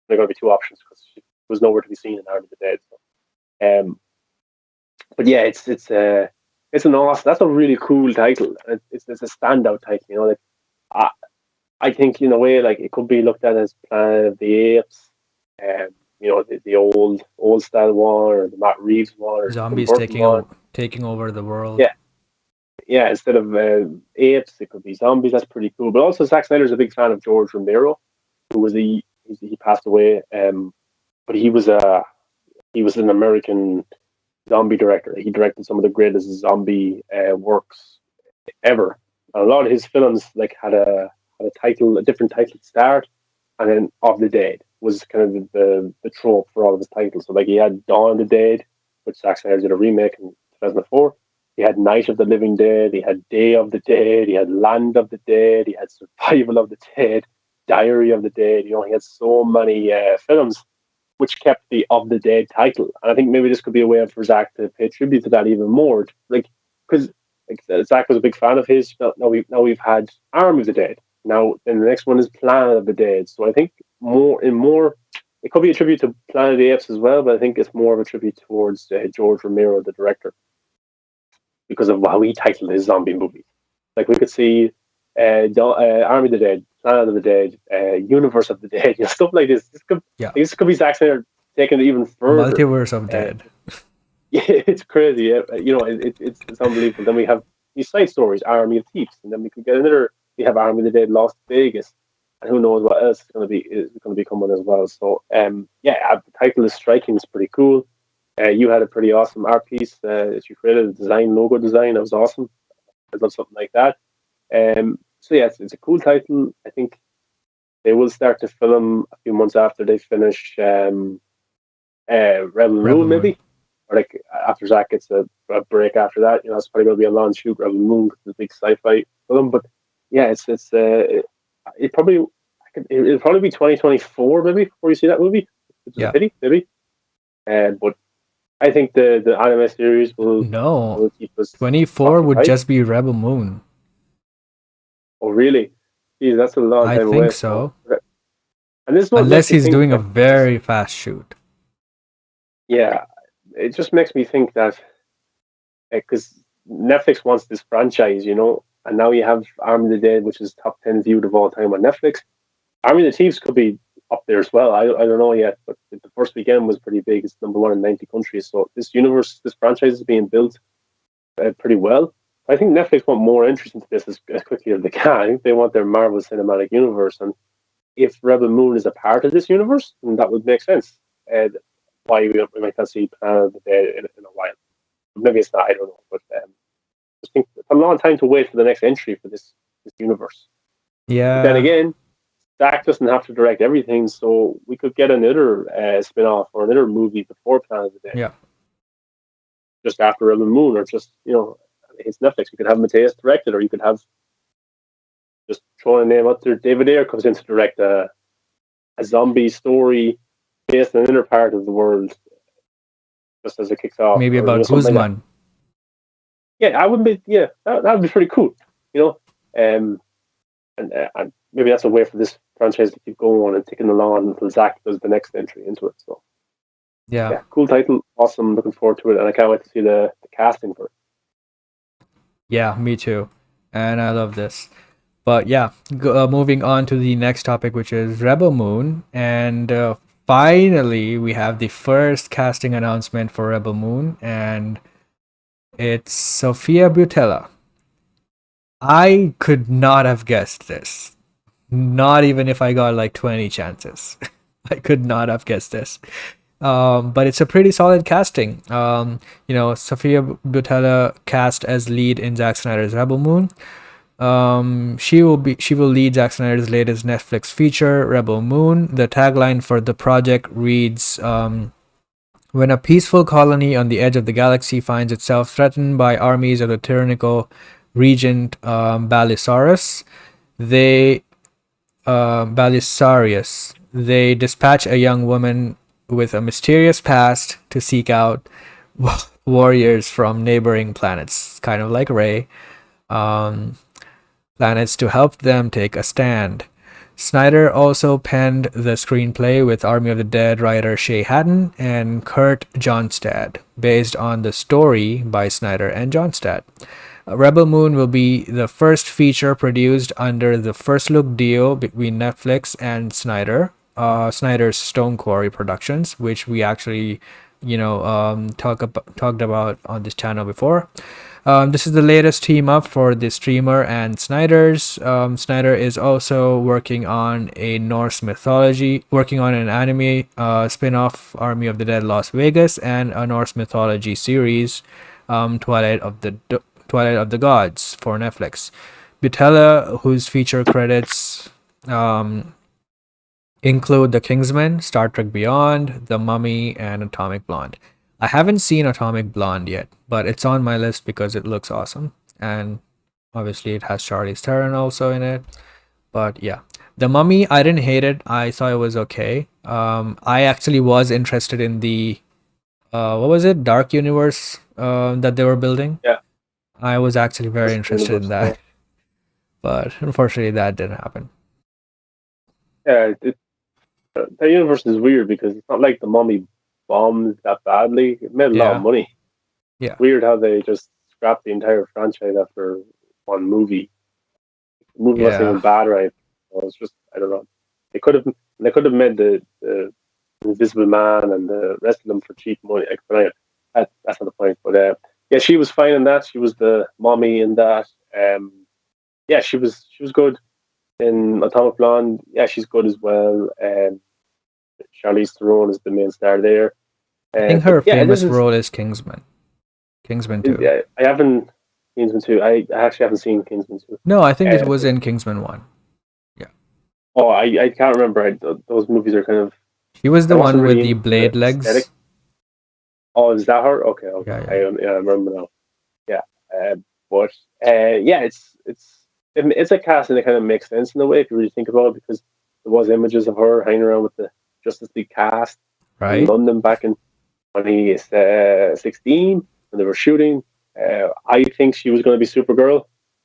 there going to be two options because she was nowhere to be seen in Army of the Dead. So, but yeah, it's an awesome. That's a really cool title. It's a standout title. You know, like I I think in a way like it could be looked at as Planet of the Apes, um, the old style one or the Matt Reeves one or the Tim Zombies Burton one. taking over the world. Yeah, yeah. Instead of apes, it could be zombies. That's pretty cool. But also, Zack Snyder's a big fan of George Romero, who was he passed away. But he was an American zombie director. He directed some of the greatest zombie works ever. And a lot of his films like had a title, a different title at the start, and then Of the Dead was kind of the trope for all of his titles. So like he had Dawn of the Dead, which Zack Snyder did a remake in 2004. He had Night of the Living Dead. He had Day of the Dead. He had Land of the Dead. He had Survival of the Dead, Diary of the Dead. You know, he had so many films which kept the Of the Dead title. And I think maybe this could be a way for Zach to pay tribute to that even more. Like, because Zach was a big fan of his. Now we've had Army of the Dead. Now, then the next one is Planet of the Dead. So I think it could be a tribute to Planet of the Apes as well, but I think it's more of a tribute towards George Romero, the director, because of how he titled his zombie movies. Like we could see Army of the Dead, Planet of the Dead, Universe of the Dead, stuff like this. Yeah. This could be Zack Snyder taking it even further. Multiverse of Uh, Dead. yeah, it's crazy. Yeah. It's unbelievable. Then we have these side stories, Army of Thieves, and then we could get another. We have Army of the Dead, Las Vegas, and who knows what else is going to be coming as well. So the title is striking. It's pretty cool. You had a pretty awesome art piece that you created, a design, logo design. That was awesome. I'd love something like that. So yeah, it's a cool title. I think they will start to film a few months after they finish Rebel Rebel Moon, Moon. maybe, or like after Zack gets a break after that. It's probably going to be a long shoot. Rebel Moon, the big sci-fi film. But yeah, it probably it'll probably be 2024 maybe before you see that movie, which is a Yeah. pity, maybe. But I think the anime series No. will keep us 24 would occupied. just be Rebel Moon. Oh, really? Geez, that's a long I time think away. So, so. and this is what Unless makes me he's think doing a that this, very fast shoot. yeah, it just makes me think that because Netflix wants this franchise, and now you have Army of the Dead, which is top 10 viewed of all time on Netflix. Army of the Thieves could be up there as well. I don't know yet, but the first weekend was pretty big. It's number one in 90 countries. So this franchise is being built pretty well. I think Netflix want more interest into this as quickly as they can. I think they want their Marvel Cinematic Universe, and if Rebel Moon is a part of this universe, then that would make sense. And why we might not see Planet of the Dead in a while. Maybe it's not. I don't know, but I think it's a long time to wait for the next entry for this universe. But then Yeah. again, Zack doesn't have to direct everything, so we could get another spin-off or another movie before Planet of the Dead, Yeah. just after Rebel Moon, or just it's Netflix. You could have Mateus direct it, or you could have just throw a name out there. David Ayer comes in to direct a zombie story based on another part of the world, just as it kicks off, Maybe or about something like that. Guzman. Yeah, I would be. Yeah, that would be pretty cool. And maybe that's a way for this franchise to keep going and ticking along until Zack does the next entry into it. So Yeah. yeah, cool title, awesome. Looking forward to it, and I can't wait to see the casting for it. Yeah, me too. And I love this. But yeah, moving on to the next topic, which is Rebel Moon. And finally, we have the first casting announcement for Rebel Moon, and it's Sofia Boutella. I could not have guessed this. Not even if I got like 20 chances. I could not have guessed this. But it's a pretty solid casting. Sofia Boutella cast as lead in Zack Snyder's Rebel Moon. She will lead Zack Snyder's latest Netflix feature, Rebel Moon. The tagline for the project reads, "When a peaceful colony on the edge of the galaxy finds itself threatened by armies of the tyrannical regent Balisarius, they Balisarius, they dispatch a young woman with a mysterious past to seek out warriors from neighboring planets, kind of like Rey." Planets to help them take a stand. Snyder also penned the screenplay with Army of the Dead writer Shay Hatten and Kurt Johnstad, based on the story by Snyder and Johnstad. Rebel Moon will be the first feature produced under the first look deal between Netflix and Snyder, Snyder's Stone Quarry Productions, which we actually, talked about on this channel before. This is the latest team up for the streamer and Snyder's. Snyder is also working on a Norse mythology, working on an anime spin-off, Army of the Dead Las Vegas, and a Norse mythology series, Twilight of the Gods, for Netflix. Butella, whose feature credits include The Kingsman, Star Trek Beyond, The Mummy, and Atomic Blonde. I haven't seen Atomic Blonde yet, but it's on my list because it looks awesome. And obviously it has Charlize Theron also in it. But yeah. The Mummy, I didn't hate it. I thought it was okay. I actually was interested in the what was it? Dark Universe that they were building. Yeah, I was actually very that's the interested in universe. Yeah, that. But unfortunately that didn't happen. yeah. The universe is weird because it's not like the Mummy bombed that badly. It made a lot of Yeah. money. Yeah. Weird how they just scrapped the entire franchise after one movie. The movie wasn't even Yeah. bad, right? So it's just I don't know. They could have made the Invisible Man and the rest of them for cheap money. Like, but anyway, that's not the point. But yeah, she was fine in that. She was the mommy in that. Yeah, she was good in Atomic Blonde. Yeah, she's good as well. Charlize Theron is the main star there. I think But her yeah, this famous is. role is Kingsman. Kingsman 2. I haven't Kingsman 2. I actually haven't seen Kingsman 2. No, I think it was But, in Kingsman 1. Yeah. oh, I can't remember. Those movies are kind of. She was I the wasn't one with really the into the blade aesthetic. legs. Oh, is that her? Okay, okay. Yeah, I, yeah. yeah, I remember now. Yeah, but yeah, it's a casting that kind of makes sense in a way if you really think about it, because there was images of her hanging around with the Justice League cast in Right? London back in 2016 when they were shooting. I think she was going to be Supergirl.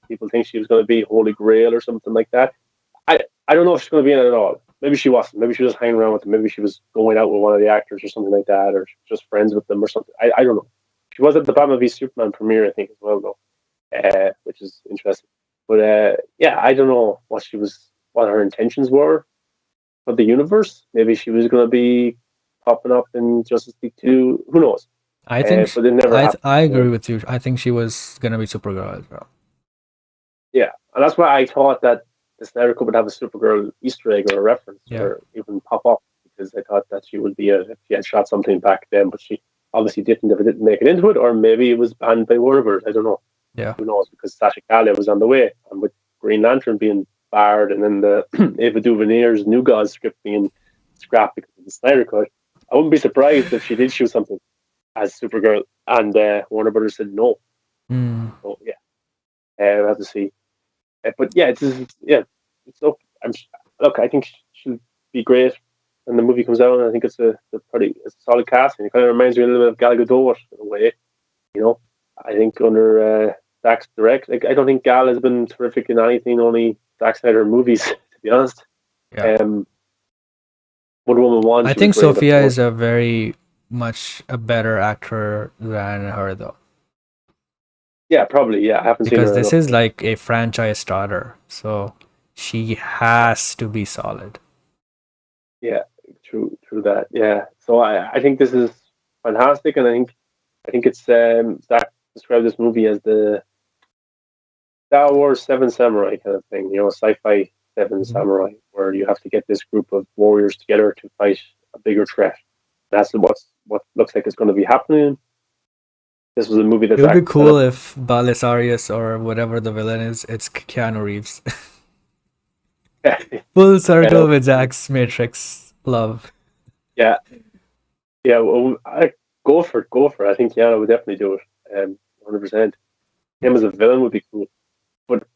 People think she was going to be Holy Grail or something like that. I don't know if she's going to be in it at all. Maybe she wasn't. Maybe she was just hanging around with them. Maybe she was going out with one of the actors or something like that, or just friends with them or something. I don't know. She was at the Batman v Superman premiere, I think, as well, though, which is interesting. But yeah, I don't know what her intentions were for the universe. Maybe she was going to be popping up in Justice League 2. Who knows? I think But it never happened. I agree with you. I think she was gonna be Supergirl as well. Yeah, and that's why I thought that the Snyder Cut would have a Supergirl Easter egg or a reference Yeah. or even pop up, because I thought that she would be if she had shot something back then, but she obviously didn't if it didn't make it into it, or maybe it was banned by Warner Bros. I don't know. Yeah. Who knows? Because Sasha Calle was on the way, and with Green Lantern being barred, and then the Ava DuVernay's New Gods script being scrapped because of the Snyder Cut, I wouldn't be surprised if she did shoot something as Supergirl, and Warner Brothers said no. Mm. So yeah, we'll have to see. But yeah, yeah. So look. I think she'll be great when the movie comes out. And I think it's a solid casting. It kind of reminds me a little bit of Gal Gadot in a way. You know, I think under Zack's direct, like I don't think Gal has been terrific in anything. Only Zack Snyder movies, to be honest. Yeah. Wonder Woman 1. I She was think great, of Sophia course. is a very much a better actor than her though. Yeah, probably. Yeah, I haven't seen Because her this enough. is like a franchise starter. So she has to be solid. Yeah, true that. Yeah, so I think this is fantastic, and I think it's Zach described this movie as the Star Wars Seven Samurai kind of thing, sci-fi Seven Mhm. Samurai, where you have to get this group of warriors together to fight a bigger threat. That's what looks like is going to be happening. This was a movie that It would Zach be set cool up. if Balisarius or whatever the villain is, it's Keanu Reeves. Full circle with Zack's Matrix love. Yeah, yeah. Well, go for it. Go for it. I think Keanu would definitely do it. 100%. Him as a villain would be cool. But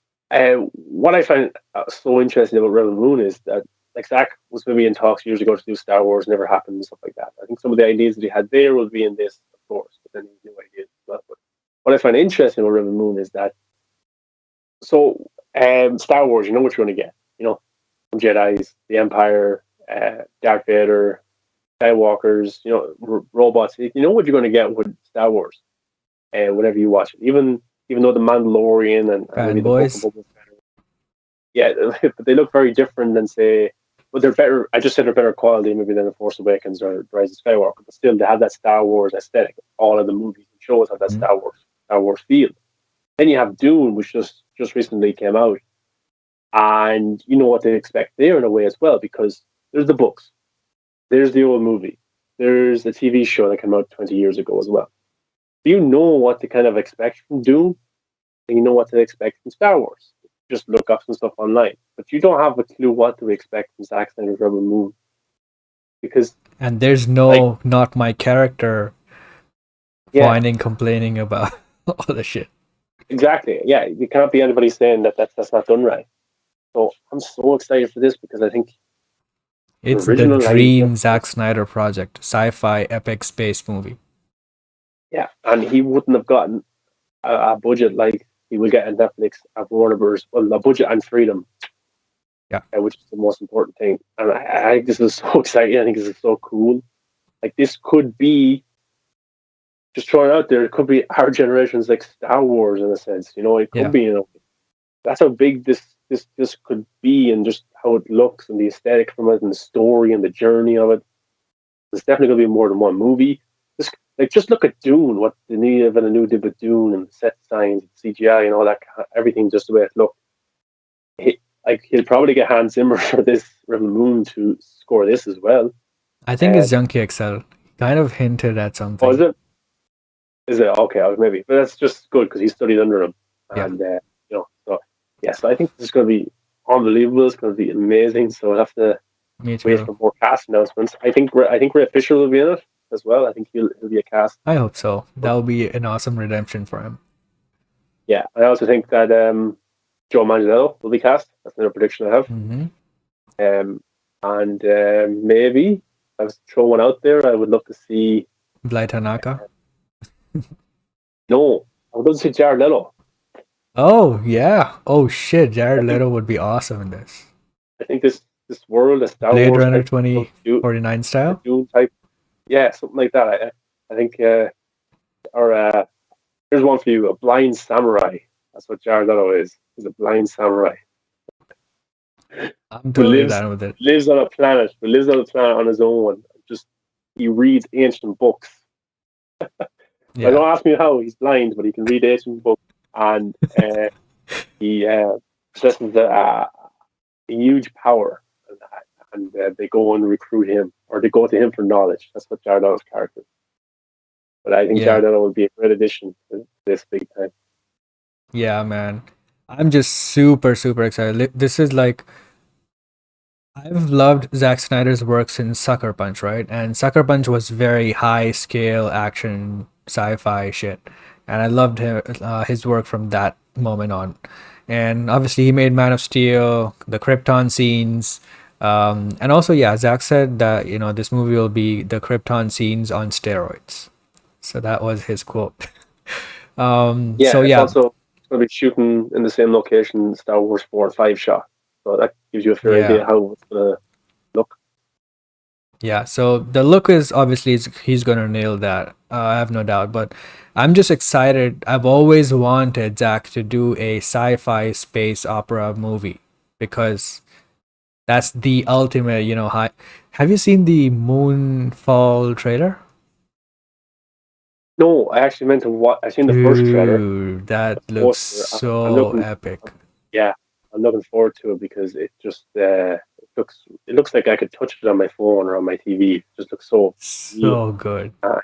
what I find so interesting about Rebel Moon is that, like, Zach was maybe in talks years ago to do Star Wars, never happened and stuff like that. I think some of the ideas that he had there would be in this, of course, but then he had no ideas as well. But what I find interesting about Rebel Moon is that, so Star Wars, you know what you're going to get. Some Jedi's, the Empire, Darth Vader, Skywalkers, robots. You know what you're going to get with Star Wars, whenever you watch it. Even though the Mandalorian and maybe the Book of Fanboys. Boba Fett, yeah, but they look very different than, say, but they're better. I just said they're better quality maybe than the Force Awakens or Rise of Skywalker, but still they have that Star Wars aesthetic. All of the movies and shows have that Mhm. Star Wars feel. Then you have Dune, which just recently came out, and you know what they expect there in a way as well, because there's the books, there's the old movie, there's the TV show that came out 20 years ago as well. You know what to kind of expect from Dune, and you know what to expect from Star Wars. Just look up some stuff online, but you don't have a clue what to expect from Zack Snyder's Rebel Moon, because, And there's like, no not my character yeah, whining, complaining about all the shit. exactly, yeah, you can't be anybody saying that's not done right. So I'm so excited for this, because I think the It's the original idea dream for Zack this, Snyder project, sci-fi epic space movie. yeah, and he wouldn't have gotten a budget like he will get in Netflix at Warner Bros. Well, a budget and freedom, Yeah. which is the most important thing. And I think this is so exciting. I think this is so cool. Like, this could be, just throwing it out there, it could be our generation's like Star Wars in a sense. It could Yeah. be. That's how big this this could be, and just how it looks and the aesthetic from it and the story and the journey of it. There's definitely going to be more than one movie. Just look at Dune, what Denis Villeneuve did with Dune and the set designs, and CGI, and all that, everything, just the way it looked. He'll probably get Hans Zimmer for this Rebel Moon to score this as well. I think it's Junkie XL. Kind of hinted at Oh, is something. it? Is it okay? Maybe, but that's just good because he studied under him, Yeah, and so yeah. So I think this is going to be unbelievable. It's going to be amazing. So we'll have to me wait too. for more cast announcements. I think Ray Fisher will be in it as well. I think he'll be a cast. I hope so. That will be an awesome redemption for him. Yeah, I also think that Joe Manganiello will be cast. That's another prediction I have. Mm-hmm. And maybe I was throw one out there. I would love to see. Bly Tanaka. No, I would love to see Jared Leto. Oh yeah. Oh shit. Jared I think Leto would be awesome in this. I think this world, a Star Blade Wars Runner type, of 2049 a style. Dune type, yeah, something like that. I think, or here's one for you: a blind samurai. That's what Jared Leto is. He's a blind samurai I'm who totally down with it. lives on a planet, on his own. Just he reads ancient books. I Yeah. don't ask me how he's blind, but he can read ancient books, and he possesses a huge power, and they go and recruit him, or they go to him for knowledge. That's what Jared Leto's character is. But I think Yeah. Jared Leto would be a great addition to this big time. Yeah, man. I'm just super, super excited. This is like I've loved Zack Snyder's work since Sucker Punch, right? And Sucker Punch was very high scale action sci-fi shit, and I loved his work from that moment on. And obviously, he made Man of Steel, the Krypton scenes, and also, yeah, Zack said that this movie will be the Krypton scenes on steroids. So that was his quote. Yeah, So it's yeah, also going to be shooting in the same location Star Wars 4 and 5 shot. So that gives you a fair idea yeah. how it's going to look. Yeah, so the look is obviously he's gonna nail that. I have no doubt. But I'm just excited. I've always wanted Zach to do a sci-fi space opera movie because that's the ultimate, high. Have you seen the Moonfall trailer? No, I actually meant to watch. I've seen the first trailer, Dude, that the looks poster. I'm so looking, epic. yeah, I'm looking forward to it because it looks like I could touch it on my phone or on my TV. It just looks so real. So good. Uh,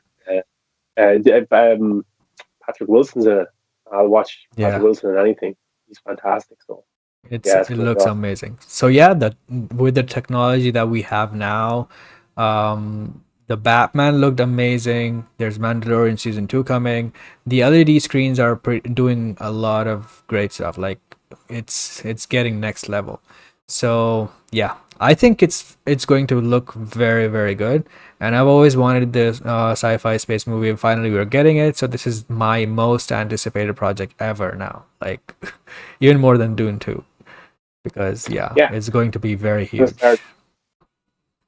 Patrick Wilson's in it. I'll watch Patrick Yeah. Wilson in anything. He's fantastic. So It's yeah, it's it going to be looks awesome. amazing. So yeah, that with the technology that we have now, the Batman looked amazing. There's Mandalorian season 2 coming. The LED screens are doing a lot of great stuff. Like it's getting next level. So yeah, I think it's going to look very very good. And I've always wanted this sci-fi space movie, and finally we're getting it. So this is my most anticipated project ever now. Like even more than Dune 2 because yeah, Yeah, it's going to be very going to start huge.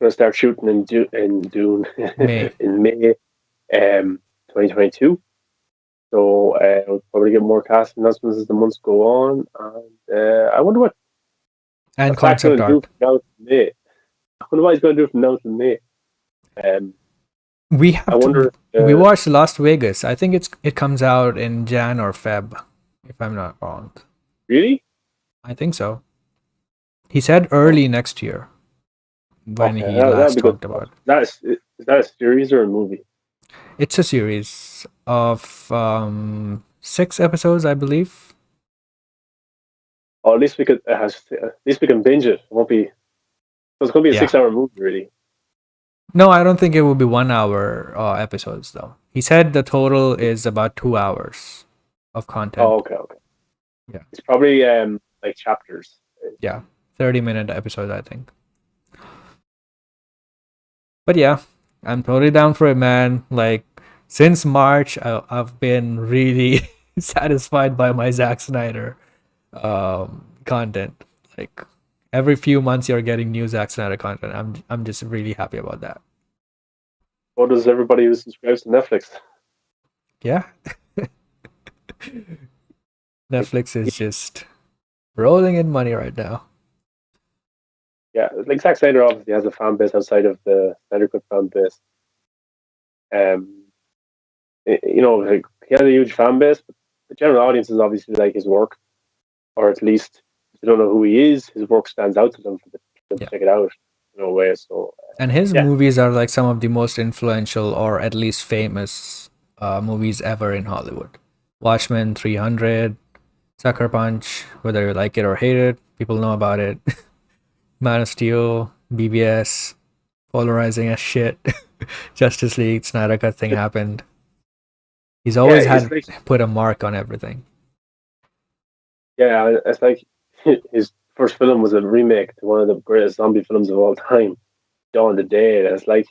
going to start shooting in Dune May. in May 2022. So we'll probably get more cast announcements as the months go on. And I wonder And what's Zach concept going to do art. from now to May. I wonder what he's going to do from now to May. Um, We I have to wonder. we watched Las Vegas. I think it comes out in Jan or Feb, if I'm not wrong. Really? I think so. He said Oh, early next year when okay, he that'll last be good talked to watch. about it. Is that a series or a movie? It's a series of 6 episodes, I believe. Or at least at least we can binge it. It won't be. So it's going to be a Yeah. 6 hour movie, really. No, I don't think it will be 1 hour episodes though. He said the total is about 2 hours of Oh, content. okay, okay. Yeah. It's probably like chapters. Yeah, 30-minute episodes, I think. But yeah, I'm totally down for it, man. Like, since March, I've been really satisfied by my Zack Snyder content. Like, every few months, you're getting new Zack Snyder content. I'm just really happy about that. What does everybody who subscribes to Netflix? Yeah, Netflix is just. rolling in money right now. Yeah, like Zack Snyder obviously has a fan base outside of the Snyder Cut fan base. Um, like he has a huge fan base, but the general audience is obviously like his work, or at least if they don't know who he is, his work stands out to them for them to Yeah. check it out in a way. So And his yeah, movies are like some of the most influential or at least famous movies ever in Hollywood. Watchmen, 300, Sucker Punch, whether you like it or hate it, people know about it. Man of Steel, BBS, polarizing as shit. Justice League, Snyder Cut thing happened. He's yeah, always it's had like put a mark on everything. yeah, it's like his first film was a remake to one of the greatest zombie films of all time, Dawn of the Dead. And it's like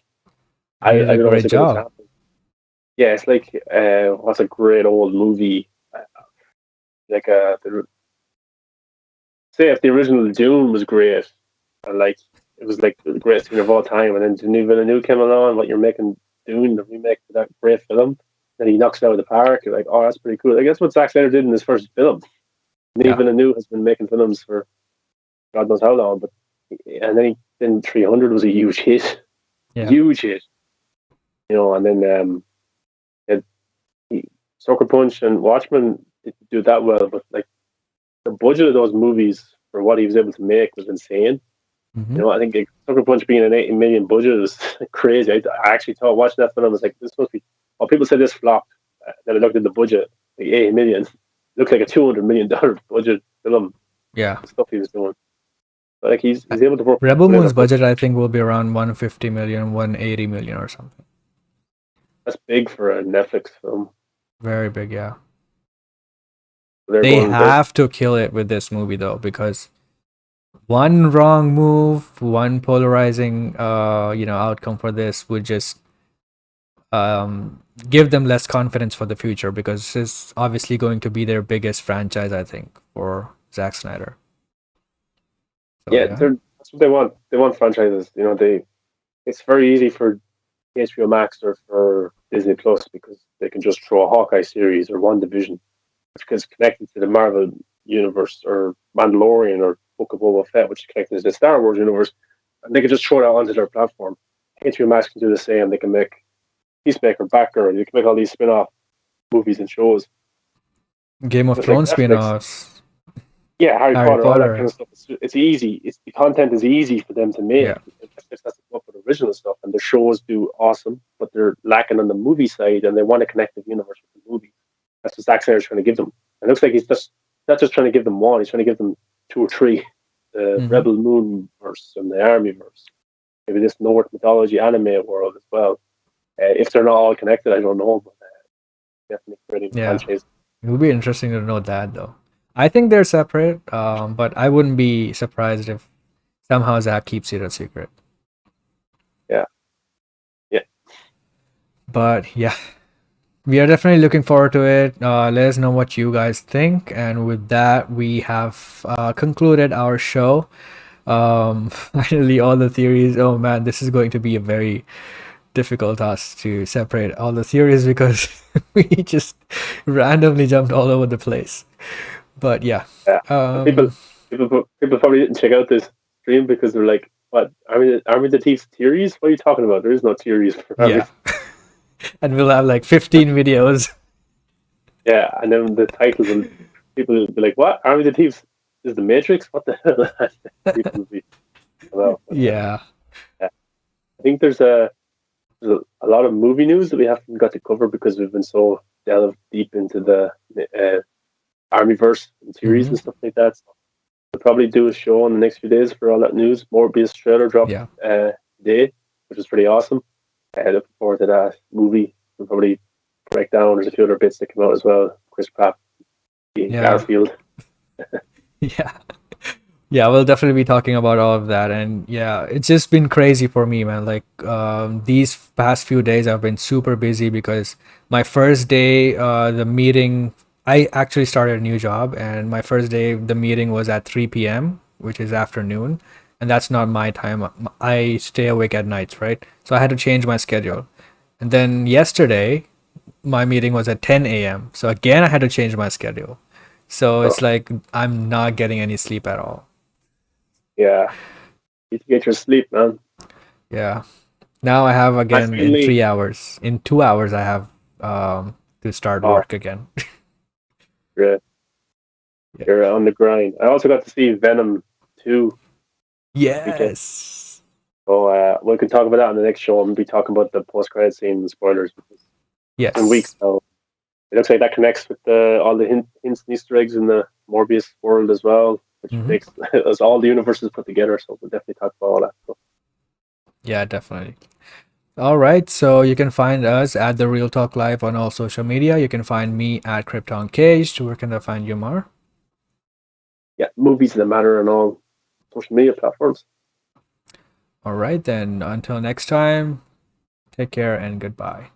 And he did I a don't know what's great a good job. example. Yeah, it's like what's a great old movie like say if the original Dune was great and like it was like the greatest scene of all time, and then Denis Villeneuve came along, what you're making Dune, the remake of that great film, and he knocks it out of the park. You're like, oh, that's pretty cool. I guess what Zack Snyder did in his first film. Denis Yeah, Villeneuve has been making films for God knows how long, but and then 300 was a huge hit, yeah. huge hit, and then it, Sucker Punch and Watchmen didn't do that well, but like the budget of those movies for what he was able to make was insane. Hmm. I think like, Sucker Punch being an 80 million budget is crazy. I actually thought watching that film, I was like, this must be. Well, people said this flopped. Then I looked at the budget, like 80 million. It looked like a $200 million budget film. Yeah. The stuff he was doing. But like Uh, he's able to work Rebel within a Moon's budget. budget, I think, will be around 150 million, 180 million or something. That's big for a Netflix film. Very big, yeah. They're They going. They're have to kill it with this movie though, because one wrong move, one polarizing outcome for this would just give them less confidence for the future, because this is obviously going to be their biggest franchise, I think, for Zack Snyder. So yeah. yeah. That's what they want. They want franchises. They. It's very easy for HBO Max or for Disney Plus because they can just throw a Hawkeye series or One Division, which is connected to the Marvel universe, or Mandalorian or Book of Boba Fett, which is connected to the Star Wars universe, and they can just throw that onto their platform. HBO Max can do the same. They can make Peacemaker, Batgirl. They can make all these spin-off movies and shows. Game of But like Thrones Netflix, spin-offs, yeah, Harry Harry Potter, all that kind Potter. of stuff. It's easy. The content is easy for them to Yeah. make. Netflix has to come up with original stuff, and the shows do awesome, but they're lacking on the movie side, and they want to connect the universe with the movie. That's what Zack Snyder's trying to give them. It looks like he's just not just trying to give them one; he's trying to give them two or three. The Hmm. Rebel Moon verse and the Army verse. Maybe this Norse mythology anime world as well. If they're not all connected, I don't know, but definitely creating a Yeah. franchise. It would be interesting to know that though. I think they're separate, but I wouldn't be surprised if somehow Zack keeps it a secret. Yeah, yeah, But yeah, we are definitely looking forward to it. Let us know what you guys think. And with that, we have concluded our show. Finally, all the theories. Oh man, this is going to be a very difficult task to separate all the theories, because we just randomly jumped all over the place. But yeah, yeah. And people, um, people probably didn't check out this stream because they're like, "What? Army of the Thieves theories? What are you talking about? There is no theories for Army." yeah, and we'll have like 15 videos. Yeah, and then the title will people will be like, "What? Army of the Thieves is the Matrix? What the hell?" People will be well. But Yeah. yeah, I think there's a lot of movie news that we haven't got to cover because we've been so delved deep into the uh, Armyverse and series Hmm. and stuff like that. So we'll probably do a show in the next few days for all that news. Morbius trailer dropped Yeah. today, which is pretty awesome. Looking forward to that movie. We'll probably break down. There's a few other bits that come out as well. Chris Pratt being Yeah. Garfield. Yeah. Yeah, we'll definitely be talking about all of that. And yeah, it's just been crazy for me, man. Like these past few days I've been super busy, because my first day the meeting, I actually started a new job, and my first day the meeting was at 3 p.m., which is afternoon, and that's not my time. I stay awake at nights, right? So I had to change my schedule. And then yesterday my meeting was at 10 a.m. So again I had to change my schedule. So Oh, it's like I'm not getting any sleep at all. yeah. You need to get your sleep, man. Yeah. Now I have I again in finally, 3 hours. In 2 hours, I have to start oh, work again. you're, Yeah. you're on the grind. I also got to see Venom 2 this weekend. Yes. So we can talk about that on the next show. I'm going to be talking about the post-credit scene and spoilers because it's in weeks Yes. now. It looks like that connects with all the hints and Easter eggs in the Morbius world as well, which Hmm. makes as all the universes put together. So we'll definitely talk about all that stuff. Yeah, definitely. All right. So you can find us at The Real Talk Live on all social media. You can find me at Krypton Caged. Where can I find you, Mar? Yeah, movies that matter on all social media platforms. All right. Then until next time, take care and goodbye.